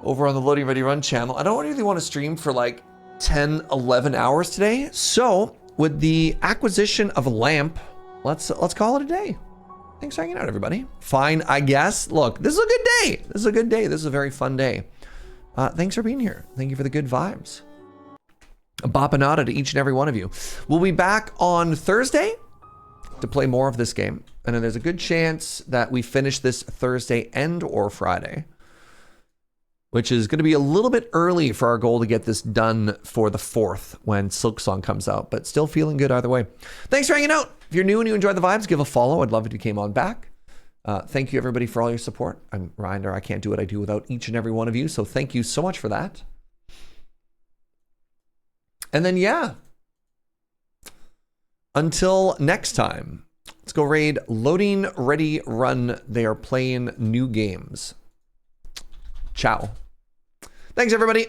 Speaker 4: over on the Loading Ready Run channel. I don't really want to stream for like 10, 11 hours today. So with the acquisition of a lamp, let's call it a day. Thanks for hanging out, everybody. Fine, I guess. Look, this is a good day. This is a good day. This is a very fun day. Thanks for being here. Thank you for the good vibes. A Bapanada to each and every one of you. We'll be back on Thursday to play more of this game. And then there's a good chance that we finish this Thursday and or Friday, which is going to be a little bit early for our goal to get this done for the 4th when Silksong comes out, but still feeling good either way. Thanks for hanging out. If you're new and you enjoy the vibes, give a follow. I'd love it if you came on back. Thank you, everybody, for all your support. I'm Reminder, I can't do what I do without each and every one of you, so thank you so much for that. And then, yeah, until next time, let's go raid Loading Ready Run. They are playing new games. Ciao. Thanks, everybody.